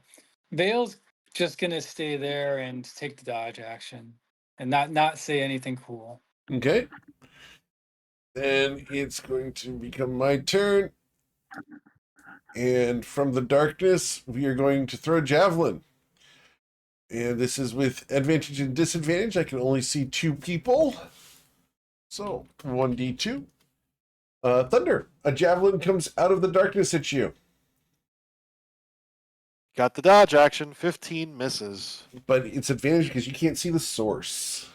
S4: Vale's just gonna stay there and take the dodge action and not say anything cool.
S1: Okay. Then it's going to become my turn. And from the darkness, we are going to throw javelin. And this is with advantage and disadvantage. I can only see 2 people. So 1d2. Thunder. A javelin comes out of the darkness at you.
S5: Got the dodge action. 15 misses.
S1: But it's advantage because you can't see the source.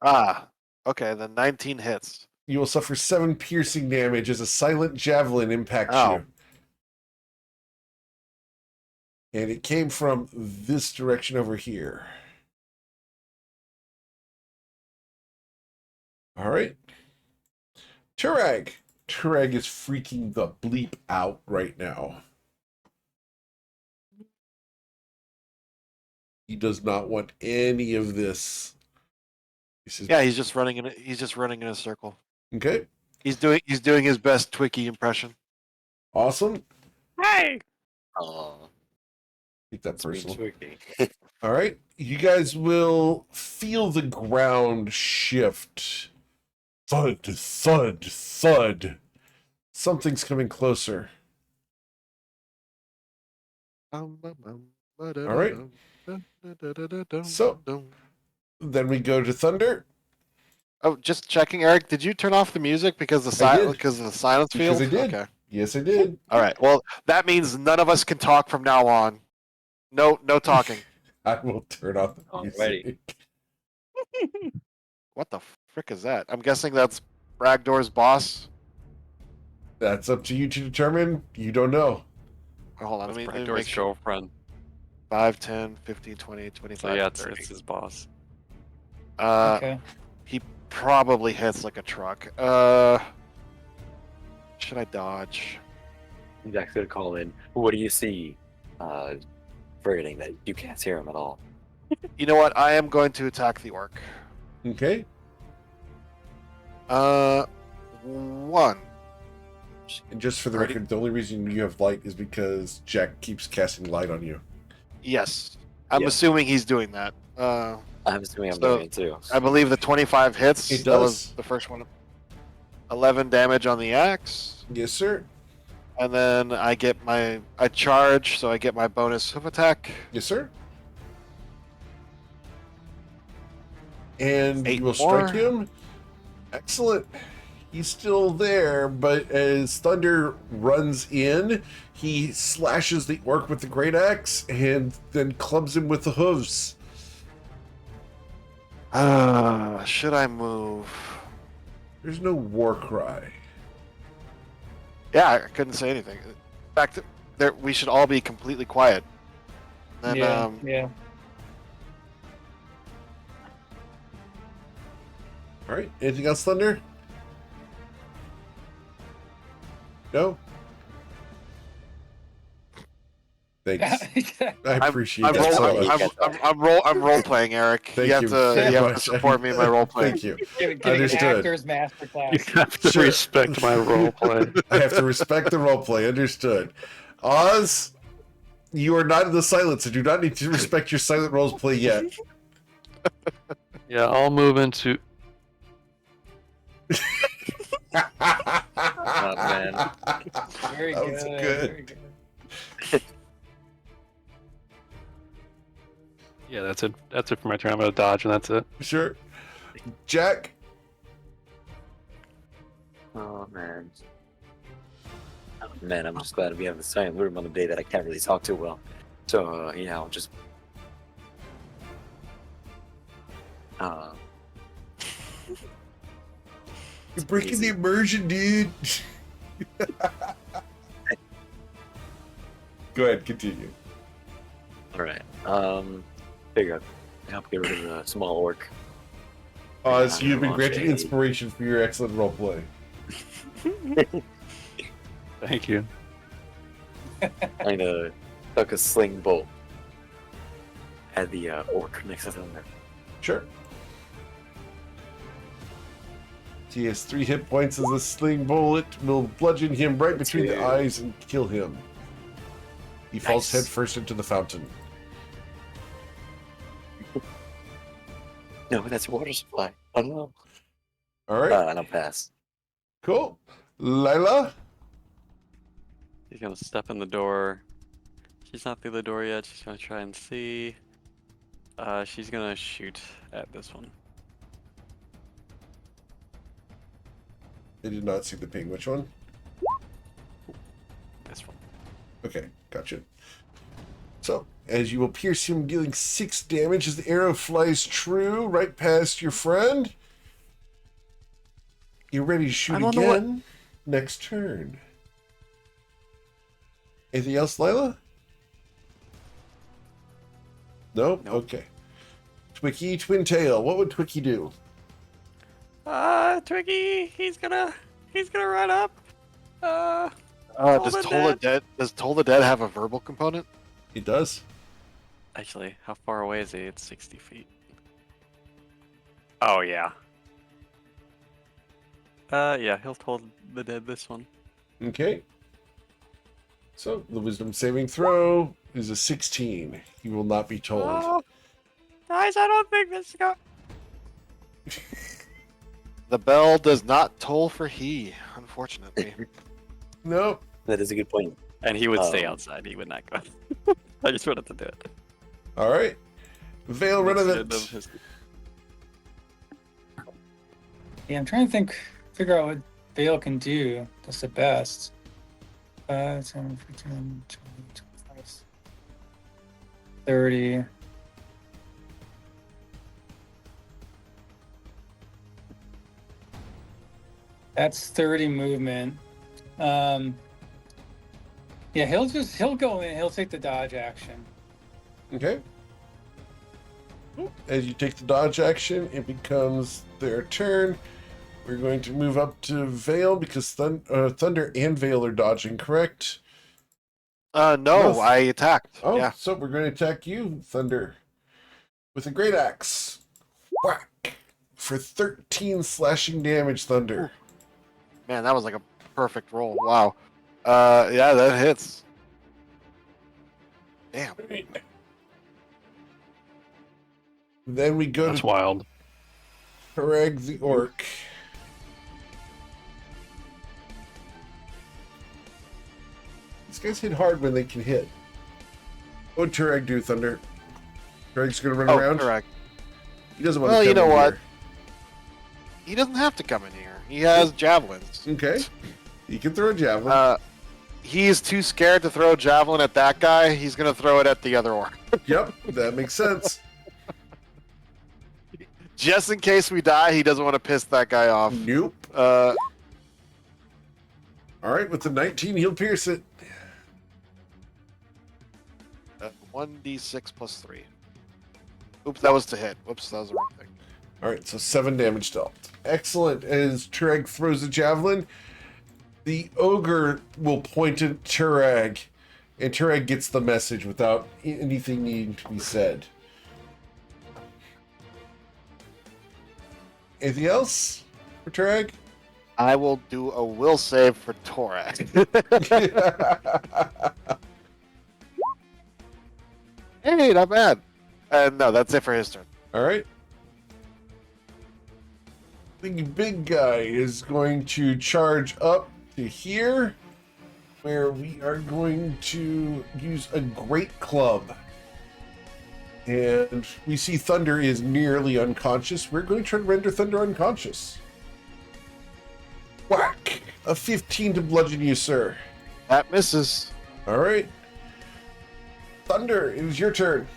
S5: Ah. Okay, then 19 hits.
S1: You will suffer 7 piercing damage as a silent javelin impacts
S5: Ow.
S1: you. And it came from this direction over here. All right. Turag. Turag is freaking the bleep out right now. He does not want any of this. He says,
S5: Yeah, he's just running in a circle.
S1: okay.
S5: He's doing his best Twiki impression.
S1: Awesome.
S2: Hey!
S3: Oh,
S1: Take that
S3: it's been
S1: personal.
S3: tricky.
S1: All right. You guys will feel the ground shift. Thud, thud, thud. Something's coming closer.
S5: All
S1: right. So- Then we go to Thunder.
S5: Oh, just checking, Eric. Did you turn off the music because of the
S1: I did.
S5: silence
S1: Because
S5: field?
S1: I did.
S5: Okay.
S1: Yes, I did.
S5: All right. Well, that means none of us can talk from now on. No talking.
S1: I will turn off the
S3: Alrighty.
S1: music.
S5: What the frick is that? I'm guessing that's Bragdor's boss.
S1: That's up to you to determine. You don't know.
S5: Hold on,
S6: That's
S5: let me
S6: Bragdor's
S5: make sure.
S6: girlfriend.
S5: 5, 10, 15, 20, 25,
S6: So yeah,
S5: 30.
S6: it's his boss.
S4: Okay.
S5: He probably hits like a truck. Should I dodge?
S3: Jack's gonna call in. What do you see? Forgetting that you can't hear him at all.
S5: You know what? I am going to attack the orc.
S1: Okay.
S5: 1.
S1: And just for the
S5: Alrighty.
S1: record, the only reason you have light is because Jack keeps casting light on you.
S5: Yes. I'm
S3: Yeah.
S5: assuming he's doing that.
S3: I'm assuming I'm
S5: So,
S3: doing it too.
S5: I believe the 25 hits.
S1: It
S5: That was
S1: does.
S5: the first one. 11 damage on the axe.
S1: Yes, sir.
S5: And then I charge, so I get my bonus hoof attack.
S1: Yes, sir. And
S5: 8
S1: you will
S5: more.
S1: strike him. Excellent. He's still there, but as Thunder runs in, he slashes the orc with the great axe and then clubs him with the hooves.
S5: Should I move?
S1: There's no war cry.
S5: Yeah, I couldn't say anything. In fact, we should all be completely quiet. Then,
S4: Yeah.
S1: All right. Anything else, Thunder? No? Thanks. I appreciate
S5: I'm,
S1: that so
S5: roll,
S1: much.
S5: I'm role playing, Eric.
S1: Thank
S5: you have
S1: you
S5: to
S1: very
S5: you have
S1: much.
S5: to support me in my role playing.
S1: Thank you.
S4: Getting
S1: Understood.
S4: an actor's
S6: You
S4: masterclass.
S6: have to
S1: Sure.
S6: respect my role play.
S1: I have to respect the roleplay. Understood. Oz, you are not in the silence. I do not need to respect your silent roleplay yet.
S6: Yeah, I'll move into.
S3: Oh, man.
S4: Very
S1: That
S4: good.
S1: was
S4: Very
S1: good.
S4: good.
S6: Yeah, that's it. That's it for my turn. I'm gonna dodge, and that's it.
S1: Sure. Jack,
S3: Oh man. Oh, man, I'm just glad we have the silent room on the day that I can't really talk too well. So I'll just
S1: you're breaking the
S3: easy.
S1: immersion, dude. Go ahead, continue.
S3: all right. Figure out help get rid of the small orc.
S1: Oz,
S3: Yeah,
S1: you've been
S3: launch
S1: granted
S3: a-
S1: inspiration for your excellent roleplay.
S6: Thank you.
S3: I'm gonna tuck a sling bolt at the orc next to them.
S1: Sure. He has 3 hit points as a sling bullet will bludgeon him right between the
S3: Two.
S1: eyes and kill him. He falls
S3: Nice.
S1: head first into the fountain.
S3: No, that's your water supply. Oh no.
S1: All right,
S3: And I'll pass.
S1: cool. Lila?
S2: He's gonna step in the door. She's not through the door yet. She's gonna try and see. She's gonna shoot at this one.
S1: I did not see the ping. Which one?
S2: This one.
S1: Okay, gotcha. So, as you will pierce him, dealing 6 damage as the arrow flies true right past your friend. You're ready to shoot
S2: I'm on the way.
S1: again next turn. Anything else, Lila? Nope?
S2: Nope.
S1: Okay. Twicky, Twin Tail. What would Twicky do?
S2: Twiggy, he's gonna run up.
S5: Does
S2: the
S5: Toll the Dead have a verbal component?
S1: He does.
S2: Actually, how far away is he? It's 60 feet. Oh yeah. Yeah, he'll toll the dead this one.
S1: Okay. So, the wisdom saving throw is a 16. He will not be told.
S2: Oh, guys, I don't think this is going.
S5: The bell does not toll for he, unfortunately.
S1: Nope.
S3: That is a good point.
S2: And he would stay
S3: Um,
S2: outside. He would not go. I just wanted to do it.
S1: All right. Veil
S2: That's the
S1: Renovant.
S2: end of his-
S4: Yeah, I'm trying to figure out what Vale can do. That's the best. 5, 10, 15, 20, 25, 30. That's 30 movement. Yeah, he'll go in. He'll take the dodge action.
S1: Okay. As you take the dodge action, it becomes their turn. We're going to move up to Vale because Thunder and Vale are dodging, correct?
S5: No, I attacked.
S1: Oh,
S5: Yeah.
S1: so we're going to attack you, Thunder, with a great axe. Whack! For 13 slashing damage, Thunder.
S5: Man, that was like a perfect roll. Wow. Yeah, that hits. Damn.
S1: Then we go
S6: That's
S1: to
S6: wild.
S1: Pereg the Orc. These guys hit hard when they can hit. What would Tureg do, Thunder? Tureg's going to run around?
S5: Correct.
S1: He doesn't want to
S5: Well,
S1: come
S5: you know
S1: in
S5: what?
S1: here.
S5: He doesn't have to come in here. He has javelins.
S1: Okay. He can throw a javelin.
S5: He's too scared to throw a javelin at that guy. He's going to throw it at the other orc.
S1: Yep, that makes sense.
S5: Just in case we die, he doesn't want to piss that guy off.
S1: Nope.
S5: Uh,
S1: All right, with the 19, he'll pierce it.
S5: 1d6 plus 3. Oops, that was to hit. Whoops, that was the wrong thing.
S1: All right, so 7 damage dealt. Excellent. As Tureg throws a javelin, the ogre will point at Tureg, and Tureg gets the message without anything needing to be said. Anything else for Tureg?
S5: I will do a will save for Torak. Hey, not bad. No, that's it for his turn.
S1: All right. The big guy is going to charge up to here, where we are going to use a great club. And we see Thunder is nearly unconscious. We're going to try to render Thunder unconscious. Whack! A 15 to bludgeon you, sir.
S5: That misses.
S1: All right. Thunder, it is your turn.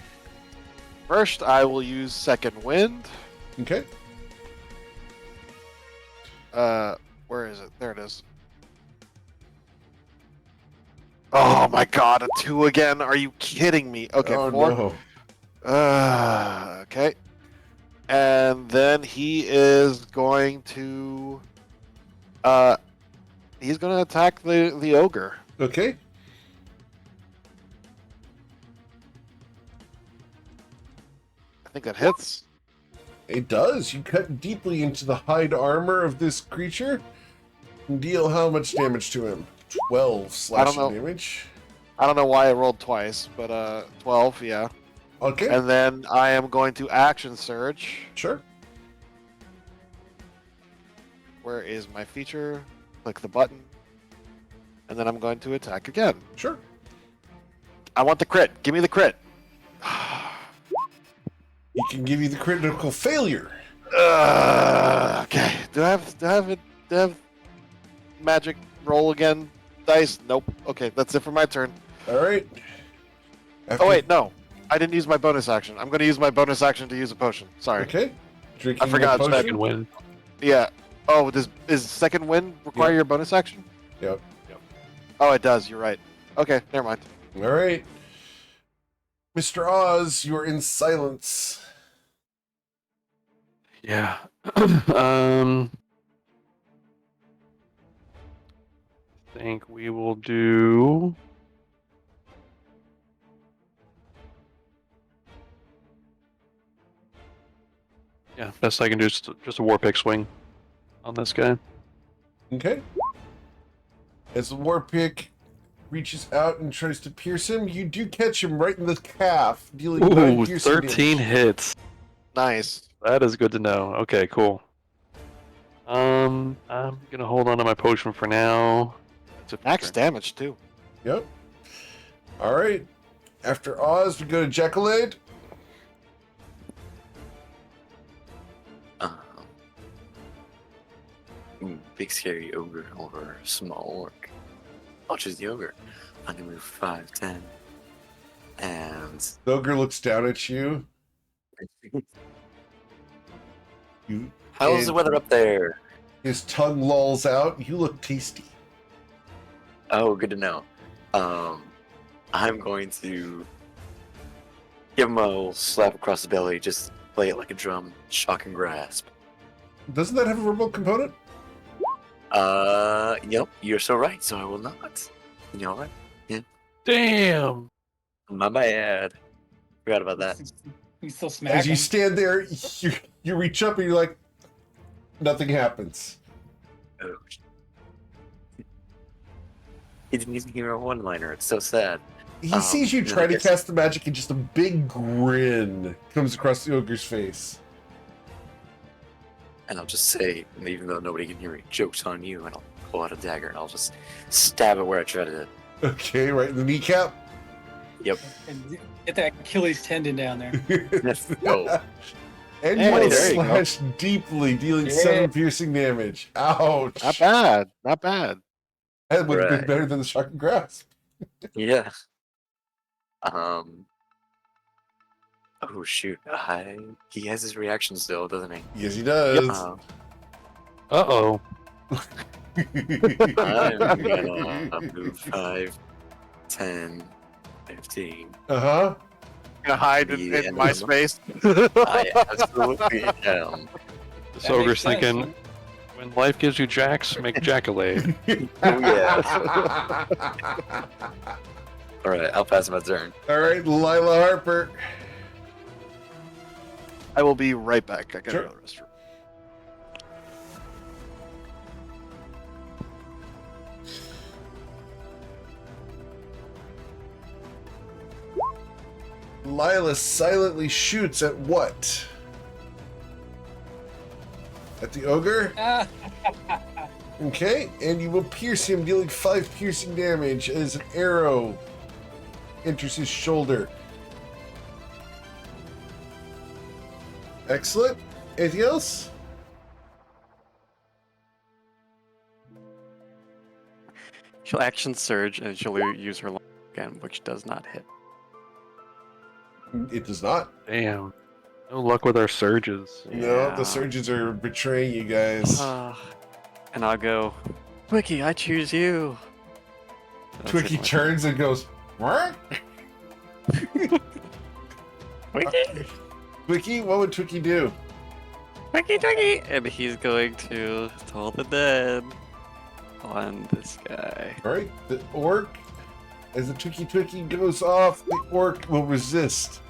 S5: First, I will use Second Wind.
S1: Okay.
S5: Where is it? There it is. Oh my god, a 2 again? Are you kidding me? Okay,
S1: Oh,
S5: 4.
S1: no.
S5: Okay. And then he is going to he's going to attack the ogre.
S1: Okay.
S5: I think that hits.
S1: It does. You cut deeply into the hide armor of this creature and deal how much damage to him? 12 slashing
S5: know.
S1: damage.
S5: I don't know why I rolled twice, but 12, yeah.
S1: Okay.
S5: And then I am going to action surge.
S1: Sure.
S5: Where is my feature? Click the button. And then I'm going to attack again.
S1: Sure.
S5: I want the crit. Give me the crit.
S1: He can give you the critical failure.
S5: Okay. Do I have magic roll again? Dice? Nope. Okay, that's it for my turn.
S1: All right.
S5: Oh wait, no. I didn't use my bonus action. I'm going to use my bonus action to use a potion. Sorry.
S1: Okay. Drinking
S5: I forgot
S1: a potion.
S6: Second win.
S5: Yeah. Oh, is second wind require
S1: Yep.
S5: your bonus action?
S1: Yep.
S5: Oh, it does. You're right. Okay, never mind.
S1: All right. Mr. Oz, you're in silence.
S6: Yeah. Think we will do. Yeah, best I can do is just a war pick swing on this guy.
S1: Okay. As the war pick reaches out and tries to pierce him, you do catch him right in the calf, dealing 9
S6: Ooh,
S1: piercing
S6: 13
S1: damage.
S6: hits.
S5: Nice.
S6: That is good to know. Okay, cool. I'm gonna hold on to my potion for now. That's it for
S5: Max
S6: turn.
S5: damage too.
S1: Yep. All right. After Oz, we go to Jackalade.
S3: Big scary ogre over small orc. I'll choose the ogre. I'm gonna move 5, 10, and
S1: The ogre looks down at you.
S3: how's the weather up there?
S1: His tongue lolls out. You look tasty.
S3: Oh, good to know. I'm going to give him a little slap across the belly, just play it like a drum, shock and grasp.
S1: Doesn't that have a verbal component?
S3: Yep, you're so right, so I will not. You know what?
S6: Damn.
S3: My bad. Forgot about that.
S4: You still smack
S1: As you
S4: him.
S1: stand there, you reach up and you're like, nothing happens.
S3: Oh. He didn't even hear a one-liner. It's so sad.
S1: He sees you
S3: no,
S1: try
S3: I
S1: to
S3: guess-
S1: cast the magic, and just a big grin comes across the ogre's face.
S3: And I'll just say, even though nobody can hear me, joke's on you, and I'll pull out a dagger and I'll just stab it where I tried to.
S1: Okay, right in the kneecap.
S3: Yep.
S4: And get that Achilles tendon down there.
S3: No.
S1: And
S5: Hey,
S1: you will
S5: there you go.
S1: slash deeply, dealing
S4: Yeah.
S1: 7 piercing damage. Ouch.
S5: Not bad. Not bad.
S1: That would have been
S3: Right.
S1: better than the shock and grasp.
S3: Yeah. Oh shoot. He has his reaction still, doesn't he?
S1: Yes, he does.
S3: Um,
S6: Uh-oh.
S3: I'm gonna move 5, 10, 15.
S1: Uh-huh.
S5: Gonna hide
S3: Yeah,
S5: in my
S3: no.
S5: space.
S3: I absolutely am.
S6: This
S4: That
S6: ogre's
S4: makes sense,
S6: thinking, when life gives you jacks, make jackalade.
S3: Oh yeah. Alright, I'll pass my turn.
S1: All right, Lila Harper.
S5: I will be right back. I gotta
S1: Sure.
S5: go to the restroom.
S1: Lila silently shoots at what? At the ogre?
S4: Ah,
S1: Okay, and you will pierce him, dealing 5 piercing damage as an arrow enters his shoulder. Excellent. Anything else?
S2: She'll action surge and she'll use her long again, which does not hit.
S1: It does not.
S6: Damn. No luck with our surges.
S1: No,
S2: Yeah.
S1: the surgeons are betraying you guys.
S2: And I'll go, Wiki, I choose you. That's
S1: Twiki
S2: it.
S1: turns and goes, what?
S2: Wiki,
S1: Twiki, what would Twiki do?
S2: Wiki, Twiki! And he's going to Toll the Dead on this guy.
S1: All right, the orc, as the Twiki goes off, the orc will resist.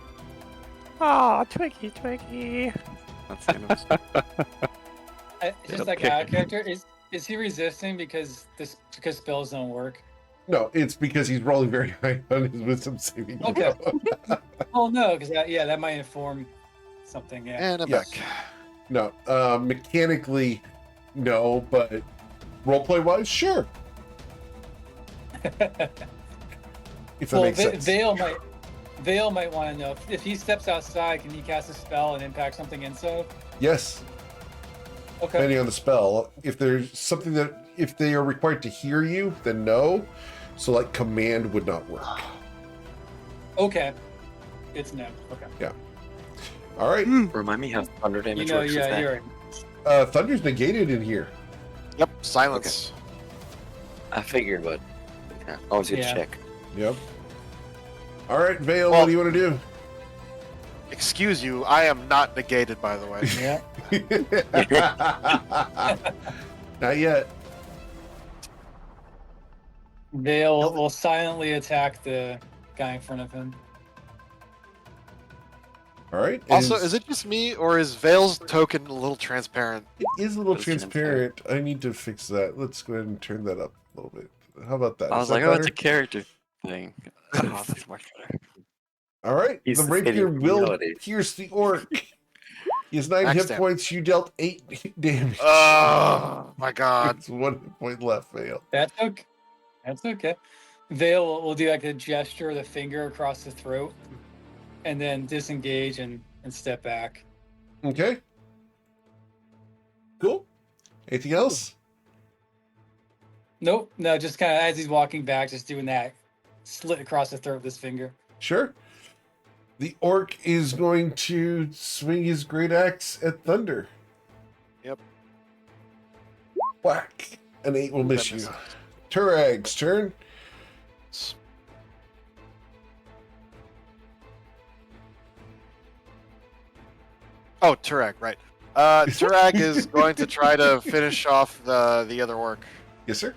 S2: Oh, Twiki, Twiki. That's the end of his
S4: it's just like
S2: Okay.
S4: out of character. Is he resisting because spells don't work?
S1: No, it's because he's rolling very high on his wisdom saving throw.
S4: Okay. Oh no, because that might inform something. Yeah.
S5: And I'm
S1: Yes.
S5: back.
S1: No, mechanically, no, but roleplay wise, sure. If that
S4: Well,
S1: makes sense.
S4: Vale might want to know if he steps outside, can he cast a spell and impact something inside?
S1: Yes,
S4: Okay.
S1: depending on the spell. If there's something that, if they are required to hear you, then no. So, like, command would not work.
S4: Okay. It's no. Okay.
S1: All right,
S3: Remind me how thunder
S4: You
S3: damage
S4: know,
S3: works with
S4: yeah,
S3: that.
S4: you're right.
S1: Thunder's negated in here.
S5: Yep. Silence.
S3: I figured, but yeah, always good
S4: Yeah.
S3: to check.
S1: Yep. All right, Vale,
S5: Well-
S1: what do you want to do?
S5: Excuse you. I am not negated, by the way.
S4: Yeah.
S1: Not yet.
S4: Vale will silently attack the guy in front of him.
S1: All right.
S5: Also, is it just me, or is Vale's token a little transparent?
S1: It is a little
S2: It's
S1: transparent. I need to fix that. Let's go ahead and turn that up a little bit. How about that?
S2: I
S1: Is
S2: was
S1: that
S2: like, oh, it's a
S1: better?
S2: character thing. Oh, that's much better.
S1: All right.
S3: He's
S1: The
S3: the
S1: rapier
S3: city of
S1: will
S3: reality.
S1: pierce the orc. He has 9
S5: Max
S1: hit
S5: damage.
S1: points. You dealt 8 damage.
S5: Oh my god.
S1: It's 1 hit point left, Vale.
S4: That's okay. That's okay. Vale will do like a gesture of the finger across the throat, and then disengage and step back.
S1: Okay. Cool. Anything else?
S4: Nope. No, just kind of as he's walking back, just doing that slit across the throat with his finger.
S1: Sure. The orc is going to swing his great axe at Thunder.
S5: Yep.
S1: Whack. An 8 will miss
S5: That
S1: you.
S5: misses.
S1: Turag's turn.
S5: Oh, Turag, right. Turag is going to try to finish off the other orc.
S1: Yes, sir.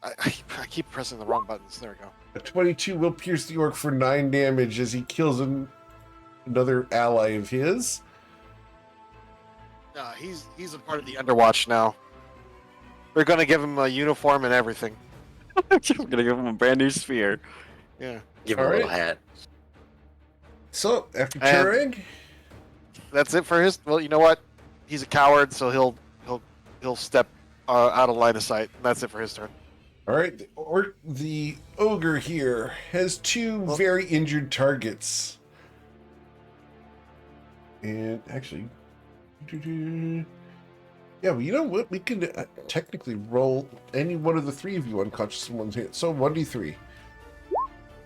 S5: I keep pressing the wrong buttons. There we go.
S1: A 22 will pierce the orc for 9 damage as he kills another ally of his.
S5: He's a part of the Underwatch now. We're gonna give him a uniform and everything.
S3: I'm gonna give him a brand new spear.
S5: Yeah.
S3: Give him a little hat.
S1: So, after
S5: And-
S1: Turag,
S5: That's it for his. Well, you know what? He's a coward, so he'll step out of line of sight. And that's it for his turn.
S1: all right, the ogre here has 2 very injured targets. And actually, yeah, well, you know what? We can technically roll any one of the 3 of you unconscious in one's hand. So 1d3.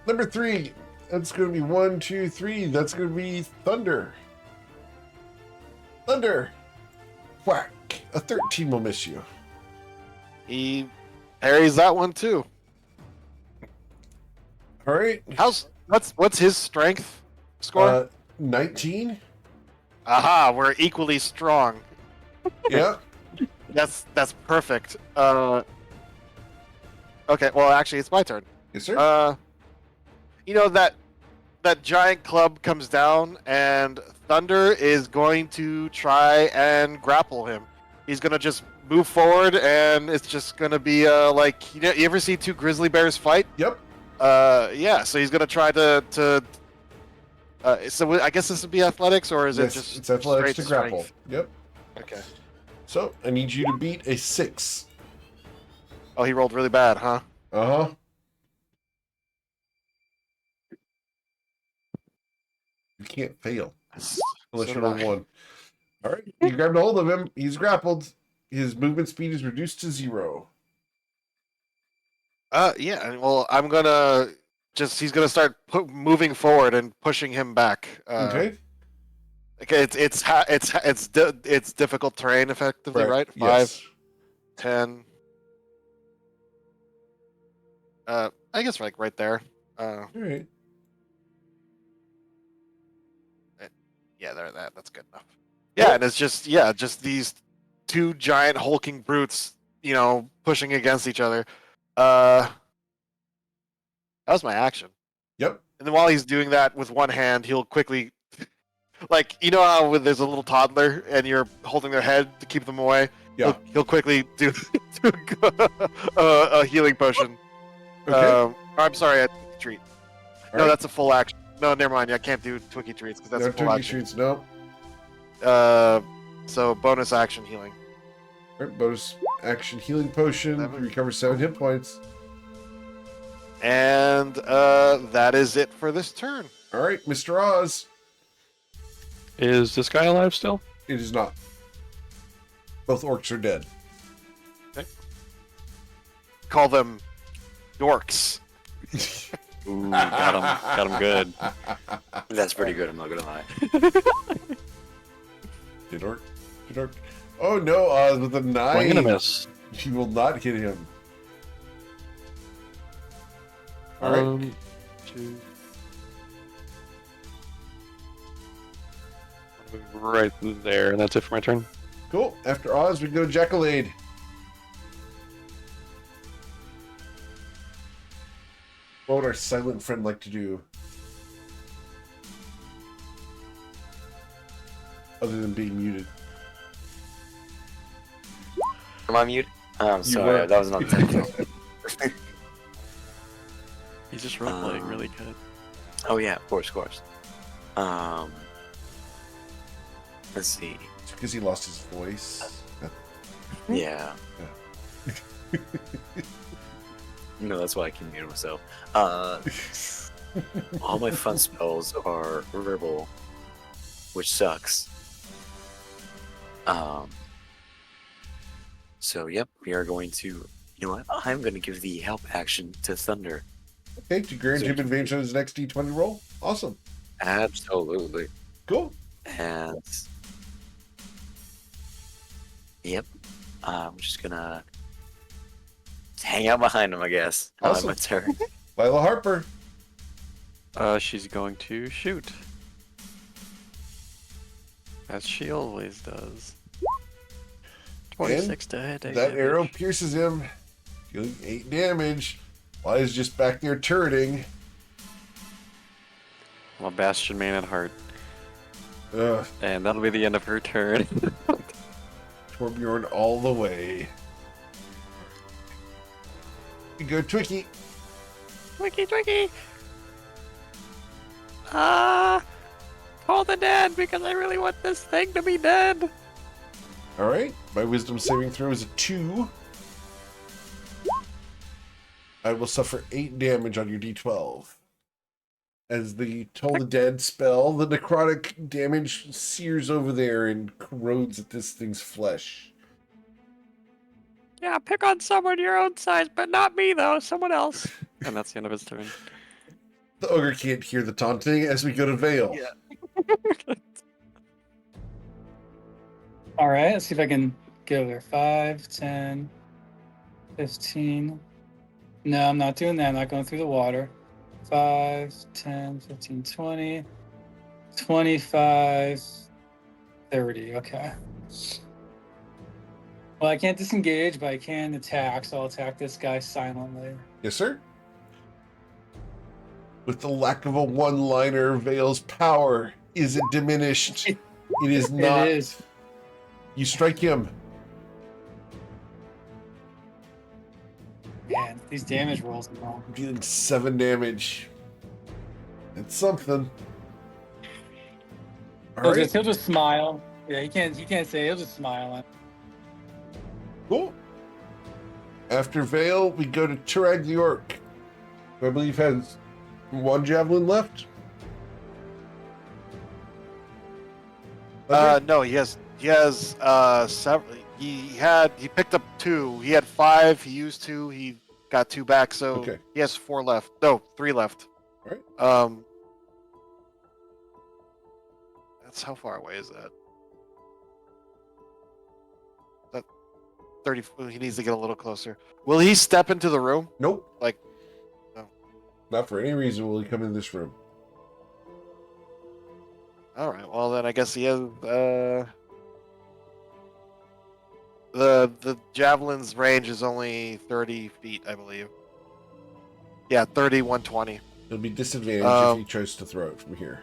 S1: Number 3, that's going to be 1, 2, 3. That's going to be Thunder. Thunder. Whack. A 13 will miss you.
S5: He parries that one too.
S1: All right.
S5: What's his strength score?
S1: 19.
S5: Aha, we're equally strong.
S1: Yeah.
S5: That's perfect. Okay, well actually it's my turn.
S1: Yes, sir.
S5: You know that giant club comes down and Thunder is going to try and grapple him. He's gonna just move forward and it's just gonna be like you ever see 2 grizzly bears fight?
S1: Yep.
S5: Yeah. So he's gonna try to. So I guess this would be athletics, or is it
S1: Yes,
S5: just
S1: it's athletics to
S5: straight
S1: grapple.
S5: strength?
S1: Yep.
S5: Okay.
S1: So I need you to beat a 6.
S5: Oh, he rolled really bad, huh?
S1: Uh-huh. You can't fail unless
S5: So
S1: you
S5: did
S1: roll
S5: I.
S1: 1. All right. You grabbed a hold of him. He's grappled. His movement speed is reduced to 0.
S5: Yeah. Well, I'm gonna he's gonna start moving forward and pushing him back.
S1: Okay.
S5: Okay. It's difficult terrain, effectively, right? 5,
S1: Yes.
S5: 10. I guess like right there.
S1: All right.
S5: Yeah, that's good enough. Yeah, and it's just these 2 giant hulking brutes, pushing against each other. That was my action.
S1: Yep.
S5: And then while he's doing that with one hand, he'll quickly, like how when there's a little toddler and you're holding their head to keep them away.
S1: Yeah.
S5: He'll quickly do a healing potion.
S1: Okay.
S5: I'm sorry, a treat.
S1: All
S5: No,
S1: right.
S5: that's a full action. No, never mind. I can't do Twinkie treats because that's
S1: No
S5: a full
S1: turkey
S5: action.
S1: shoots. No.
S5: So bonus action healing.
S1: All right. Bonus action healing potion.
S5: 7.
S1: Recover 7 hit points.
S5: And that is it for this turn.
S1: All right, Mr. Oz.
S6: Is this guy alive still?
S1: It is not. Both orcs are dead.
S5: Call them dorks.
S3: Ooh, got him good. That's pretty good. I'm not gonna lie.
S1: Did orc? Did orc? Oh no, Oz with a 9.
S6: Swing and a miss.
S1: She will not hit him. All right.
S6: 2. Right there, and that's it for my turn.
S1: Cool. After Oz, we go Jackalade. What would our silent friend like to do? Other than being muted.
S3: Am I muted? I'm
S1: You
S3: sorry.
S1: were.
S3: That was not technical.
S2: He's just role-playing really good.
S3: Oh yeah, of course. Let's see.
S1: It's because he lost his voice.
S3: Yeah. That's why I can mute myself. All my fun spells are verbal, which sucks. So yep, we are going to. You know what? I'm going to give the help action to Thunder.
S1: Okay, to grant him advantage on his next D20 roll. Awesome.
S3: Absolutely.
S1: Cool.
S3: And Yep. I'm just gonna hang out behind him, I guess.
S1: Awesome.
S3: On my turn.
S1: Lila Harper.
S2: She's going to shoot. As she always does. 26 to hit.
S1: That arrow pierces him, dealing 8 damage. Lila's just back there turreting.
S2: Well, Bastion Man at heart.
S1: Ugh,
S2: And that'll be the end of her turn.
S1: Torbjorn all the way. You go, Twiki.
S2: Twiki! Call the dead because I really want this thing to be dead.
S1: All right, my wisdom saving throw is a 2. I will suffer 8 damage on your d12. As the Toll the Dead spell, the necrotic damage sears over there and corrodes at this thing's flesh.
S2: Yeah, pick on someone your own size, but not me though, someone else. And that's the end of his turn.
S1: The ogre can't hear the taunting as we go to Vale.
S4: All right, let's see if I can go there. 5, 10, 15. No, I'm not doing that. I'm not going through the water. 5, 10, 15, 20, 25, 30. Okay. Well, I can't disengage, but I can attack, so I'll attack this guy silently.
S1: Yes, sir. With the lack of a one-liner, Vale's power is it diminished? It is not.
S4: It is.
S1: You strike him.
S4: Man, these damage rolls are wrong.
S1: Dealing 7 damage. It's something. All right.
S4: He'll just smile. Yeah, he can't say. He'll just smile.
S1: Cool. After Vale, we go to Turag the Orc, who I believe has 1 javelin left.
S5: No, he has several. He picked up 2. He had 5. He used 2. He got 2 back, so
S1: Okay.
S5: he has 4 left. No, 3 left.
S1: All right.
S5: That's how far away is that? That 30. He needs to get a little closer. Will he step into the room?
S1: Nope.
S5: Like, no.
S1: Not for any reason will he come in this room.
S5: All right. Well, then I guess he has the javelin's range is only 30 feet, I believe. Yeah, 30, 120.
S1: It'll be disadvantaged if he tries to throw it from here.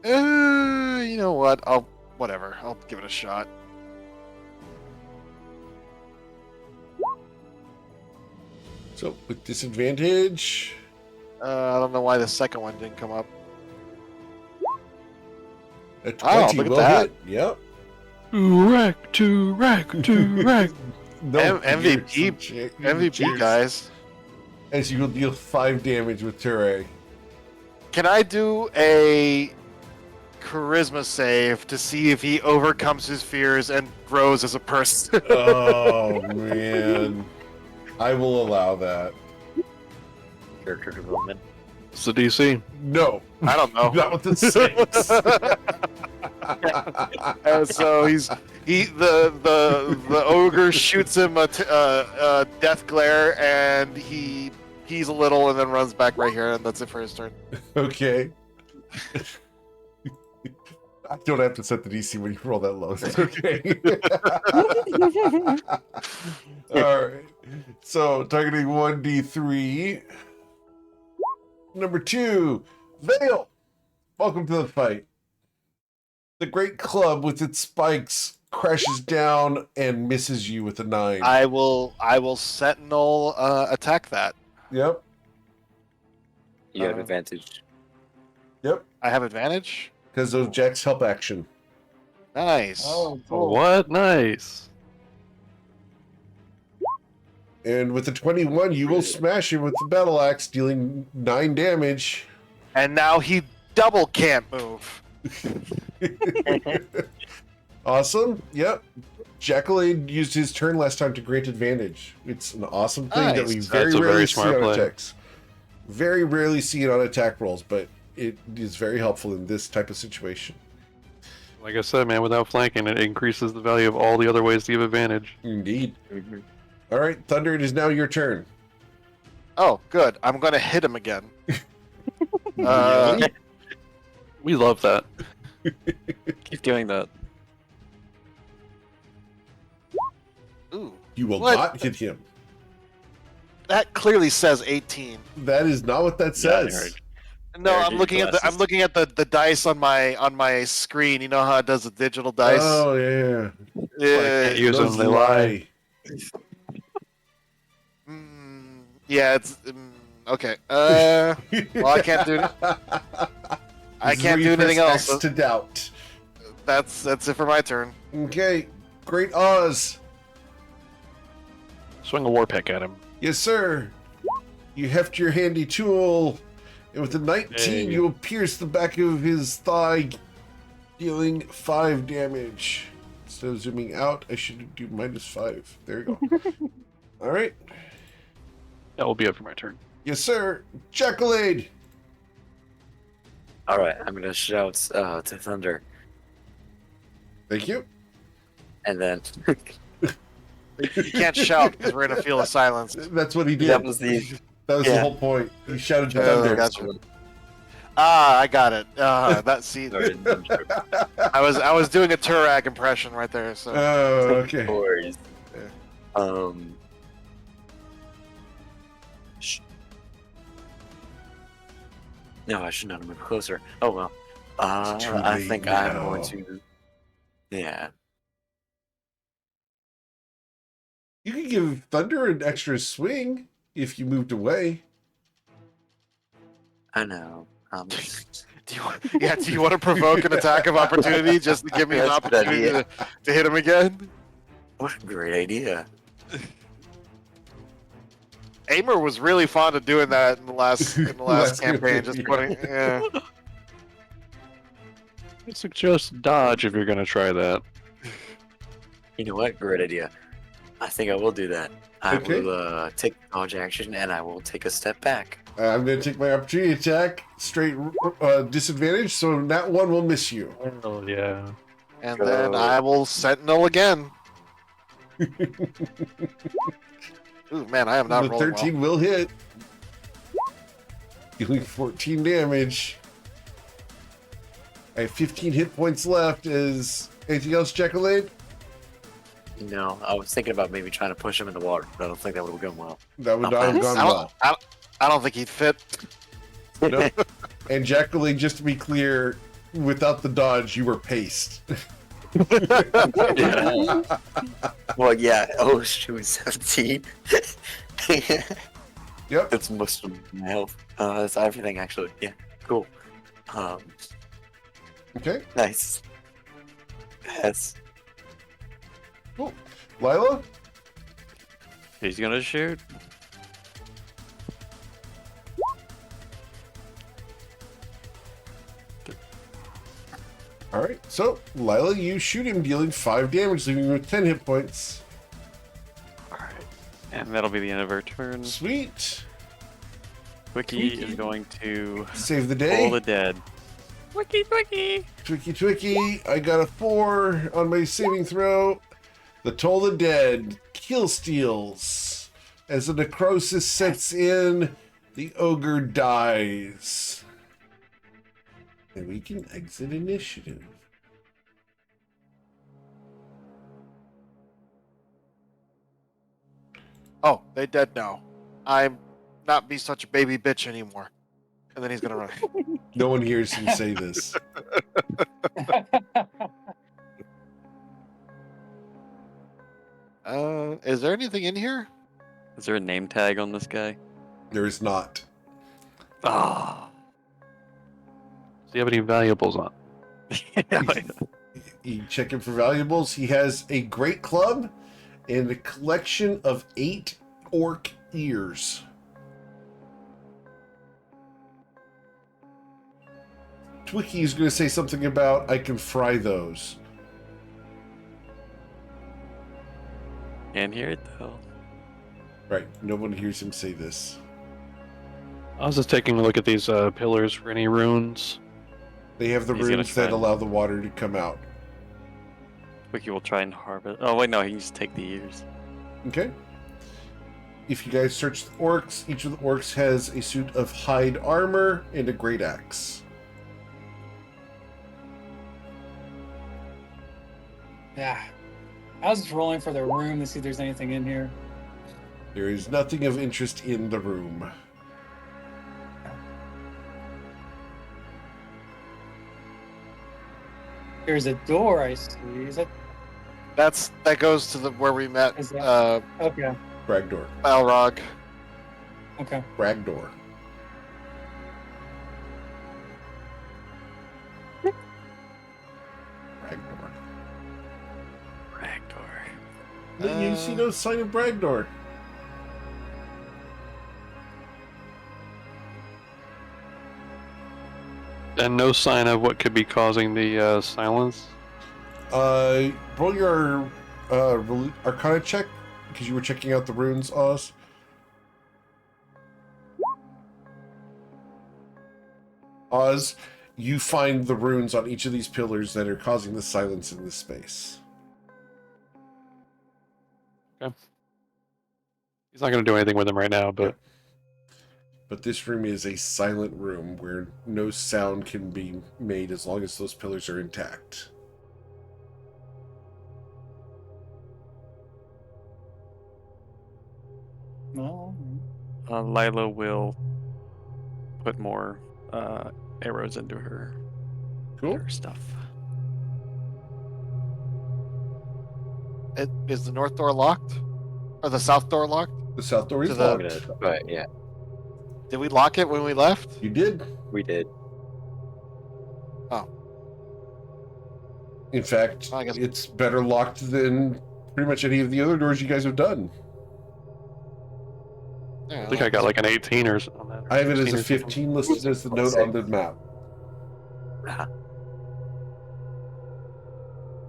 S5: You know what? Whatever. I'll give it a shot.
S1: So with disadvantage,
S5: I don't know why the second one didn't come up.
S1: a 20
S5: look at
S1: will
S5: that.
S1: hit. Yep.
S6: To wreck.
S1: No,
S5: MVP,
S1: cheers.
S5: guys.
S1: As you will deal 5 damage with Turag.
S5: Can I do a charisma save to see if he overcomes his fears and grows as a person?
S1: Oh man, I will allow that.
S3: Character development.
S6: It's the DC.
S1: No,
S5: I don't know.
S1: not with the 6.
S5: And so the ogre shoots him a death glare, and he's a little, and then runs back right here, and that's it for his turn.
S1: Okay. I don't have to set the DC when you roll that low. It's okay. All right. So targeting 1d3. Number 2, Vale. Welcome to the fight. The great club with its spikes crashes down and misses you with a 9.
S5: I will sentinel attack that.
S1: Yep.
S3: You have advantage.
S1: Yep.
S5: I have advantage.
S1: Because of Jack's help action.
S5: Nice.
S4: Oh, cool.
S6: What? Nice.
S1: And with the 21, you will smash him with the battle axe, dealing 9 damage.
S5: And now he double can't move.
S1: Awesome. Yep. Jackalade used his turn last time to grant advantage. It's an awesome thing that we
S5: Nice.
S1: very
S6: That's a
S1: rarely
S6: very
S1: see
S6: smart
S1: on
S6: play.
S1: attacks. Very rarely see it on attack rolls, but it is very helpful in this type of situation.
S6: Like I said, man, without flanking, it increases the value of all the other ways to give advantage.
S1: Indeed. All right, Thunder, it is now your turn.
S5: Oh, good. I'm gonna hit him again.
S1: Really?
S6: We love that.
S2: Keep doing that.
S5: Ooh,
S1: You will
S5: What?
S1: not hit him.
S5: that clearly says 18.
S1: That is not what that
S3: Yeah,
S1: says.
S5: No,
S3: There,
S5: I'm
S3: get
S5: looking
S3: your
S5: at the
S3: glasses.
S5: dice on my screen. You know how it does the digital dice?
S1: Oh, yeah.
S6: Can't use
S1: Those
S6: them, they lie.
S5: Yeah, it's okay. Well, I can't do. I can't do anything else.
S1: To doubt.
S5: That's it for my turn.
S1: Okay, Great Oz.
S6: Swing a war pick at him.
S1: Yes, sir. You heft your handy tool, and with a 19,
S6: Hey.
S1: you will pierce the back of his thigh, dealing 5 damage. Instead of zooming out, I should do -5. There you go. All right.
S6: That will be it for my turn.
S1: Yes, sir. Jackalade.
S3: All right, I'm gonna shout to Thunder,
S1: Thank you.
S3: and then
S5: You can't shout because we're in a field of silence.
S1: That's what he did.
S3: that was the
S1: the
S3: yeah.
S1: whole point. He shouted to
S5: Oh,
S1: Thunder.
S5: gotcha. Ah, I got it. That see,
S3: Sorry,
S5: I was doing a Turag impression right there. So
S1: Oh, okay.
S3: Boys.
S5: Yeah.
S3: No, I should not have moved closer. Oh well.
S1: It's too
S3: I
S1: late
S3: think
S1: now.
S3: I'm going to. Yeah.
S1: You could give Thunder an extra swing if you moved away.
S3: I know.
S5: do you want to provoke an attack of opportunity just to give me an
S3: That's a good
S5: opportunity
S3: idea.
S5: to hit him again?
S3: What a great idea.
S5: Aimer was really fond of doing that in the last
S1: Last
S5: campaign. Just
S1: campaign,
S5: putting, yeah.
S6: I suggest dodge if you're going to try that.
S3: You know what? Great idea. I think I will do that. I
S1: Okay.
S3: will take dodge action and I will take a step back.
S1: I'm going to take my opportunity attack, straight disadvantage, so that one will miss you.
S6: Oh, yeah.
S5: And then I will sentinel again. Ooh, man, I am not
S1: The
S5: rolling
S1: 13 will hit. Dealing 14 damage. I have 15 hit points left. Is anything else, Jackalade?
S3: No, I was thinking about maybe trying to push him in the water, but I don't think that would have gone well.
S1: That would
S3: Not
S1: not have
S3: bad.
S1: gone
S5: well.
S1: well.
S5: I don't think he'd fit.
S1: Nope. And Jackalade, just to be clear, without the dodge, you were paced.
S3: Well, yeah. Oh, shoot, 17.
S1: Yep.
S3: That's most of my health. That's everything, actually. Yeah, cool.
S1: Okay.
S3: Nice. Yes.
S1: Cool. Lila?
S2: He's gonna shoot.
S1: All right. So, Lila, you shoot him, dealing 5 damage, leaving him with 10 hit points.
S2: Alright. And that'll be the end of our turn.
S1: Sweet.
S2: Wiki
S1: Twinkie.
S2: is going to
S1: Save the
S2: pull
S1: day.
S2: the dead. Wiki, Wiki!
S1: Twicky. I got a 4 on my saving throw. The Toll the Dead. Kill steals. As the necrosis sets in, the ogre dies. And we can exit initiative.
S5: Oh, they dead now. I'm not be such a baby bitch anymore. And then he's gonna run.
S1: No one hears him say this.
S5: Is there anything in here?
S2: Is there a name tag on this guy?
S1: There is not.
S2: Ah.
S6: Do you have any valuables on?
S1: You check him for valuables. He has a great club and a collection of 8 orc ears. Twicky is going to say something about I can fry those.
S2: Can't hear it though.
S1: Right. No one hears him say this.
S6: I was just taking a look at these pillars for any runes.
S1: They have the
S2: He's gonna
S1: runes
S2: try
S1: that
S2: and-
S1: allow the water to come out.
S2: Wiki will try and harvest. Oh wait, no, he can just take the ears.
S1: Okay. If you guys search the orcs, each of the orcs has a suit of hide armor and a great axe.
S4: Yeah. I was just rolling for the room to see if there's anything in here.
S1: There is nothing of interest in the room.
S4: There's a door I see. Is that
S5: That goes to the where we met
S4: Is that- okay?
S1: Bragdor.
S5: Balrog.
S4: Okay.
S1: Bragdor. Bragdor.
S2: Ragdor.
S1: You see no sign of Bragdor.
S6: And no sign of what could be causing the silence.
S1: Roll your Arcana check because you were checking out the runes, Oz. Oz, you find the runes on each of these pillars that are causing the silence in this space.
S6: He's not going to do anything with them right now, but
S1: But this room is a silent room where no sound can be made as long as those pillars are intact.
S4: No.
S2: Lila will put more arrows into her,
S1: Cool.
S2: her stuff.
S5: Is the north door locked? Or the south door locked?
S1: The south door is
S5: To the-
S1: locked.
S3: Right, yeah,
S5: Did we lock it when we left?
S1: You did.
S3: we did.
S1: In fact,
S5: I guess-
S1: it's better locked than pretty much any of the other doors you guys have done.
S5: Yeah,
S6: I think I got like an 18 or something on that. or
S1: I have it as
S6: 16
S1: a
S6: or something.
S1: 15 listed as the note on the map.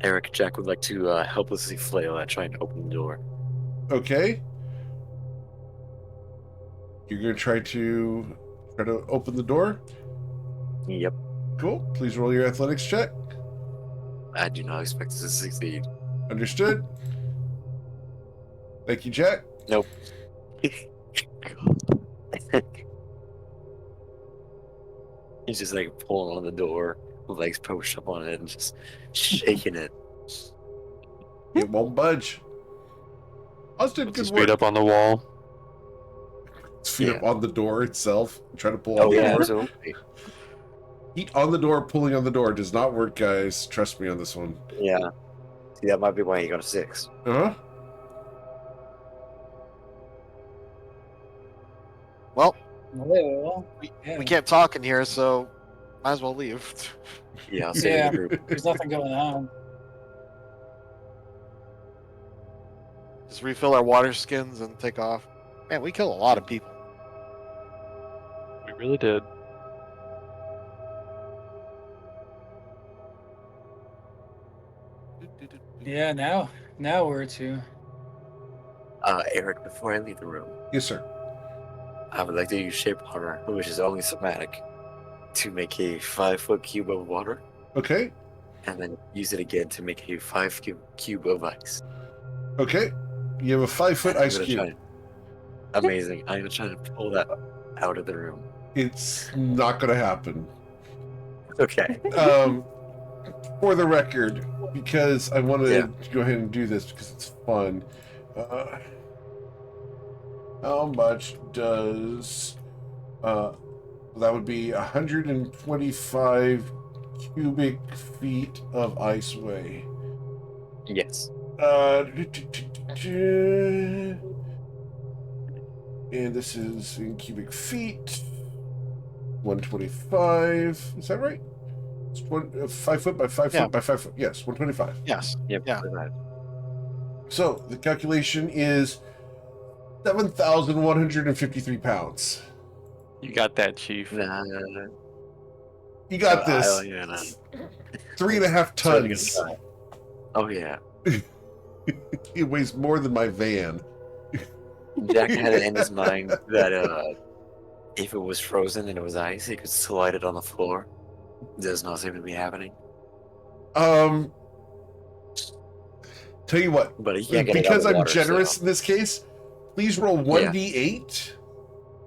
S3: Eric Jack would like to helplessly flail at trying to open the door.
S1: Okay. You're gonna try to open the door.
S3: Yep,
S1: Cool. Please roll your athletics check.
S3: I do not expect us to succeed.
S1: Understood. Thank you, Jack.
S3: Nope. He's just like pulling on the door, legs pushed up on it, and just shaking it.
S1: It won't budge. Austin,
S6: Puts his
S1: good
S6: feet
S1: work.
S6: up on the wall.
S1: His feet up
S3: Yeah.
S1: on the door itself. Try to pull
S3: Oh
S1: on the
S3: yeah,
S1: door.
S3: absolutely.
S1: Feet on the door, pulling on the door does not work, guys. Trust me on this one.
S3: Yeah. See, that might be why he got a 6.
S1: Uh-huh.
S5: Well,
S4: Well,
S5: we
S4: yeah.
S5: can't talk in here, so might as well leave.
S3: Yeah, I'll say
S4: Yeah.
S3: the group.
S4: There's nothing going on.
S5: Just refill our water skins and take off. Man, we kill a lot of people.
S6: We really did.
S4: Yeah. Now where to?
S3: Eric, before I leave the room,
S1: Yes, sir.
S3: I would like to use shape armor, which is only somatic, to make a 5-foot cube of water,
S1: Okay.
S3: and then use it again to make a 5 cube of ice.
S1: Okay. You have a 5-foot
S3: I'm
S1: ice
S3: gonna
S1: cube.
S3: try- Amazing. I'm gonna try to pull that out of the room.
S1: It's not going to happen.
S3: Okay.
S1: For the record, because I wanted
S3: Yeah.
S1: to go ahead and do this because it's fun. How much does that would be 125 cubic feet of ice weigh?
S3: Yes.
S1: And this is in cubic feet. 125. Is that right? It's 5 foot by 5
S5: Yeah.
S1: foot by 5 foot. Yes, 125.
S5: Yes.
S3: Yep.
S5: Yeah.
S1: So the calculation is 7,153 pounds.
S2: You got that, Chief.
S3: Nah,
S1: You got this.
S3: yeah, nah.
S1: 3.5
S3: Certainly gonna
S1: tons.
S3: try. Oh yeah.
S1: It weighs more than my van.
S3: Jack had it in his mind that if it was frozen and it was ice, he could slide it on the floor. Does not seem to be happening.
S1: tell you what,
S3: But he can't get it out
S1: because
S3: of the
S1: I'm
S3: water,
S1: generous
S3: so.
S1: in this case, please roll 1d8,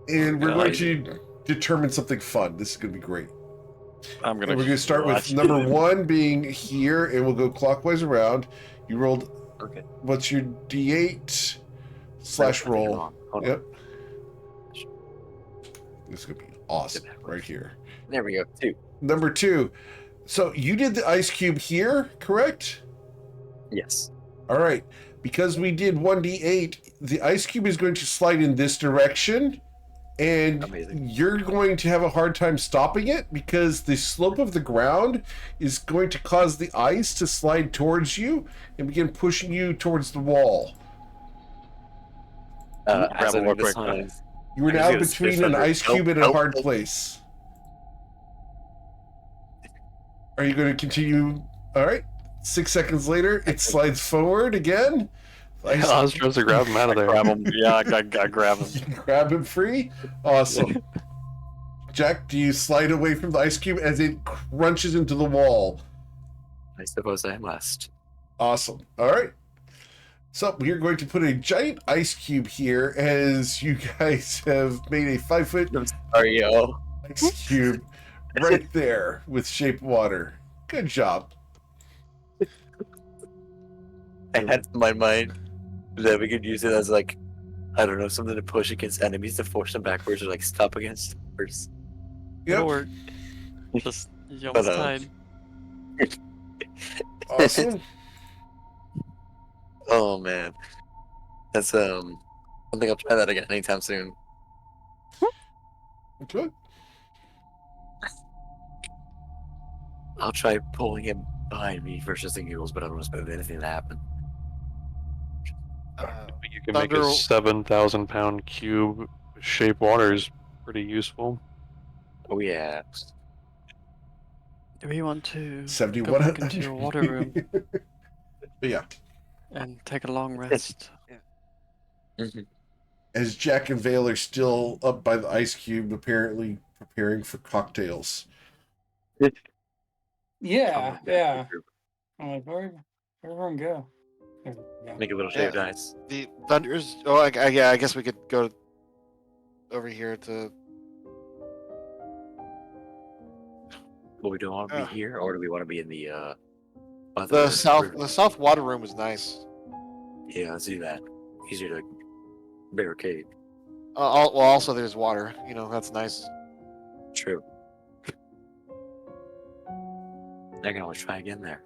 S1: and we're going to determine something fun. This is going to be great.
S7: I'm
S1: And we're going to start with
S7: watch.
S1: number 1 being here, and we'll go clockwise around. You rolled.
S3: Okay.
S1: What's your d8 slash
S3: Nope, I did it
S1: roll?
S3: wrong. Hold on.
S1: Yep. This is going to be awesome right here.
S3: There we go. 2.
S1: Number 2. So you did the ice cube here, correct?
S3: Yes.
S1: All right. Because we did 1d8, the ice cube is going to slide in this direction, and
S3: Amazing.
S1: you're going to have a hard time stopping it because the slope of the ground is going to cause the ice to slide towards you and begin pushing you towards the wall.
S3: As
S7: grab
S3: I
S7: him real
S3: do this
S7: quick,
S3: time,
S1: You are
S3: I'm just
S1: now
S3: gonna
S1: between
S3: spit
S1: an
S3: thunder.
S1: ice cube and a hard place. Are you going to continue? All right. 6 seconds later, it slides forward again.
S6: Oz tries to grab him out of there.
S7: Grab him. Yeah, I grab him.
S1: You can grab him free. Awesome. Jack, do you slide away from the ice cube as it crunches into the wall?
S3: I suppose I must.
S1: Awesome. All right. So we're going to put a giant ice cube here as you guys have made a 5-foot
S3: I'm sorry, yo.
S1: ice cube right there with shape water. Good job.
S3: I had in my mind that we could use it as like, I don't know, something to push against enemies to force them backwards or like stop against doors.
S1: Yep.
S2: Or just you
S3: But,
S2: almost died.
S1: Awesome.
S3: Oh man, that's I don't think I'll try that again anytime soon.
S1: Good.
S3: I'll try pulling him behind me versus the Eagles, but I don't expect anything to happen.
S6: You can make a
S5: Thunder-
S6: 7,000-pound cube. Shape water is pretty useful.
S3: Oh yeah.
S2: Do we want to go
S1: 71.
S2: back into your water room
S1: But yeah,
S2: and take a long rest?
S1: as Jack and Vale are still up by the ice cube, apparently preparing for cocktails.
S4: Yeah, yeah. I'm like, where'd everyone go? There we go.
S3: Make a little shaved ice.
S5: The Thunders. Oh, yeah. I guess we could go over here to.
S3: Well, we don't want to be here, or do we want to be in the by
S5: The south.
S3: river?
S5: The south water room is nice.
S3: Yeah, let's do that. Easier to barricade.
S5: Well, also there's water. You know, that's nice.
S3: True. I can always try again there.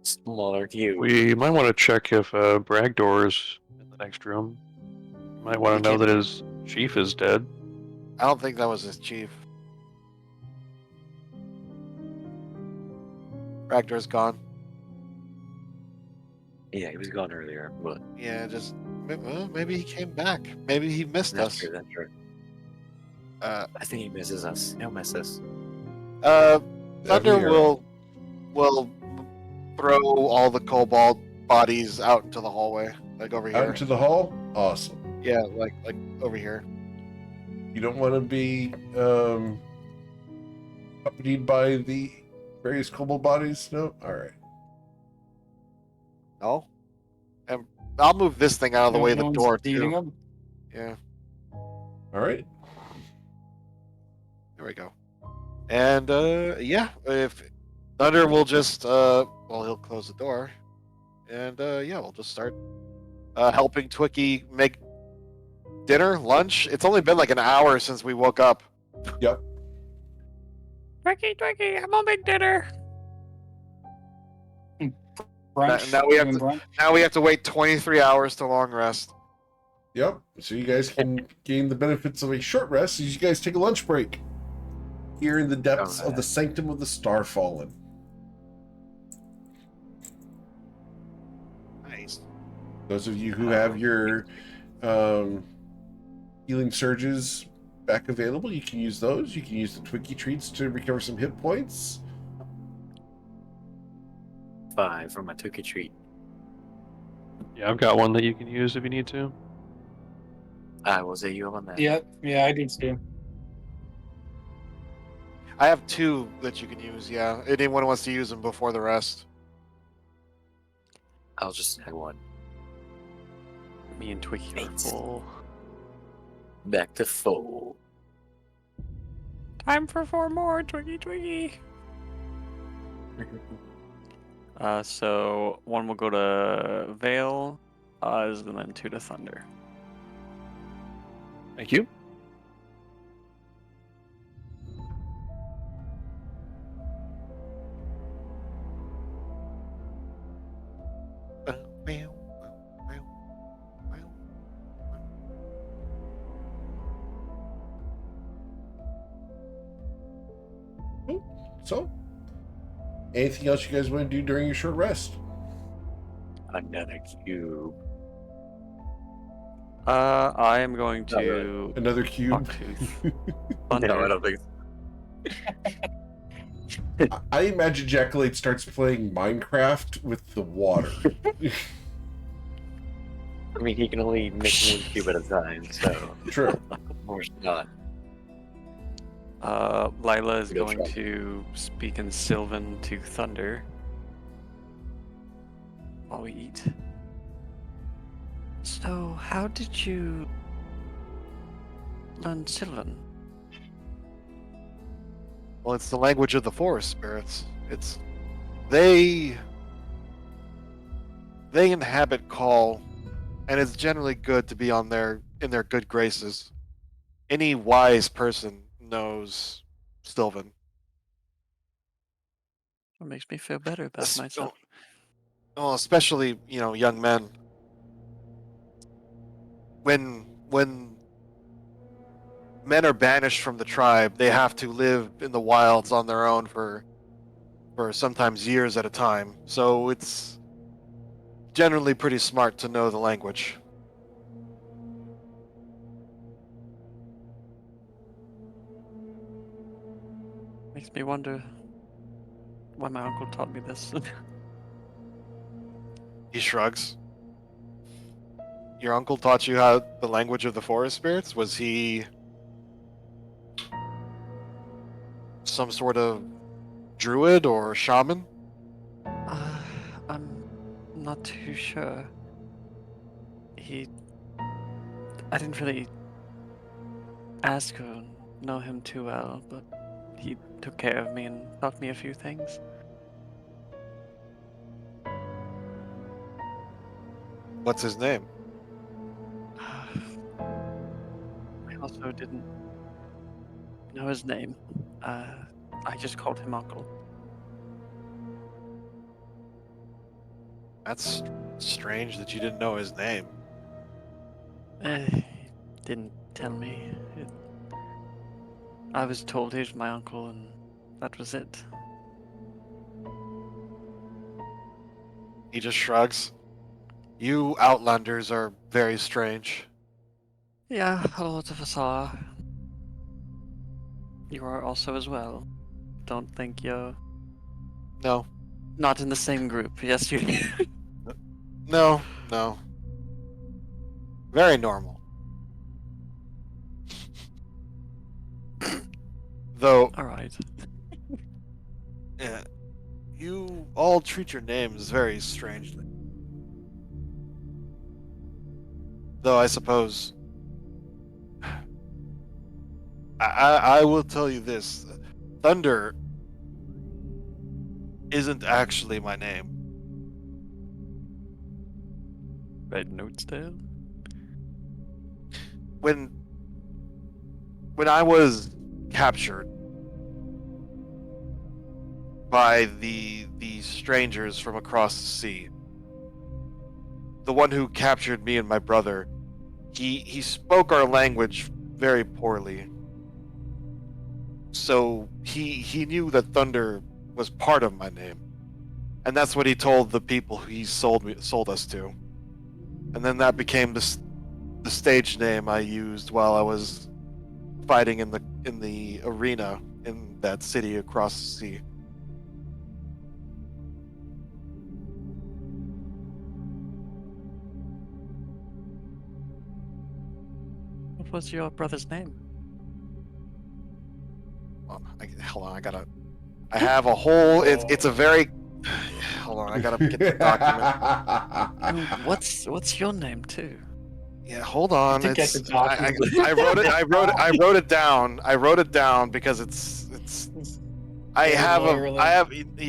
S3: Smaller cube.
S6: We might want to check if Bragdor's in the next room. Might want to know that his chief is dead.
S5: I don't think that was his chief. Ragdor's gone.
S3: Yeah, he was gone earlier, but
S5: Yeah, just well, maybe he came back. Maybe he missed
S3: that's
S5: us.
S3: true. That's true. I think he misses us. He'll miss us.
S5: Thunder
S1: Every year.
S5: will throw all the kobold bodies out into the hallway, like over
S1: Out
S5: here.
S1: into the hall. Awesome.
S5: Yeah, like over here.
S1: You don't want to be accompanied by the various kobold bodies? No? All right.
S5: No, and I'll move this thing out of the way of the
S4: No one's
S5: door
S4: eating
S5: too.
S4: them?
S5: Yeah,
S1: All right.
S5: there we go. And yeah, if Thunder will just he'll close the door, and yeah, we'll just start helping Twicky make dinner, lunch. It's only been like an hour since we woke up.
S1: Yep.
S2: Twinkie, I'm gonna make dinner.
S4: Brunch?
S5: Now we have
S4: Doing
S5: to-
S4: brunch?
S5: Now we have to wait 23 hours to long rest.
S1: Yep. So you guys can gain the benefits of a short rest as you guys take a lunch break here in the depths of the Sanctum of the Starfallen.
S5: Nice.
S1: Those of you who have your healing surges back available, you can use those. You can use the Twinkie treats to recover some hit points.
S3: 5 from my Tookie treat.
S6: Yeah, I've got one that you can use if you need to.
S3: I will say you up on that.
S4: Yep, yeah, I did too.
S5: I have 2 that you can use. Yeah, anyone wants to use them before the rest.
S3: I'll just add one.
S2: Me and Twiggy are
S3: Thanks.
S2: full.
S3: Back to full.
S2: Time for 4 more, Twiggy. So 1 will go to Vale, and then 2 to Thunder.
S6: Thank you.
S1: So, anything else you guys want to do during your short rest?
S3: Another cube.
S2: I am going
S3: Not
S2: to
S1: Another
S2: talk
S1: cube?
S2: to Thunder.
S3: No, I don't think.
S1: I imagine Jackalate starts playing Minecraft with the water.
S3: I mean, he can only make 1 cube at a time, so
S1: True.
S3: of course not.
S2: Lila is
S3: Real
S2: going
S3: trouble.
S2: to speak in Sylvan to Thunder while we eat. So, how did you learn Sylvan?
S5: Well, it's the language of the forest spirits. It's they inhabit call, and it's generally good to be in their good graces. Any wise person knows Sylvan.
S2: It makes me feel better about
S5: Es-
S2: myself.
S5: Well, especially young men. When men are banished from the tribe, they have to live in the wilds on their own for sometimes years at a time. So it's generally pretty smart to know the language.
S2: Makes me wonder why my uncle taught me this.
S5: He shrugs. Your uncle taught you how the language of the forest spirits? Was he some sort of druid or shaman?
S2: I'm not too sure. I didn't really ask or know him too well, but he took care of me and taught me a few things.
S5: What's his name?
S2: I also didn't know his name. I just called him Uncle.
S5: That's strange that you didn't know his name.
S2: He didn't tell me. I was told he was my uncle, and that was it.
S5: He just shrugs. You Outlanders are very strange.
S2: Yeah, a lot of us are. You are also as well. Don't think you're
S5: No,
S2: not in the same group. Yes, you.
S5: no. Very normal. Though,
S2: All right.
S5: yeah, you all treat your names very strangely. Though I suppose I will tell you this: Thunder isn't actually my name.
S2: Red notes down.
S5: When I was captured by the strangers from across the sea, the one who captured me and my brother, he spoke our language very poorly. So he knew that Thunder was part of my name, and that's what he told the people he sold us to. And then that became the stage name I used while I was fighting in the arena in that city across the sea.
S2: What was your brother's name?
S5: Hold on, I have a whole. It's a very. Hold on, I gotta get the document.
S2: What's your name too?
S5: Yeah, hold on.
S4: To get
S5: It's
S4: the document.
S5: I wrote it. I wrote it down. I wrote it down because it's. I
S4: Very
S5: have
S4: lawyerly.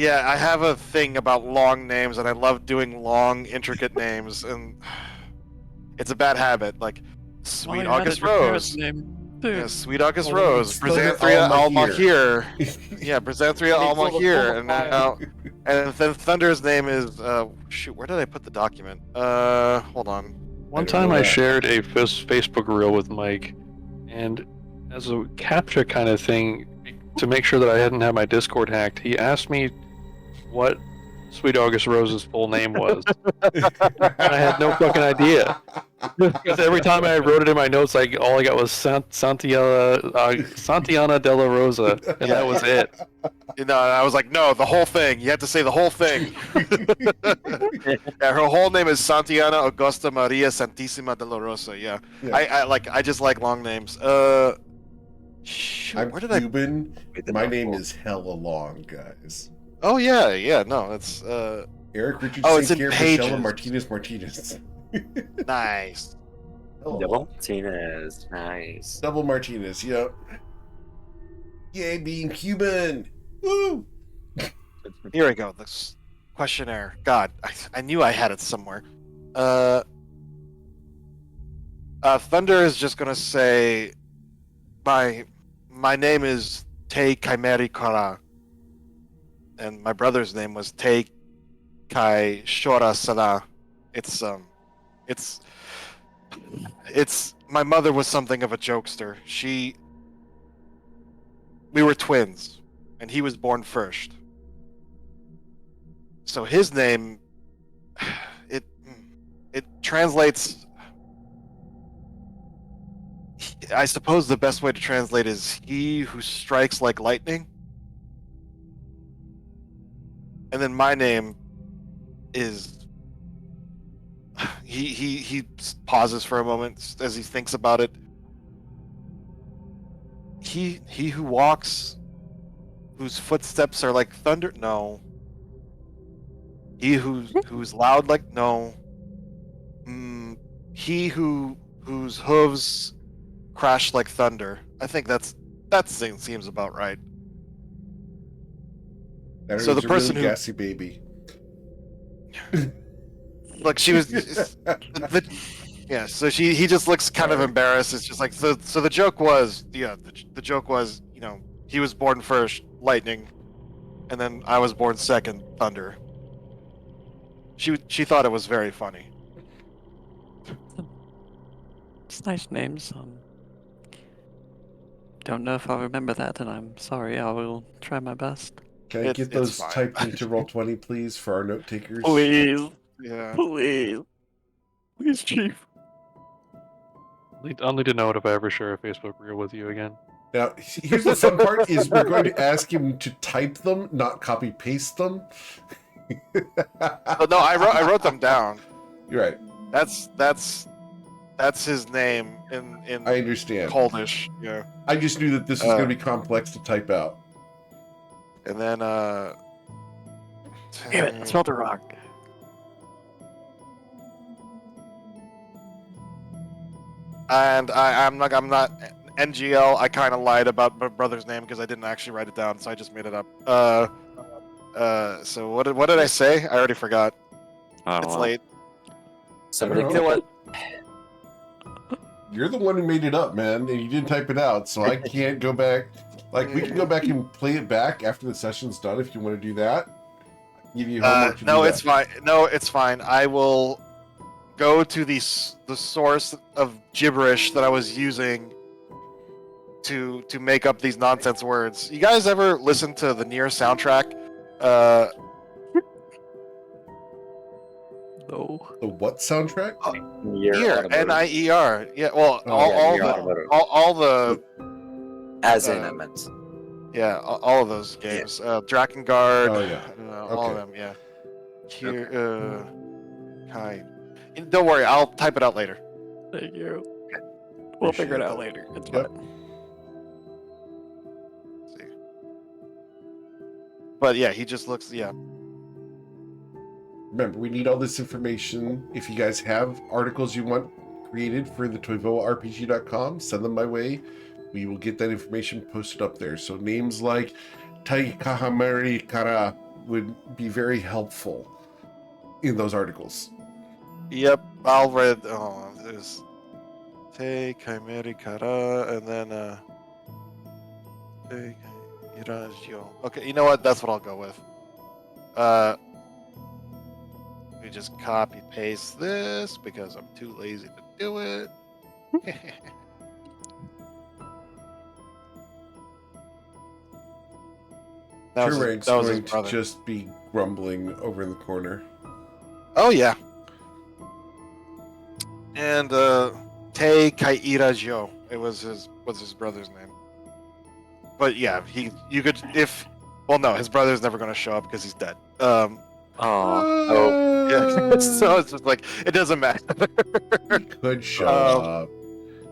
S5: I have a thing about long names, and I love doing long, intricate names, and it's a bad habit. Like Sweet
S2: While you're at
S5: August
S2: it, your parents'
S5: Rose.
S2: name too.
S5: Yeah, Sweet August
S4: Well,
S5: Rose.
S1: it's Thunder
S5: Brysanthria
S1: Almahir.
S5: Almahir. Yeah, Brysanthria
S4: And they pull the
S5: Almahir. And
S4: file.
S5: now, and then Thunder's name is shoot. Where did I put the document? Hold on.
S6: One
S1: don't
S6: time
S1: know
S6: I
S1: that.
S6: shared a Facebook reel with Mike, and as a captcha kind of thing, to make sure that I hadn't had my Discord hacked, he asked me what Sweet August Rose's full name was. I had no fucking idea. Because every time I wrote it in my notes, like all I got was Santiana Della Rosa, and that was it.
S5: You know, and I was like, no, the whole thing. You have to say the whole thing. Yeah, her whole name is Santiana Augusta Maria Santissima de la Rosa. Yeah,
S1: Yeah.
S5: I just like long names. Shoot,
S1: I'm
S5: where did I?
S1: Cuban.
S3: Wait, the
S1: My
S3: mouthful.
S1: name is hella long, guys.
S5: Oh yeah, no, it's
S1: Eric Richard
S5: Oh, it's
S1: St.
S5: in
S1: Pierre Michelle
S5: pages.
S1: Martinez.
S5: nice.
S1: Hella
S3: Double
S1: long.
S3: Martinez. Nice.
S1: Double Martinez, yep. Yay, being Cuban! Woo!
S5: Here we go. This questionnaire. God, I knew I had it somewhere. Thunder is just gonna say, my name is Te Kaimeri Kara, and my brother's name was Te Kai Shora Sala. It's my mother was something of a jokester. We were twins, and he was born first. So his name, it translates. I suppose the best way to translate is "he who strikes like lightning." And then my name is. He pauses for a moment as he thinks about it. He who walks, whose footsteps are like thunder. No. He who's loud like no. He whose hooves crash like thunder. I think that seems about right.
S1: That
S5: So
S1: was
S5: the
S1: a
S5: person
S1: really
S5: who-
S1: gassy baby.
S5: Like she was, yeah. So he just looks kind of
S1: Sorry.
S5: embarrassed. It's just like so the joke was the joke was he was born first, lightning, and then I was born second, thunder. She thought it was very funny.
S2: It's nice names. Don't know if I'll remember that, and I'm sorry. I will try my best.
S1: Can I
S5: It's
S1: get those
S5: fine.
S1: typed into Roll20, please, for our note takers?
S2: Please,
S5: Yeah.
S2: please, Chief.
S6: I'll need to know it if I ever share a Facebook reel with you again.
S1: Now, here's the fun part: is we're going to ask him to type them, not copy paste them.
S5: But no, I wrote them down.
S1: You're right.
S5: That's his name in
S1: I understand.
S5: Coldish. Yeah.
S1: I just knew that this was going to be complex to type out.
S5: And then
S2: Damn it! I smelled a rock.
S5: And I'm not NGL. I kind of lied about my brother's name because I didn't actually write it down, so I just made it up. So what did I say? I already forgot.
S7: I don't
S5: It's
S7: know.
S5: late.
S3: Somebody,
S1: I don't
S3: you know what?
S1: You're the one who made it up, man, and you didn't type it out, so I can't go back. Like, we can go back and play it back after the session's done if you want to do that. Give you homework to
S5: No,
S1: do
S5: it's
S1: that.
S5: fine. No, it's fine. I will go to the source of gibberish that I was using to make up these nonsense words. You guys ever listen to the Nier soundtrack?
S2: No.
S1: The what soundtrack?
S5: Nier, N-I-E-R. Yeah, well,
S1: Oh,
S5: all
S3: Nier Automotive.
S5: the
S3: As in,
S5: uh,
S3: I meant.
S5: yeah, all of those games. Drakengard.
S1: Oh, yeah.
S5: All of
S1: Okay.
S5: them. Yeah. Here, hi. Don't worry, I'll type it out later.
S2: Thank you. We'll figure it
S1: Appreciate
S2: out
S1: that.
S2: later. It's
S1: Yep.
S2: fine.
S5: See. But yeah, he just looks. Yeah.
S1: remember, we need all this information. If you guys have articles you want created for the toivoarpg.com, send them my way. We will get that information posted up there. So names like Taikahamari Kara would be very helpful in those articles.
S5: Yep, I'll read. Oh, there's Te Kaimeri Kara, and then Te Irajio. Okay, you know what? That's what I'll go with. We just copy paste this because I'm too lazy to do it.
S1: Turmeric
S5: that was his
S1: going to
S5: brother.
S1: just be grumbling over in the corner.
S5: Oh yeah. And Te Kairajio. It was his brother's name. But yeah, you could if well no, his brother's never gonna show up because he's dead.
S3: Oh,
S5: Yeah. So it's just like it doesn't matter.
S1: He could show
S5: Um,
S1: up.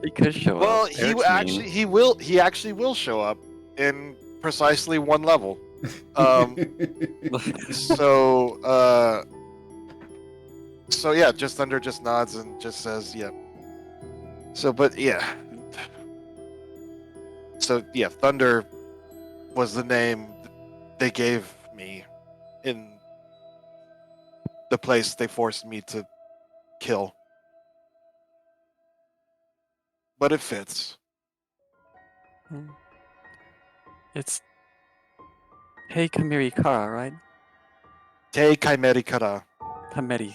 S6: He could show
S5: Well,
S6: up. Eric's mean.
S5: he actually will show up in precisely one level. So yeah, just Thunder just nods and just says, "Yep." So, but yeah. So yeah, Thunder was the name they gave me in the place they forced me to kill. But it fits.
S2: Hmm. It's Hey Kamiri Kara, right?
S5: Te Kaimeri Kara.
S2: Kameri.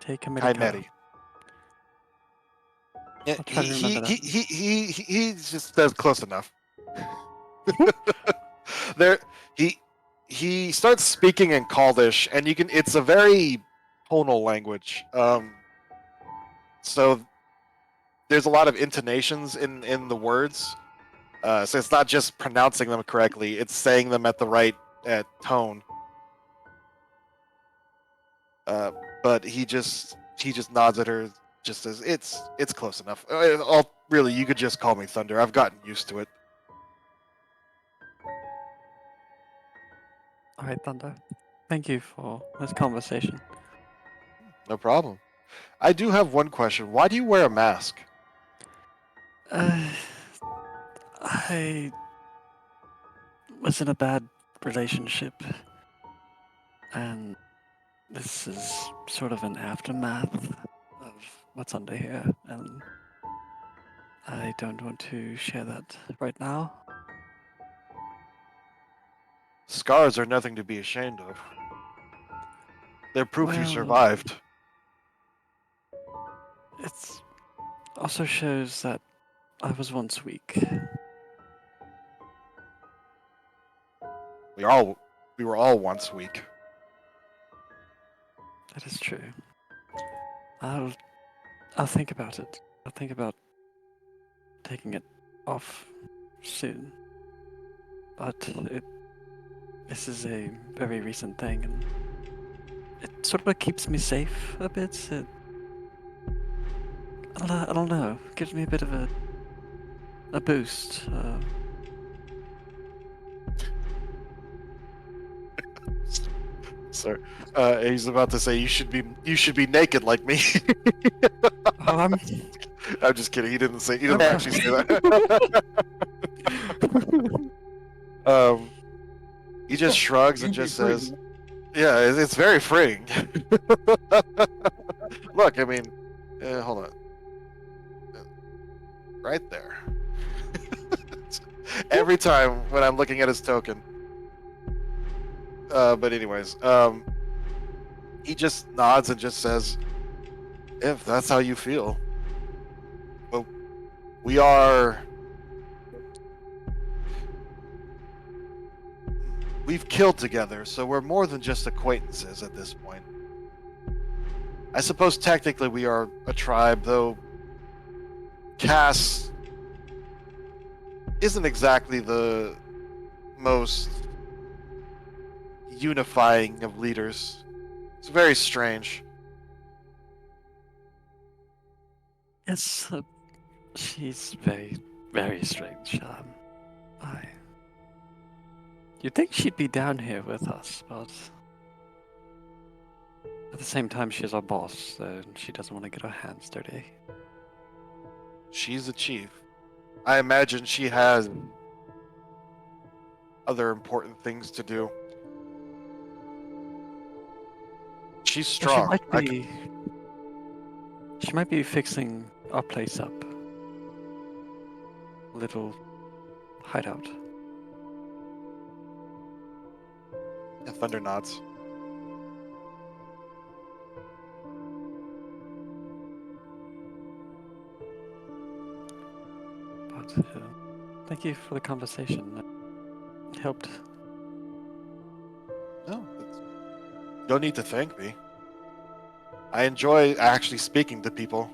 S2: Hey Kameri Kara.
S5: Kaimeri. Yeah,
S2: I'll try to remember that.
S5: he just says close enough. There he starts speaking in Caldish, and it's a very tonal language. So there's a lot of intonations in the words. So it's not just pronouncing them correctly; it's saying them at the right tone. But he just nods at her, just says it's close enough. Really, you could just call me Thunder. I've gotten used to it.
S2: Alright, Thunder. Thank you for this conversation.
S5: No problem. I do have one question. Why do you wear a mask?
S2: I was in a bad relationship, and this is sort of an aftermath of what's under here, and I don't want to share that right now.
S5: Scars are nothing to be ashamed of. They're proof you
S2: Well,
S5: survived.
S2: It also shows that I was once weak.
S5: We were all once weak.
S2: That is true. I'll think about it. I'll think about taking it off soon. But this is a very recent thing, and it sort of keeps me safe a bit. I don't know. It gives me a bit of a boost.
S5: Sir, he's about to say you should be naked like me.
S2: I'm
S5: I'm just kidding. He didn't actually say that. He just shrugs and just says, "Yeah, it's very freeing." Look, I mean, hold on, right there. Every time when I'm looking at his token. But anyways, he just nods and just says, "If that's how you feel, well, we've killed together, so we're more than just acquaintances at this point. I suppose technically we are a tribe, though Cass isn't exactly the most unifying of leaders. It's very strange."
S2: Yes, she's very, very strange. You'd think she'd be down here with us, but At the same time, she's our boss, so she doesn't want to get her hands dirty.
S5: She's the chief. I imagine she has other important things to do. She's
S2: Well,
S5: strong.
S2: She might be fixing our place up. Little hideout.
S5: Yeah, Thunder nods.
S2: But thank you for the conversation. It helped.
S5: No, you don't need to thank me. I enjoy actually speaking to people.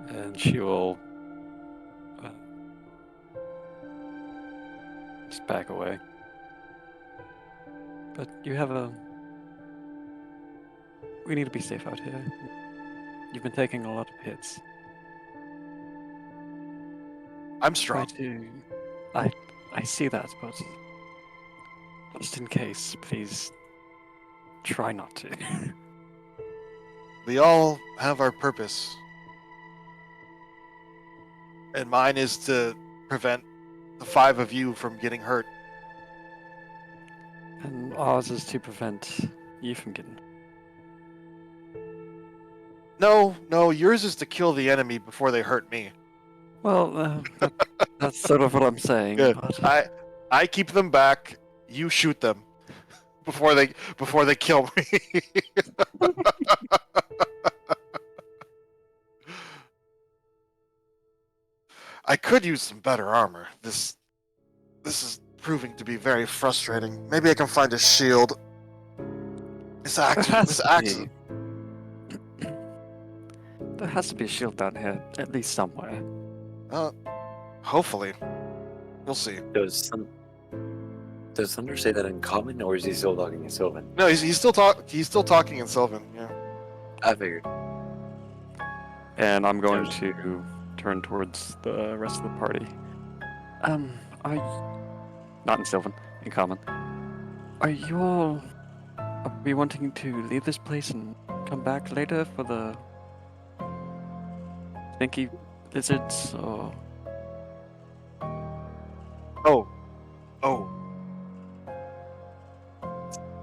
S2: And she will just back away. But you have a. We need to be safe out here. You've been taking a lot of hits.
S5: I'm
S2: Try
S5: strong.
S2: to. I see that, but just in case, please try not to.
S5: We all have our purpose. And mine is to prevent the 5 of you from getting hurt.
S2: And ours is to prevent you from getting.
S5: No, yours is to kill the enemy before they hurt me.
S2: Well, that's sort of what I'm saying.
S5: Good.
S2: But
S5: I keep them back. You shoot them before they kill me. I could use some better armor. This is proving to be very frustrating. Maybe I can find a shield. This axe.
S2: There has to be a shield down here, at least somewhere.
S5: Hopefully, we'll see.
S3: Does Thunder say that in common, or is he still talking in Sylvan?
S5: No, he's still talking in Sylvan. Yeah.
S3: I figured.
S2: And I'm going
S3: There's-
S2: to turn towards the rest of the party. Are you... Not in Sylvan, in common. Are we wanting to leave this place and come back later for the stinky lizards, or...
S5: Oh.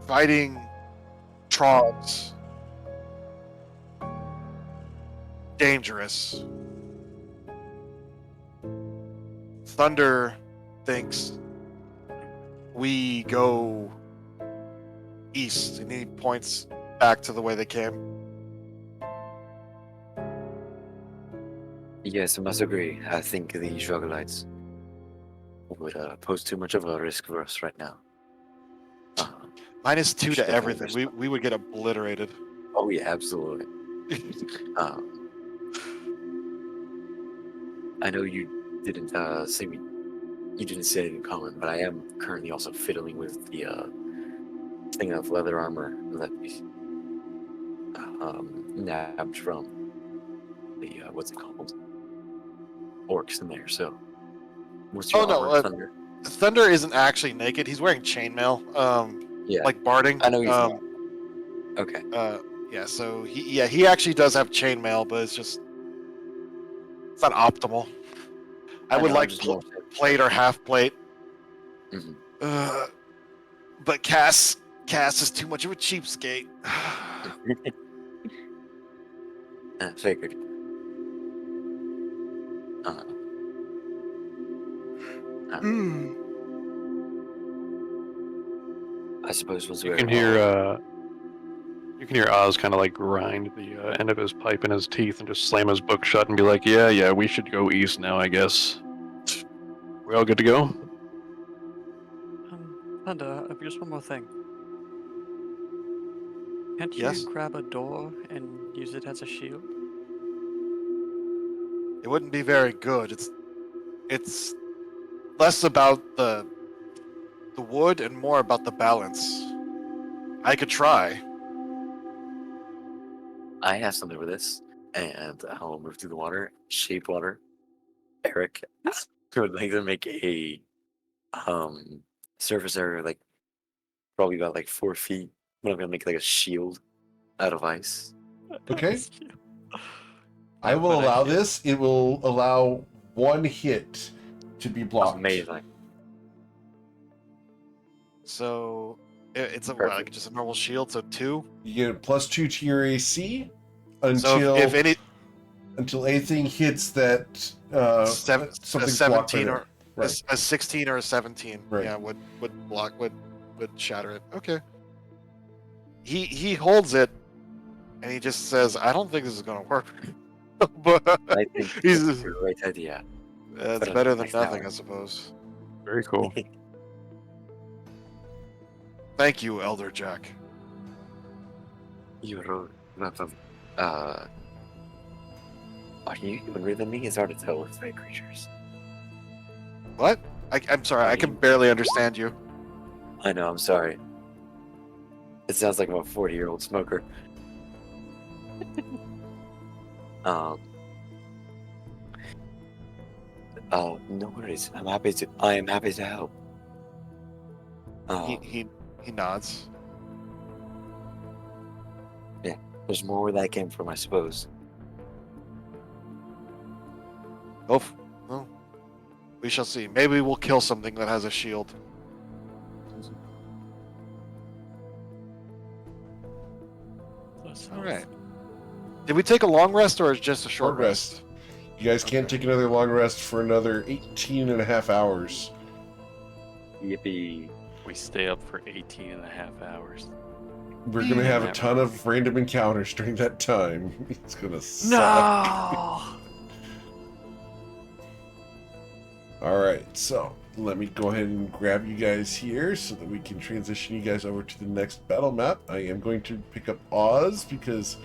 S5: Fighting trogs. Dangerous. Thunder thinks we go east, and he points back to the way they came.
S3: Yes, I must agree. I think the Strugglites would pose too much of a risk for us right now.
S5: -2 to
S3: Should
S5: everything.
S3: definitely
S5: We would get obliterated.
S3: Oh yeah, absolutely. I know you didn't you didn't say it in common, but I am currently also fiddling with the thing of leather armor that we nabbed from the what's it called? Orcs in there. So, what's your armor, Thunder?
S5: Thunder isn't actually naked. He's wearing chainmail.
S3: Yeah,
S5: Like barding.
S3: I know he's not. Okay.
S5: Yeah. So he actually does have chainmail, but it's not optimal. I would
S3: know, I'm
S5: like
S3: just more-
S5: plate or half plate.
S3: Mhm.
S5: But Cass is too much of a cheapskate.
S3: I figured. I suppose once
S6: You
S3: we're
S6: can hear Oz kind of like grind the end of his pipe in his teeth and just slam his book shut and be like, "Yeah, we should go east now, I guess. We all good to go?"
S2: Thunder, just one more thing. Can't
S5: Yes?
S2: you grab a door and use it as a shield?
S5: It wouldn't be very good. It's less about the wood and more about the balance. I could try.
S3: I have something for this, and I'll move through the water, shape water. Eric would like to make a surface area, like probably about like 4 feet. But I'm gonna make like a shield out of ice.
S1: Okay. I will
S6: But
S1: allow this. It will allow 1 hit to be blocked.
S3: Amazing.
S5: So it's a
S3: Perfect.
S5: like just a normal shield. So 2.
S1: You get a +2 to your AC
S5: So
S1: until
S5: if any
S1: until anything hits that
S5: a
S1: something's blocked by
S5: 17
S1: there.
S5: or
S1: Right.
S5: a 16 or a 17,
S1: Right.
S5: yeah, would block would shatter it. Okay. He holds it, and he just says, "I don't think this is gonna work." But
S3: I think
S5: he's
S3: that's a great idea.
S5: it's
S3: But
S5: better than
S3: next hour.
S5: nothing, I suppose.
S6: very cool.
S5: Thank you, Elder Jack.
S3: You're welcome. Are you younger than me? It's hard to tell with fake creatures.
S5: What? I'm sorry, I can barely understand you.
S3: I know, I'm sorry. It sounds like I'm a 40-year-old smoker. um. No worries. I am happy to help.
S5: He nods.
S3: There's more where that came from, I suppose.
S5: Oh, well, we shall see. Maybe we'll kill something that has a shield. All right. Did we take a long rest or is just a short
S1: Short rest. You guys can't take another long rest for another 18 and a half hours.
S3: Yippee.
S7: We stay up for 18 and a half hours.
S1: We're going to have a ton of random encounters during that time. It's going to suck.
S2: No.
S1: All right, so let me go ahead and grab you guys here so that we can transition you guys over to the next battle map. I am going to pick up Oz because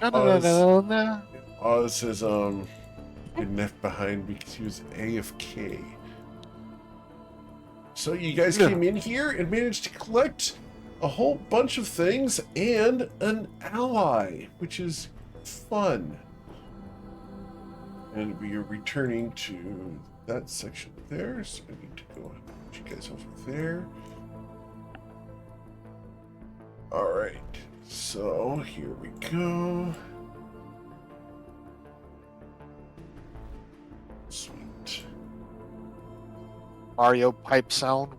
S5: No.
S1: Oz has been left behind because he was AFK. So you guys came in here and managed to collect a whole bunch of things and an ally, which is fun. And we are returning to that section there, so I need to go put you guys over there. All right, so here we go. Sweet.
S5: Mario pipe sound.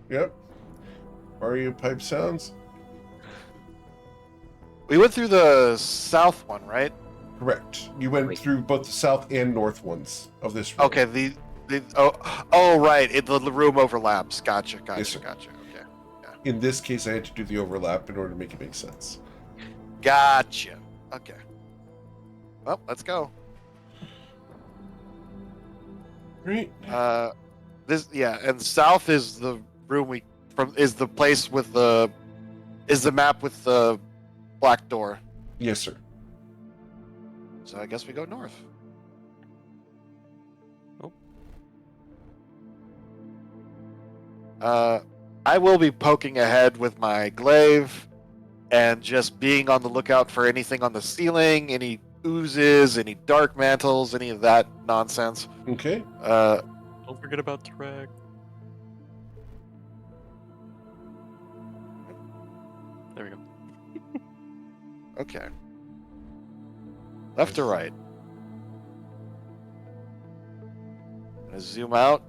S1: Yep. Mario pipe sounds.
S5: We went through the south one, right?
S1: Correct. You went
S3: Wait.
S1: through both the south and north ones of this room.
S5: Okay, the right, the room overlaps. Gotcha.
S1: Yes, sir.
S5: Gotcha. Okay,
S1: In this case, I had to do the overlap in order to make it make sense.
S5: gotcha. Okay. Well, let's go.
S1: Great.
S5: And south is the room is the place with the map with the black door.
S1: Yes, sir.
S5: So I guess we go north.
S7: Oh.
S5: I will be poking ahead with my glaive and just being on the lookout for anything on the ceiling, any oozes, any dark mantles, any of that nonsense.
S1: Okay.
S7: Don't forget about Trek. There we go.
S5: Okay. Left or right? Gonna zoom out.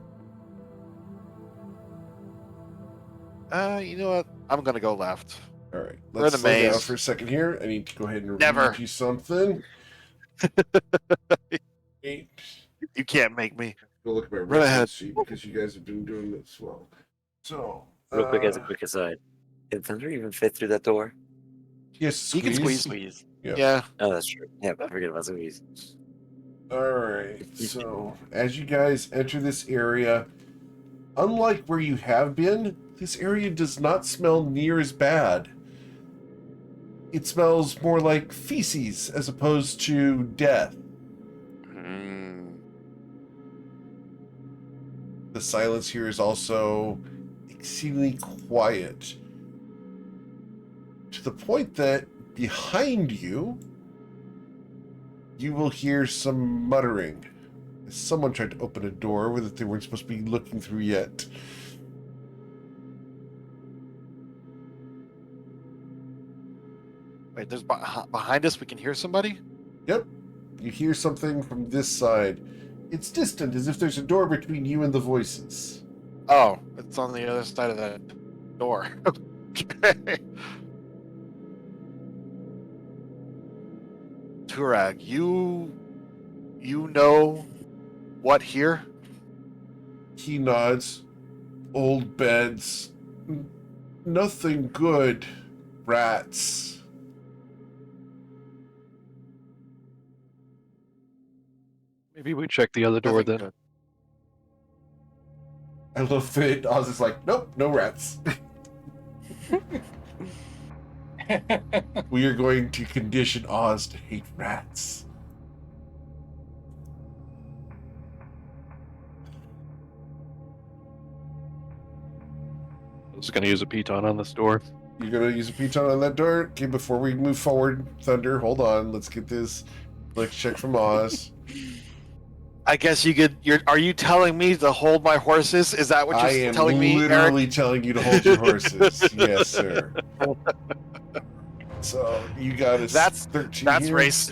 S5: You know what? I'm gonna go left.
S1: All right.
S5: We're
S1: Let's
S5: in the
S1: slow down
S5: maze.
S1: for a second here. I need to go ahead and
S5: Never.
S1: read you something. Eight.
S5: You can't make me.
S1: Go look at my
S5: Run ahead.
S1: reference sheet because you guys have been doing this well. So,
S3: Real quick, as a quick aside, can Thunder even fit through that door?
S1: yes,
S5: He can
S1: squeeze.
S7: Squeeze.
S1: Yeah.
S5: Yeah.
S3: Oh, that's true. Yeah, I forget about squeeze.
S1: All right. So, as you guys enter this area, unlike where you have been, this area does not smell near as bad. It smells more like feces as opposed to death. The silence here is also exceedingly quiet, to the point that behind you, you will hear some muttering Someone tried to open a door that they weren't supposed to be looking through yet.
S5: Wait, there's behind us. We can hear somebody.
S1: Yep. You hear something from this side. It's distant, as if there's a door between you and the voices.
S5: Oh, it's on the other side of that door. Okay. Turag, you know what here?
S1: He nods. Old beds. Nothing good. Rats.
S6: Maybe we check the other door
S5: Nothing
S6: then.
S5: good.
S1: I love it. Oz is like, nope, no rats. We are going to condition Oz to hate rats.
S6: I was going to use a piton on this door.
S1: You're going to use a piton on that door? Okay, before we move forward, Thunder, hold on. Let's get this. Let's check from Oz.
S5: I guess you could. Are you telling me to hold my horses? Is that what
S1: I
S5: you're
S1: am
S5: telling me,
S1: literally
S5: Eric?
S1: telling you to hold your horses. Yes, sir. So you got us.
S5: That's
S1: 13
S5: That's
S1: here.
S5: race.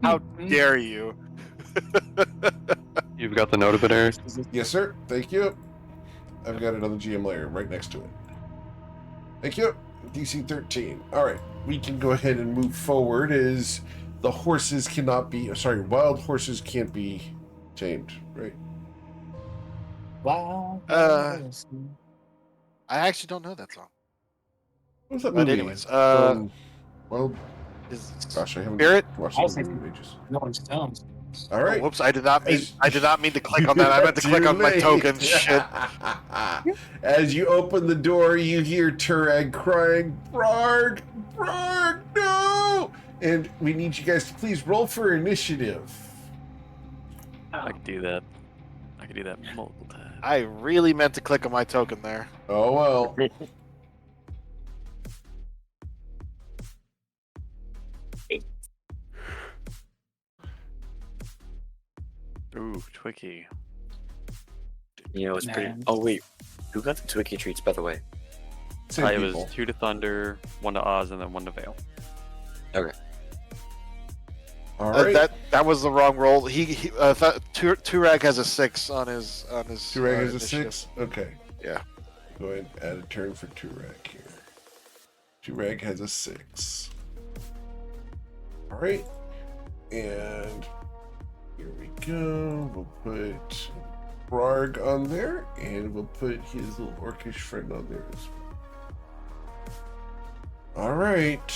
S5: How dare you?
S6: You've got the note of it, Eric?
S1: Yes, sir. Thank you. I've got it on the GM layer right next to it. Thank you. DC 13. All right. We can go ahead and move forward as the horses cannot be... Sorry, wild horses can't be tamed, right?
S4: Wow.
S5: I actually don't know that song.
S1: What was that
S5: But
S1: movie?
S5: anyways,
S1: Well,
S5: is
S1: gosh, I haven't
S5: Spirit?
S1: watched
S4: I
S1: the
S4: was
S1: movie in
S4: thinking-
S1: ages.
S4: No one's stones.
S1: All
S5: Oh,
S1: right.
S5: whoops! I did not mean.
S1: As-
S5: I did not mean to click on that. I meant to click
S1: Too
S5: on my
S1: late.
S5: token. Shit.
S1: As you open the door, you hear Turag crying, Brarg! Brarg, no! And we need you guys to please roll for initiative.
S7: I could do that. I could do that multiple times.
S5: I really meant to click on my token there.
S1: Oh, well.
S7: Ooh, Twicky.
S3: You know, it's pretty.
S4: Man.
S3: Oh wait, who got the Twiki treats, by the way?
S1: Same
S7: It
S1: people.
S7: was 2 to Thunder, 1 to Oz, and then 1 to Vale.
S3: Okay.
S1: All right.
S5: That was the wrong roll. Turag has a 6 on his
S1: Turag has a
S5: initiative.
S1: 6? Okay.
S5: Yeah.
S1: Go ahead and add a turn for Turag here. Turag has a 6. All right. And here we go. We'll put Brarg on there, and we'll put his little orcish friend on there as well. All right.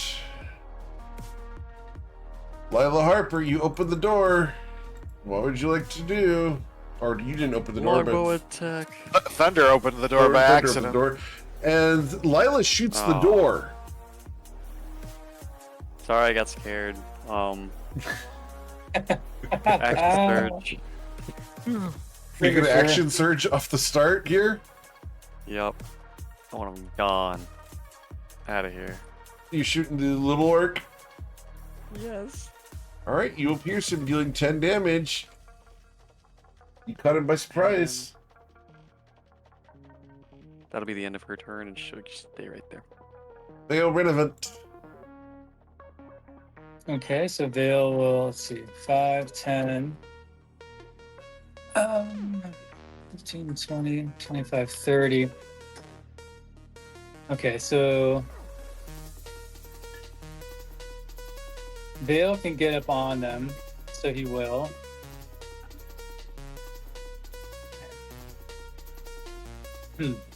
S1: Lila Harper, you open the door. What would you like to do? Or you didn't open the door,
S7: Longbow
S1: but
S7: attack.
S5: Thunder opened the door by
S1: Thunder opened the
S5: accident.
S1: door. And Lila shoots the
S7: Oh.
S1: door.
S7: Sorry, I got scared. Action surge.
S1: You're
S4: Figure
S1: gonna
S4: sure.
S1: action surge off the start here.
S7: Yep. I want him gone. Out of here.
S1: You shooting the little orc.
S7: Yes.
S1: All right, you will pierce him, dealing 10 damage. You caught him by surprise.
S7: That'll be the end of her turn, and she'll just stay right there.
S1: Vale Renovant.
S4: Okay, so Vale will, let's see, 5, 10, 15, 20, 25, 30. Okay, so Vale can get up on them, so he will.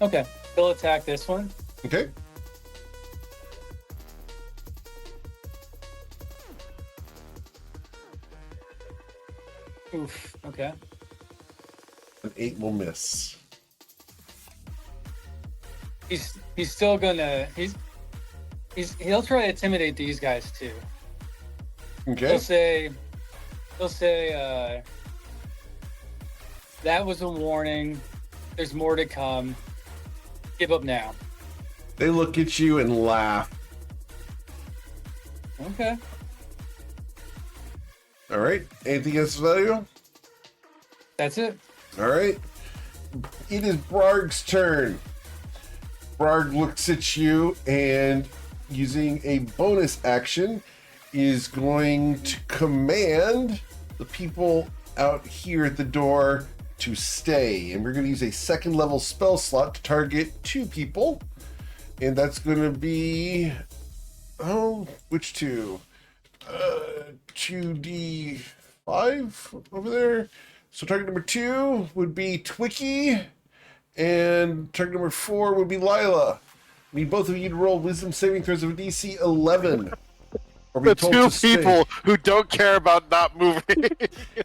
S4: Okay, he'll attack this one.
S1: Okay.
S4: Oof, okay.
S1: An 8 will miss.
S4: He's still gonna he'll try to intimidate these guys too.
S1: Okay.
S4: He'll say that was a warning. There's more to come. Give up now.
S1: They look at you and laugh.
S4: Okay.
S1: All right. Anything else valuable?
S4: That's it.
S1: All right. It is Brarg's turn. Brarg looks at you and, using a bonus action, is going to command the people out here at the door to stay. And we're going to use a second level spell slot to target 2 people. And that's going to be... Oh, which 2? 2d5 over there. So target number 2 would be Twicky, and target number 4 would be Lila. Need both of you to roll wisdom saving throws of a DC 11. Or be
S5: The
S1: told
S5: 2
S1: to stay.
S5: people who don't care about not moving.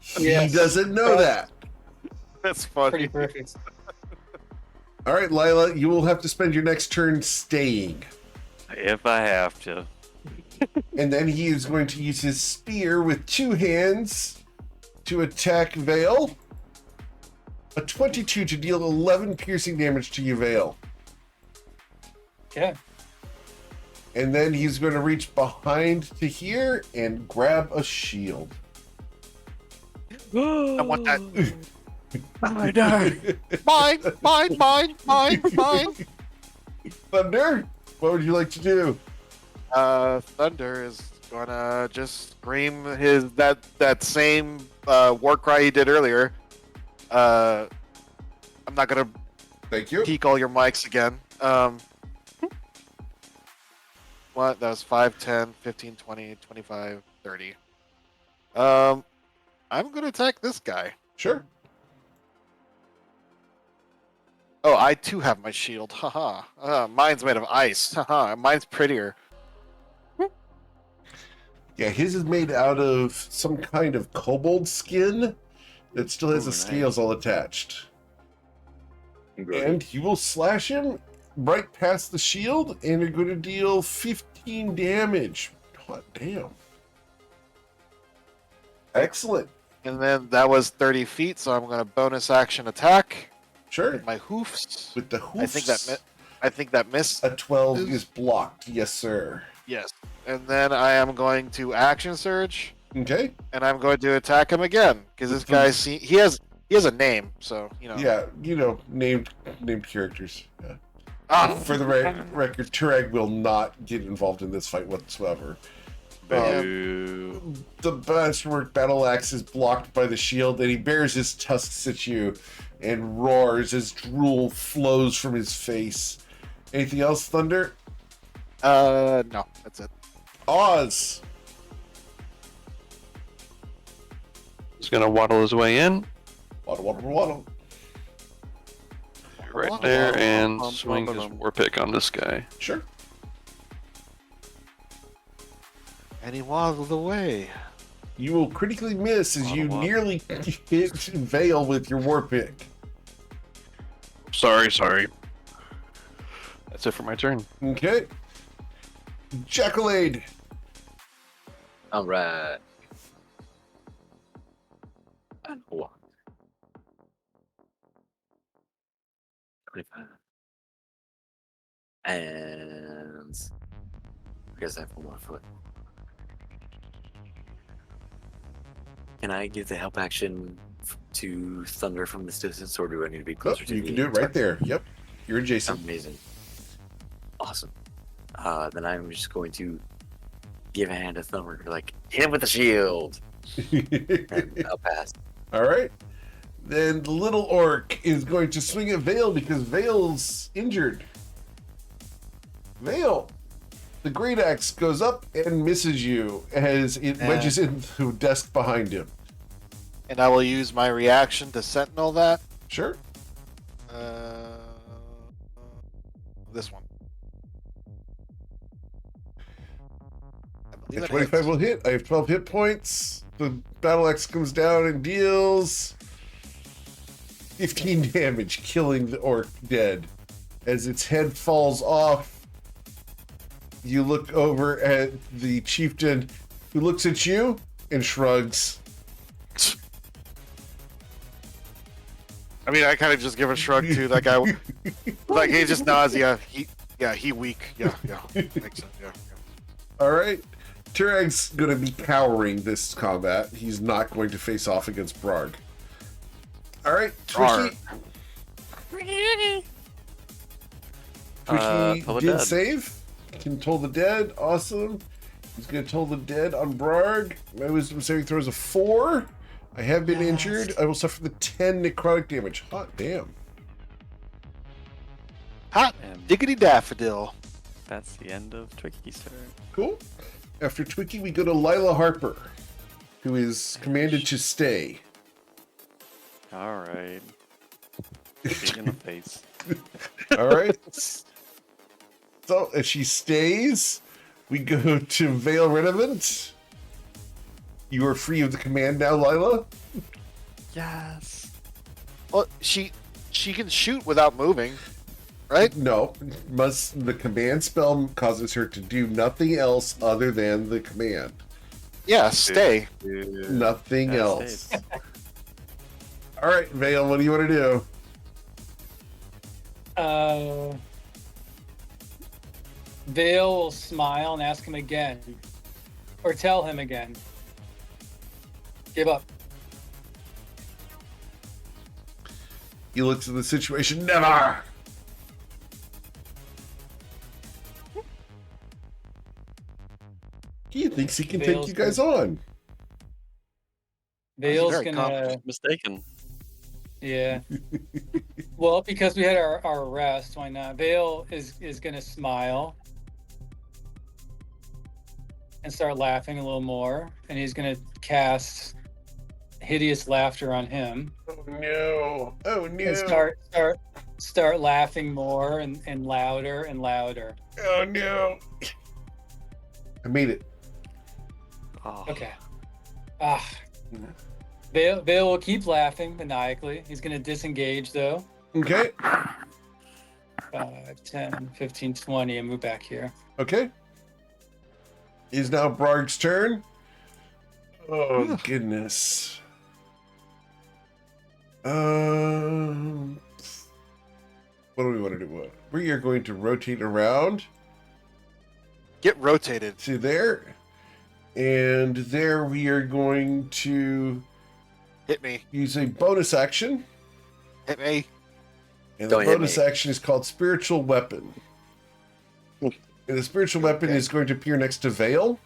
S1: He
S4: Yes.
S1: doesn't know that.
S5: That's funny.
S4: Pretty perfect.
S1: All right, Lila, you will have to spend your next turn staying.
S7: If I have to.
S1: And then he is going to use his spear with 2 hands to attack Vale. A 22 to deal 11 piercing damage to you, Vale.
S4: Okay.
S1: And then he's going to reach behind to here and grab a shield.
S5: I want that.
S7: I know.
S5: Mine.
S1: Thunder, what would you like to do?
S5: Thunder is gonna just scream his that same war cry he did earlier. I'm not gonna
S1: Thank you.
S5: peek all your mics again. What? That was 5, 10, 15, 20, 25, 30. I'm gonna attack this guy.
S1: Sure.
S5: Oh, I too have my shield. Haha. Mine's made of ice. Haha. Mine's prettier.
S1: Yeah, his is made out of some kind of kobold skin that still has
S7: Ooh,
S1: the
S7: nice.
S1: scales all attached.
S3: Good.
S1: And you will slash him right past the shield, and you're going to deal 15 damage. God damn. Excellent.
S5: And then that was 30 feet, so I'm gonna bonus action attack
S1: Sure.
S5: with my hoofs.
S1: With the hoofs,
S5: I think that missed.
S1: a 12 is blocked. Yes, sir.
S5: Yes. And then I am going to action surge,
S1: Okay.
S5: and I'm going to attack him again because this guy he has a name, so you know.
S1: Yeah, you know, named characters. Yeah.
S5: Ah,
S1: For the record, Turag will not get involved in this fight whatsoever.
S7: Boo.
S1: The Masterwork Battle Axe is blocked by the shield, and he bares his tusks at you and roars as drool flows from his face. Anything else, Thunder?
S5: no, that's it.
S1: Oz.
S6: He's gonna waddle his way in
S1: Waddle.
S6: right there and swing his war pick on this guy.
S1: Sure.
S5: And he waddled away.
S1: You will critically miss as you
S7: Waddle.
S1: nearly hit Vale with your war pick.
S6: Sorry. That's it for my turn.
S1: Okay. Jackalade.
S3: All right. And walk. 25. And I guess I have one more foot. Can I give the help action to Thunder from this distance, or do I need to be
S1: Oh,
S3: closer to
S1: you
S3: the
S1: can do it right there. Yep. You're adjacent.
S3: Amazing. Awesome. Then I'm just going to give a hand to Thunder, like, hit him with the shield. And I'll pass.
S1: All right. Then the little orc is going to swing at Vale because Vale's injured. Vale, the great axe goes up and misses you as it wedges into the desk behind him.
S5: And I will use my reaction to sentinel that.
S1: Sure.
S5: This one. I believe
S1: A
S5: it
S1: 25
S5: hits.
S1: will hit. I have 12 hit points. The battle axe comes down and deals 15 damage, killing the orc dead. As its head falls off, you look over at the chieftain, who looks at you and shrugs.
S5: I mean, I kind of just give a shrug to that guy. Like he just nods. Yeah, he weak. Yeah, makes sense. Yeah.
S1: All right. Turag's going to be cowering this combat. He's not going to face off against Brarg. All right, Twiki. Twiki
S7: Toll the
S1: did
S7: dead.
S1: save. Can toll the dead. Awesome. He's going to toll the dead on Brarg. My wisdom saving throw is a 4. I have been injured. I will suffer the 10 necrotic damage. Hot damn.
S5: Hot
S7: And
S5: diggity daffodil.
S7: that's the end of Twicky's turn.
S1: Cool. After Twiki, we go to Lila Harper, who is commanded to stay.
S7: All right. Feet in the face.
S1: All right. So, as she stays, we go to Vale Renovant. You are free of the command now, Lila.
S7: Yes.
S5: Well, she can shoot without moving, right?
S1: No, the command spell causes her to do nothing else other than the command.
S5: Yeah, stay.
S1: Nothing
S7: Yeah,
S1: else.
S7: stays.
S1: All right, Vale, what do you want to do?
S4: Vale will smile and ask him again, or tell him again. Give up.
S1: He looks at the situation. Never. He thinks he can take
S4: Vale's
S1: you guys on.
S4: Vale's
S5: very
S4: gonna,
S5: confident.
S7: Mistaken.
S4: yeah. Well, because we had our rest, why not? Vale is gonna smile and start laughing a little more, and he's gonna cast hideous laughter on him
S1: Oh no! Oh no!
S4: and start laughing more and louder and louder.
S1: Oh no! I made it.
S7: Oh,
S4: Okay. Vale will keep laughing maniacally. He's gonna disengage though.
S1: Okay.
S4: 5, 10, 15, 20, and move back here.
S1: Okay. Is now Brarg's turn. Oh goodness. What do we want to do? We are going to rotate around
S5: Get rotated.
S1: to there, and there we are going to
S5: Hit me.
S1: use a bonus action,
S5: Hit me.
S1: and the
S3: Don't hit
S1: bonus
S3: me.
S1: action is called Spiritual Weapon. And the spiritual weapon
S5: Okay.
S1: is going to appear next to Vale.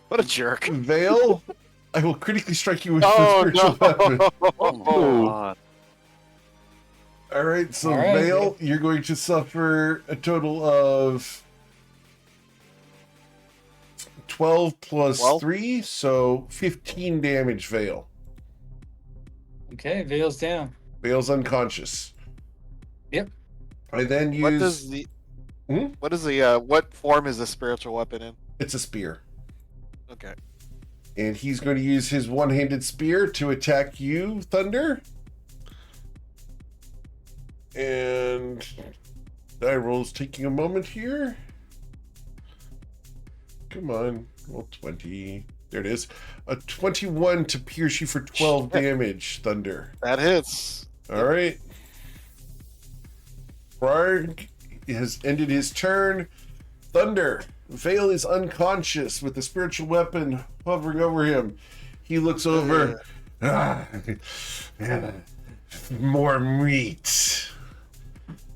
S5: What a jerk.
S1: Vale, I will critically strike you with the
S5: Oh
S1: spiritual weapon.
S7: oh my god.
S1: All right, so
S4: All right.
S1: Vale, you're going to suffer a total of 12 plus
S5: 12?
S1: 3, so 15 damage, Vale.
S4: Okay, Vale's down.
S1: Vale's unconscious.
S4: Yep.
S1: I then use...
S5: What does the
S1: Hmm?
S5: what is the what form is the spiritual weapon in?
S1: It's a spear.
S5: Okay.
S1: And he's going to use his one-handed spear to attack you, Thunder. And die roll's taking a moment here. Come on, roll 20. There it is. A 21 to pierce you for 12 damage, Thunder.
S5: That hits.
S1: All right. Brarg has ended his turn. Thunder. Vale is unconscious with the spiritual weapon hovering over him. He looks over. More meat.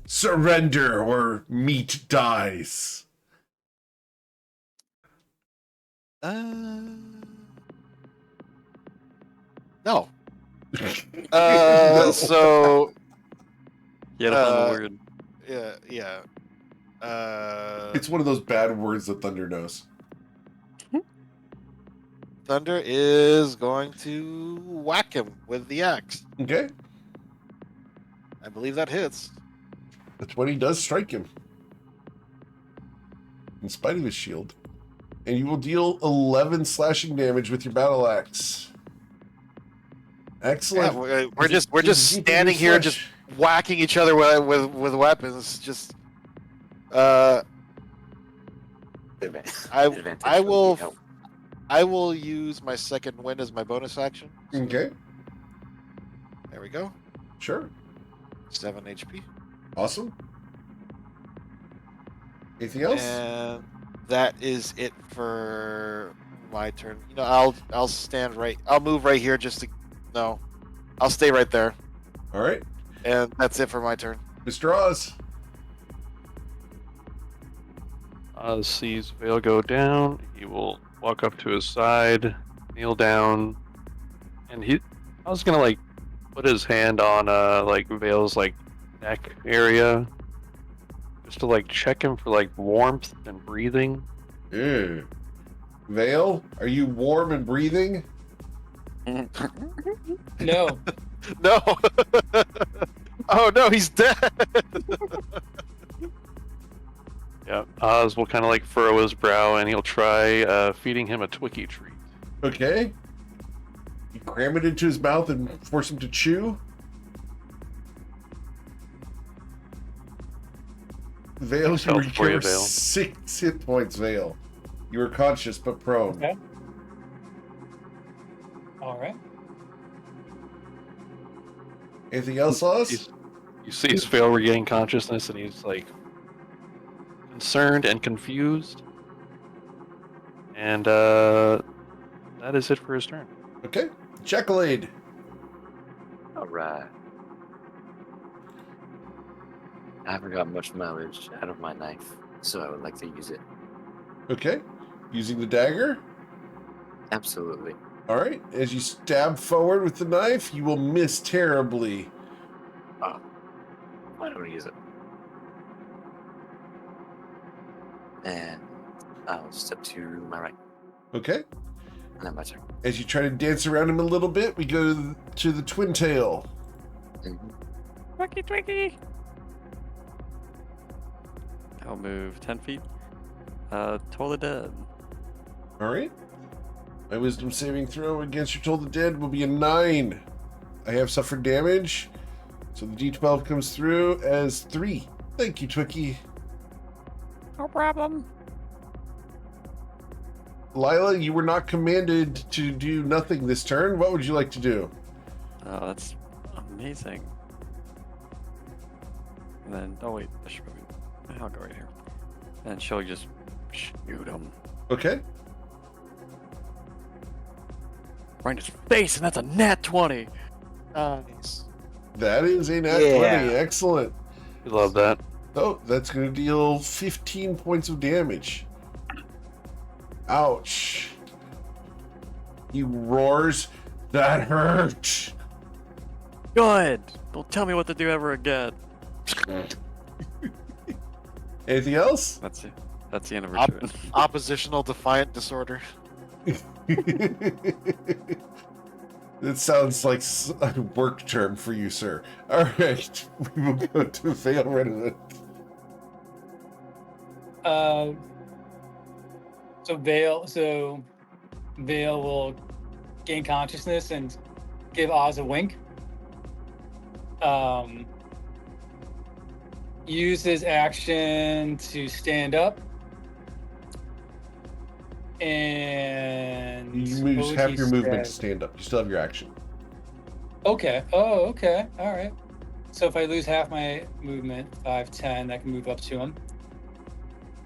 S1: Surrender or meat dies.
S5: No. So
S7: You had to find
S5: Uh,
S7: the word.
S5: yeah.
S1: It's one of those bad words that Thunder knows.
S5: Thunder is going to whack him with the axe.
S1: Okay.
S5: I believe that hits.
S1: The 20 does strike him. In spite of his shield. And you will deal 11 slashing damage with your battle axe. Excellent.
S5: Yeah, we're just
S1: Deep in
S5: standing
S1: his
S5: here,
S1: flesh.
S5: just whacking each other with weapons. Just
S3: Advantage
S5: I
S3: would
S5: will
S3: be helpful.
S5: I will use my second wind as my bonus action.
S1: Okay.
S5: There we go.
S1: Sure.
S5: 7 HP.
S1: Awesome. Anything else?
S5: And that is it for my turn. You know, I'll stand right. I'll move right here just to. No, I'll stay right there,
S1: All right,
S5: and that's it for my turn.
S1: Mr. Oz.
S6: Oz sees Vale go down. He will walk up to his side, kneel down, and I was gonna like put his hand on like Vale's like neck area, just to like check him for like warmth and breathing.
S1: Ew. Vale, are you warm and breathing?
S4: No.
S5: No. Oh no, he's dead.
S6: Yeah, Oz will kind of like furrow his brow, and he'll try feeding him a Twiki treat.
S1: Okay. You cram it into his mouth and force him to chew. Vale, you
S6: Help for you,
S1: recover
S6: Vale.
S1: 6 hit points, Vale. You were conscious but prone.
S4: Okay. All right.
S1: Anything else, Oz?
S6: You see his Vale regain consciousness, and he's like concerned and confused. And that is it for his turn.
S1: Okay. Jackalade.
S3: All right. I haven't got much mileage out of my knife, so I would like to use it.
S1: Okay. Using the dagger.
S3: Absolutely.
S1: All right. As you stab forward with the knife, you will miss terribly.
S3: Why don't we use it? And I'll step to my right.
S1: Okay.
S3: And then my turn.
S1: As you try to dance around him a little bit, we go to the twin tail.
S3: Mm-hmm.
S2: Twinkie. I'll move 10 feet. Toll the Dead.
S1: All right. My wisdom saving throw against your Toll the Dead will be a 9. I have suffered damage, so the D12 comes through as 3. Thank you, Twiki.
S2: No problem.
S1: Lila, you were not commanded to do nothing this turn. What would you like to do?
S2: Oh, that's amazing. And then, oh wait, I'll go right here. And she'll just shoot him
S1: Okay.
S2: right in his face, and that's a nat 20.
S5: Nice.
S1: That is a nat
S3: Yeah.
S1: 20. Excellent.
S6: We love that.
S1: Oh, that's going to deal 15 points of damage. Ouch. He roars. That hurt.
S2: Good. Don't tell me what to do ever again.
S1: Anything else?
S2: That's it. That's the end of her
S5: Op-
S2: turn.
S5: Oppositional defiant disorder.
S1: That sounds like a work term for you, sir. All right, we will go to Vale Resident.
S4: So Vale will gain consciousness and give Oz a wink. Use his action to stand up. And
S1: You
S4: what
S1: use
S4: would
S1: half
S4: he
S1: your movement to
S4: say?
S1: stand up. You still have your action.
S4: Okay. Oh, okay. All right. So if I lose half my movement, 5, 10, I can move up to him.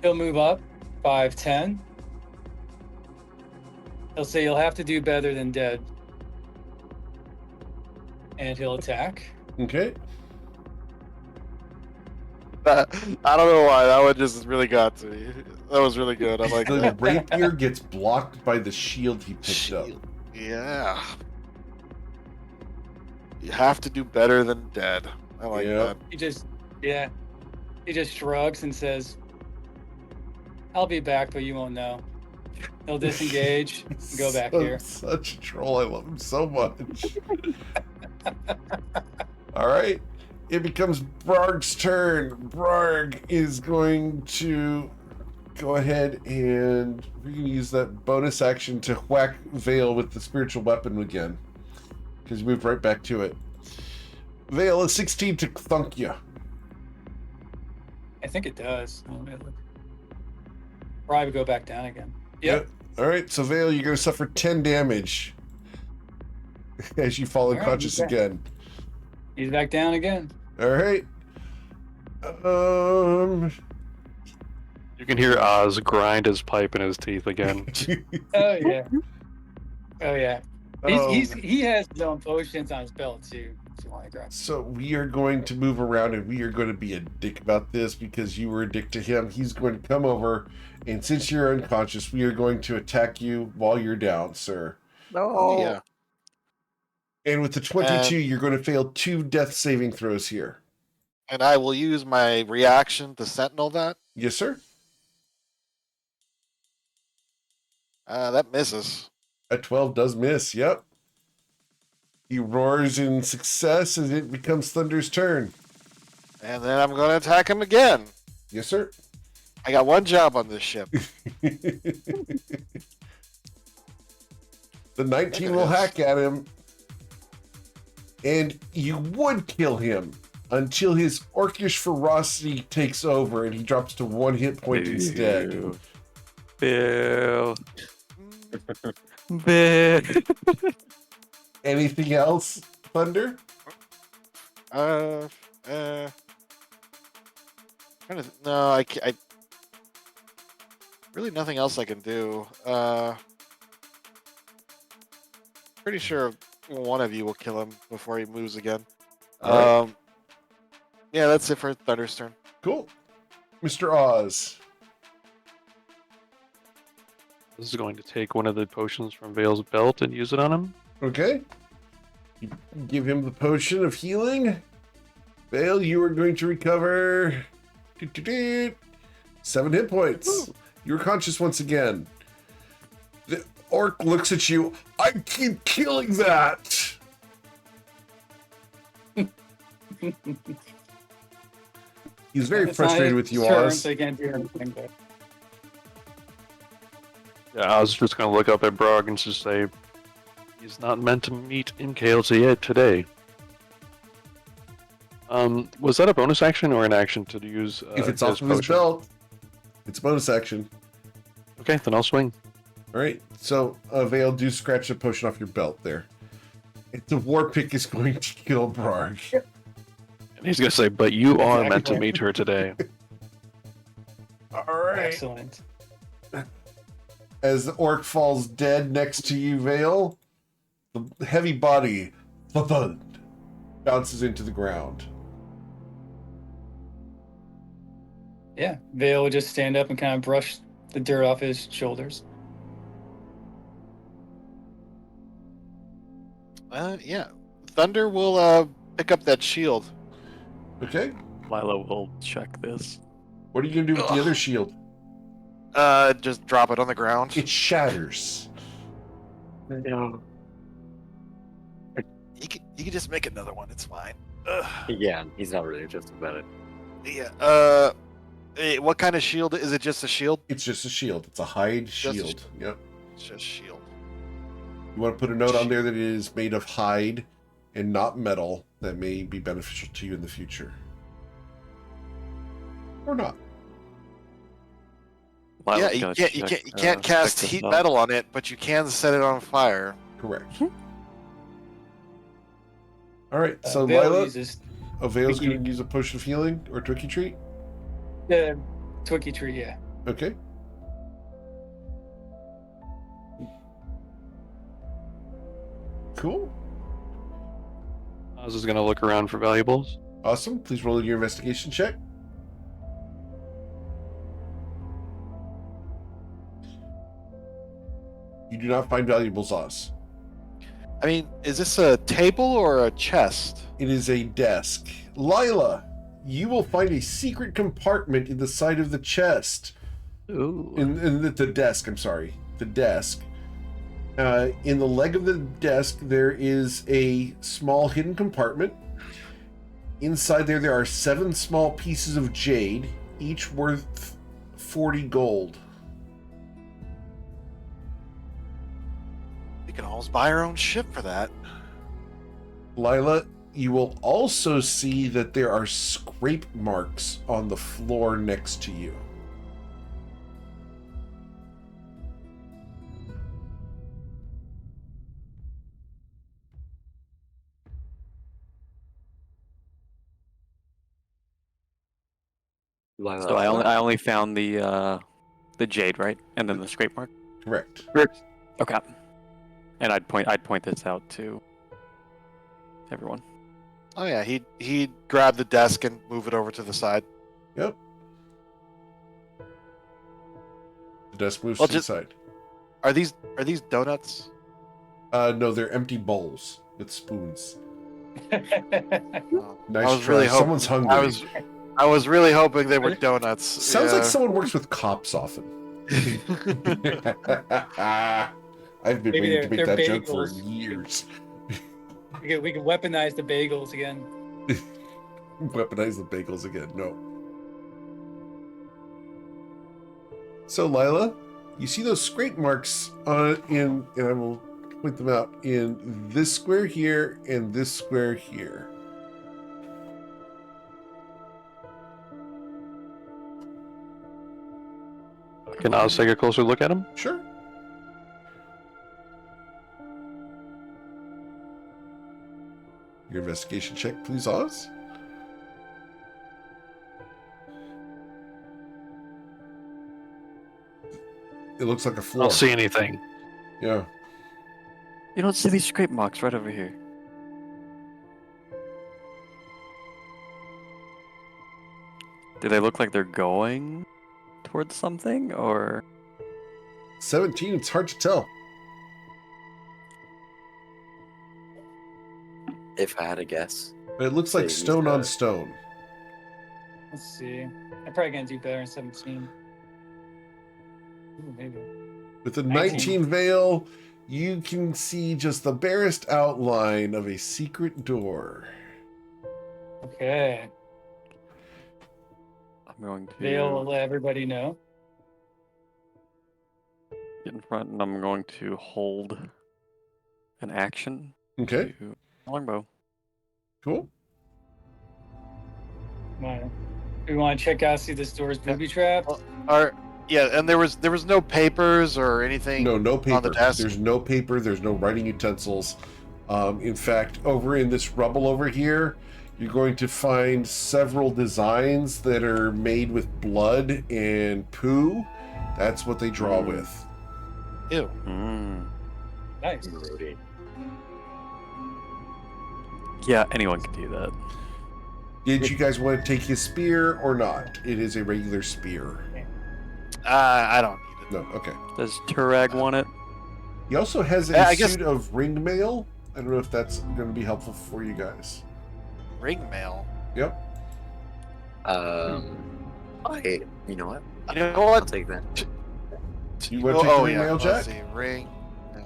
S4: He'll move up, 5, 10. He'll say you'll have to do better than dead. And he'll attack.
S1: Okay.
S5: I don't know why that one just really got to me. That was really good. I like
S1: The
S5: that.
S1: rapier gets blocked by the shield he picked up.
S5: Shield. Yeah. You have to do better than dead. I like
S1: Yeah.
S5: that.
S4: He just shrugs and says, I'll be back, but you won't know. He'll disengage and go back here.
S1: Such a troll. I love him so much. All right. It becomes Brarg's turn. Brarg is going to go ahead and we can use that bonus action to whack Vale with the spiritual weapon again. Because you moved right back to it. Vale is 16 to thunk you.
S4: I think it does. Probably go back down again. Yep.
S1: All right, so Vale, you're going to suffer 10 damage as you fall
S4: All right,
S1: unconscious
S4: okay.
S1: again.
S4: He's back down again.
S1: All right.
S6: You can hear Oz grind his pipe in his teeth again.
S4: Oh yeah. Oh yeah.
S1: Oh,
S4: He has his own potions on his belt too. If you want to grab.
S1: so we are going to move around and we are going to be a dick about this because you were a dick to him. He's going to come over, and since you're unconscious, we are going to attack you while you're down, sir.
S7: No.
S5: Oh yeah.
S1: And with the 22, you're going to fail 2 death saving throws here.
S5: And I will use my reaction to sentinel that.
S1: Yes, sir.
S5: That misses.
S1: A 12 does miss. Yep. He roars in success as it becomes Thunder's turn.
S5: And then I'm going to attack him again.
S1: Yes, sir.
S5: I got one job on this ship.
S1: The 19 will hack at him, and you would kill him until his orcish ferocity takes over and he drops to 1 hit point instead.
S7: Bill. Bill.
S1: Anything else, Thunder?
S5: No, I really nothing else I can do. Pretty sure one of you will kill him before he moves again.
S1: All right.
S5: Yeah, that's it for Thunder's turn.
S1: Cool. Mr. Oz.
S6: This is going to take one of the potions from Vale's belt and use it on him.
S1: Okay. You give him the potion of healing. Vale, you are going to recover 7 hit points. You're conscious once again. The orc looks at you. I keep killing that. He's very frustrated with you, Oz.
S4: So I can't do anything, but...
S6: Yeah, I was just going to look up at Brog and just say, he's not meant to meet in KLT today. Was that a bonus action or an action to use?
S1: If it's off of his
S6: potion?
S1: belt, it's a bonus action.
S6: Okay, then I'll swing.
S1: All right. So, Vale, do scratch the potion off your belt there. The war pick is going to kill Brog.
S6: And he's going to say, but you are meant to meet her today.
S1: All right.
S4: Excellent.
S1: As the orc falls dead next to you, Vale, the heavy body thud, bounces into the ground.
S4: Yeah, Vale will just stand up and kind of brush the dirt off his shoulders.
S5: Yeah. Thunder will pick up that shield.
S1: Okay.
S7: Lila will check this.
S1: What are you going to do with the other shield?
S5: Just drop it on the ground.
S1: It shatters.
S7: No.
S5: You can just make another one. It's fine.
S3: Yeah, he's not really interested about it.
S5: Yeah. What kind of shield is it? Just a shield?
S1: It's just a shield. It's a hide
S5: Just a
S1: shield. Yep.
S5: It's just shield.
S1: You want to put a note on there that it is made of hide and not metal that may be beneficial to you in the future. Or not.
S7: Lila's
S5: Yeah,
S7: gonna
S5: you
S7: check,
S5: can't
S7: check
S5: cast
S7: this
S5: heat
S7: out.
S5: metal on it, but you can set it on fire.
S1: Correct. All right. So,
S4: Vale
S1: Lila,
S4: uses
S1: Vale's
S4: Twiki.
S1: going to use a potion of healing or Twiki treat.
S4: the Twiki tree, yeah.
S1: Okay. Cool.
S6: Oz is going to look around for valuables.
S1: Awesome. Please roll your investigation check. You do not find valuables, Oz.
S5: I mean, is this a table or a chest?
S1: It is a desk. Lila, you will find a secret compartment in the side of the chest.
S7: Ooh.
S1: In the desk, I'm sorry. The desk. In the leg of the desk, there is a small hidden compartment. Inside there are 7 small pieces of jade, each worth 40 gold.
S5: We can almost buy our own ship for that.
S1: Lila, you will also see that there are scrape marks on the floor next to you.
S7: So I only found the jade, right? And then the scrape mark.
S1: Correct.
S7: Okay. And I'd point this out to everyone.
S5: Oh yeah, he'd grab the desk and move it over to the side.
S1: Yep. The desk moves
S5: Well,
S1: to the
S5: just-
S1: side.
S5: Are these donuts?
S1: No, they're empty bowls with spoons.
S5: Oh,
S1: Nice try. Someone's hungry.
S5: I was really hoping they were donuts.
S1: Sounds like someone works with cops often. I've been
S4: Maybe
S1: waiting to make
S4: they're
S1: that joke for
S4: bagels.
S1: years.
S4: We can weaponize the bagels again.
S1: Weaponize the bagels again. No. So, Lila, you see those scrape marks and I will point them out in this square here and this square here.
S6: Can Oz take a closer look at him?
S1: Sure. Your investigation check, please, Oz. It looks like a
S6: I
S1: floor.
S6: don't see anything.
S1: Yeah.
S7: You don't see these scrape marks right over here. Do they look like they're going towards something, or
S1: 17, it's hard to tell.
S3: If I had a guess,
S1: But it looks like
S3: Say he's
S1: stone on
S3: the-
S1: stone.
S4: Let's see. I'm probably gonna do better in 17. Ooh, maybe.
S1: With the
S4: 19.
S1: 19 veil, you can see just the barest outline of a secret door.
S4: Okay.
S7: I'm going to
S4: Vale will let everybody know.
S7: get in front and I'm going to hold an action
S1: Okay,
S7: to longbow.
S1: cool.
S4: We want to check out, see this door's booby trapped.
S5: And there was no papers or anything.
S1: No paper.
S5: on the desk?
S1: There's no paper. There's no writing utensils. In fact, over in this rubble over here, you're going to find several designs that are made with blood and poo. That's what they draw with.
S5: Ew.
S4: Nice.
S3: Grody.
S7: Yeah, anyone can do that.
S1: Did you guys want to take his spear or not? It is a regular spear.
S5: I don't need it.
S1: No, okay.
S7: Does Turag want it?
S1: He also has a
S5: Yeah, I guess-
S1: suit of ring mail. I don't know if that's going to be helpful for you guys.
S5: Ring mail.
S1: Yep.
S3: You know what?
S5: You know
S3: I'll
S5: what?
S3: take that.
S1: You want to take the ring mail,
S5: let's
S1: Jack?
S5: see, ring.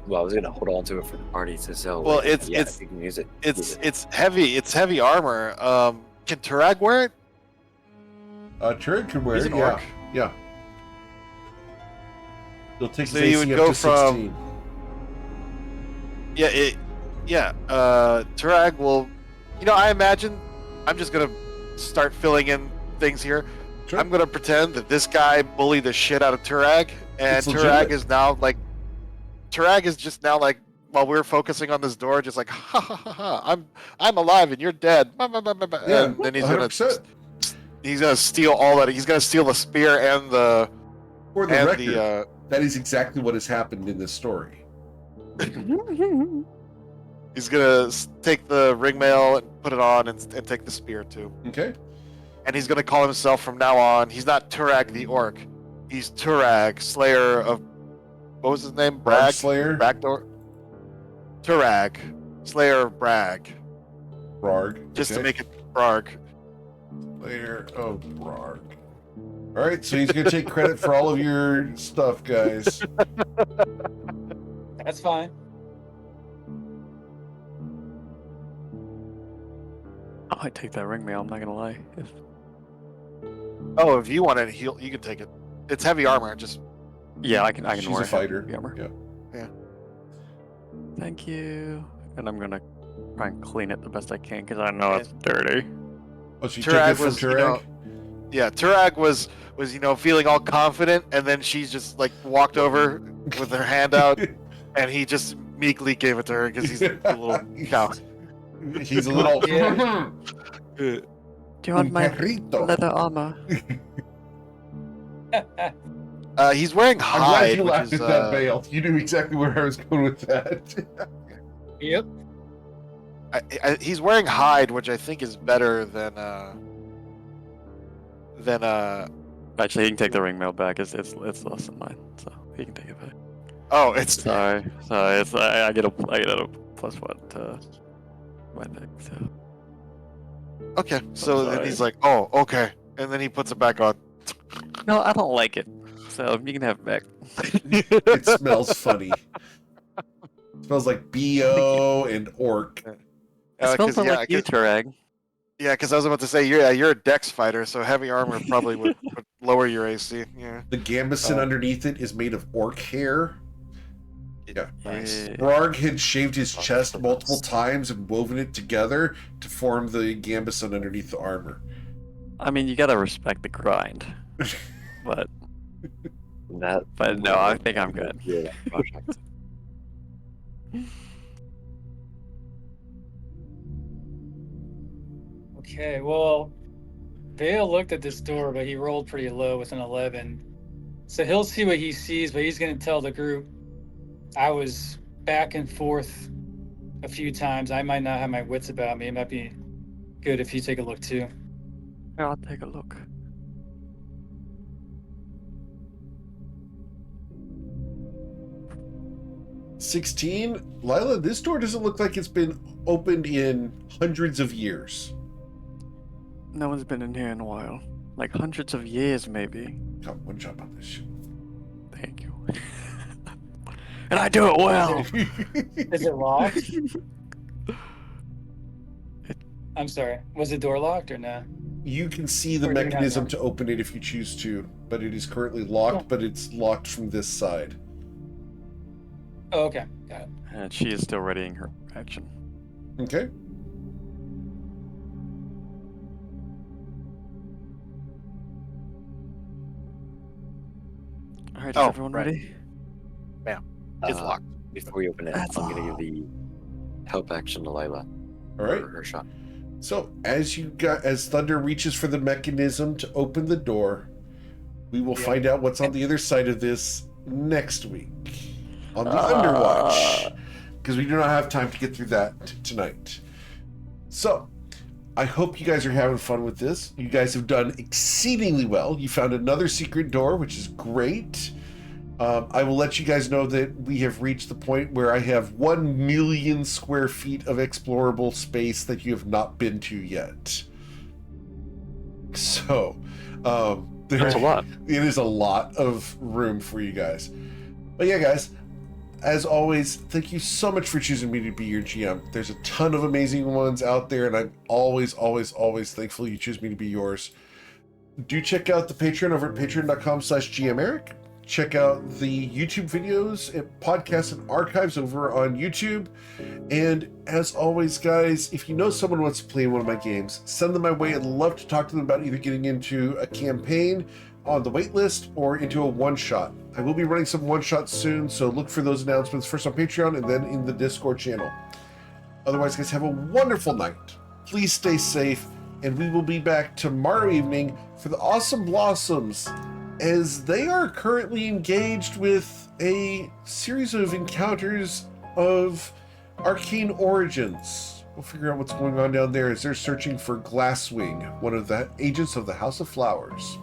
S3: Well, I was gonna hold on to it for the party to sell.
S5: Well,
S3: like,
S5: it's-
S3: yeah,
S5: it's-
S3: you can use it.
S5: It's heavy. It's heavy armor. Can Turag wear it?
S1: Turret could wear
S5: He's
S1: it,
S5: an
S1: yeah.
S5: orc.
S1: Yeah. You'll take
S5: So
S1: his
S5: you
S1: AC
S5: would
S1: up
S5: go
S1: to
S5: from-
S1: 16.
S5: Turag will. I imagine. I'm just gonna start filling in things here.
S1: Sure.
S5: I'm gonna pretend that this guy bullied the shit out of Turag, and
S1: It's
S5: Turag
S1: legitimate.
S5: is now like. Turag is just now like, while we're focusing on this door, just like, ha ha ha ha, I'm alive and you're dead. Bah, bah, bah, bah, bah.
S1: Yeah,
S5: And then he's
S1: 100%.
S5: gonna steal all that. He's gonna steal the spear and the
S1: For the
S5: and
S1: record, that is exactly what has happened in this story.
S5: he's gonna take the ring mail and put it on and take the spear too.
S1: Okay?
S5: And he's gonna call himself from now on. He's not Turag the orc. He's Turag, Slayer of. What was his name?
S1: Brag Slayer?
S5: Backdoor. Turag, Slayer of Brag.
S1: Brarg.
S5: Just
S1: okay.
S5: to make it Brarg.
S1: Slayer of Brarg. Alright, so he's going to take credit for all of your stuff, guys.
S4: That's fine.
S7: I might take that ring mail, I'm not gonna lie.
S5: Oh, if you want it, you can take it. It's heavy armor. Just
S7: Yeah, I can
S1: She's
S7: wear
S1: a fighter.
S7: heavy armor.
S1: Yeah.
S7: Thank you. And I'm gonna try and clean it the best I can because I know it's dirty.
S1: Oh, so you
S5: Turag
S1: took it from
S5: was,
S1: Turag?
S5: Turag was feeling all confident, and then she just like walked over with her hand out, and he just meekly gave it to her because he's a little cow.
S1: He's a little...
S4: Yeah.
S7: Do you want my
S1: Perrito.
S7: leather armor?
S5: He's wearing
S1: I'm glad
S5: hide,
S1: you
S5: which
S1: laughed
S5: is
S1: at that, Vale. You knew exactly where I was going with that.
S4: Yep.
S5: he's wearing hide, which I think is better than
S7: Actually, he can take the ring mail back. It's less than mine, so he can take it back.
S5: Oh, it's
S7: Sorry. It's I get a +1 to my thing. So
S5: okay. So then
S7: sorry.
S5: he's like, "Oh, okay," and then he puts it back on.
S7: no, I don't like it. So you can have it back.
S1: It smells funny. It smells like BO and orc.
S7: It smells
S5: 'Cause,
S7: like you, Turag.
S5: Yeah, because I was about to say you're a dex fighter, so heavy armor probably would lower your AC. Yeah.
S1: The gambeson underneath it is made of orc hair. Yeah.
S5: Nice.
S7: Yeah.
S1: Brog had shaved his chest multiple times and woven it together to form the gambeson underneath the armor.
S7: I mean, you gotta respect the grind, but
S3: That.
S7: no, I think I'm good.
S3: Yeah, project.
S4: Okay, well, Vale looked at this door, but he rolled pretty low with an 11. So he'll see what he sees, but he's going to tell the group, I was back and forth a few times. I might not have my wits about me. It might be good if you take a look too.
S7: Yeah, I'll take a look.
S1: $16. Lila, this door doesn't look like it's been opened in hundreds of years.
S7: No one's been in here in a while, like hundreds of years, maybe.
S1: Got one job on this shit.
S7: Thank you. And I do it well.
S4: Is it locked? I'm sorry. Was the door locked or no?
S1: You can see the
S4: Or do you not
S1: mechanism
S4: know?
S1: to open it if you choose to, but it is currently locked,
S4: Yeah.
S1: but it's locked from this side.
S4: Oh, okay. Got it.
S7: And she is still readying her action.
S1: Okay.
S7: All right, is
S5: Oh,
S7: everyone
S5: right.
S7: ready?
S5: It's locked.
S3: Before we open it,
S7: That's
S3: I'm gonna
S7: all.
S3: give the help action to Lila
S1: All right.
S3: for her shot.
S1: So as Thunder reaches for the mechanism to open the door, we will
S4: Yeah.
S1: find out what's on the other side of this next week on the Underwatch, because we do not have time to get through that tonight. So I hope you guys are having fun with this. You guys have done exceedingly well. You found another secret door, which is great. I will let you guys know that we have reached the point where I have 1 million square feet of explorable space that you have not been to yet. So,
S6: That's a lot.
S1: It is a lot of room for you guys. But yeah, guys, as always, thank you so much for choosing me to be your GM. There's a ton of amazing ones out there, and I'm always, always, always thankful you choose me to be yours. Do check out the Patreon over at patreon.com/GMEric. Check out the YouTube videos, and podcasts, and archives over on YouTube. And as always, guys, if you know someone who wants to play one of my games, send them my way. I'd love to talk to them about either getting into a campaign on the waitlist or into a one-shot. I will be running some one-shots soon, so look for those announcements first on Patreon and then in the Discord channel. Otherwise, guys, have a wonderful night. Please stay safe, and we will be back tomorrow evening for the Awesome Blossoms, as they are currently engaged with a series of encounters of arcane origins. We'll figure out what's going on down there as they're searching for Glasswing, one of the agents of the House of Flowers.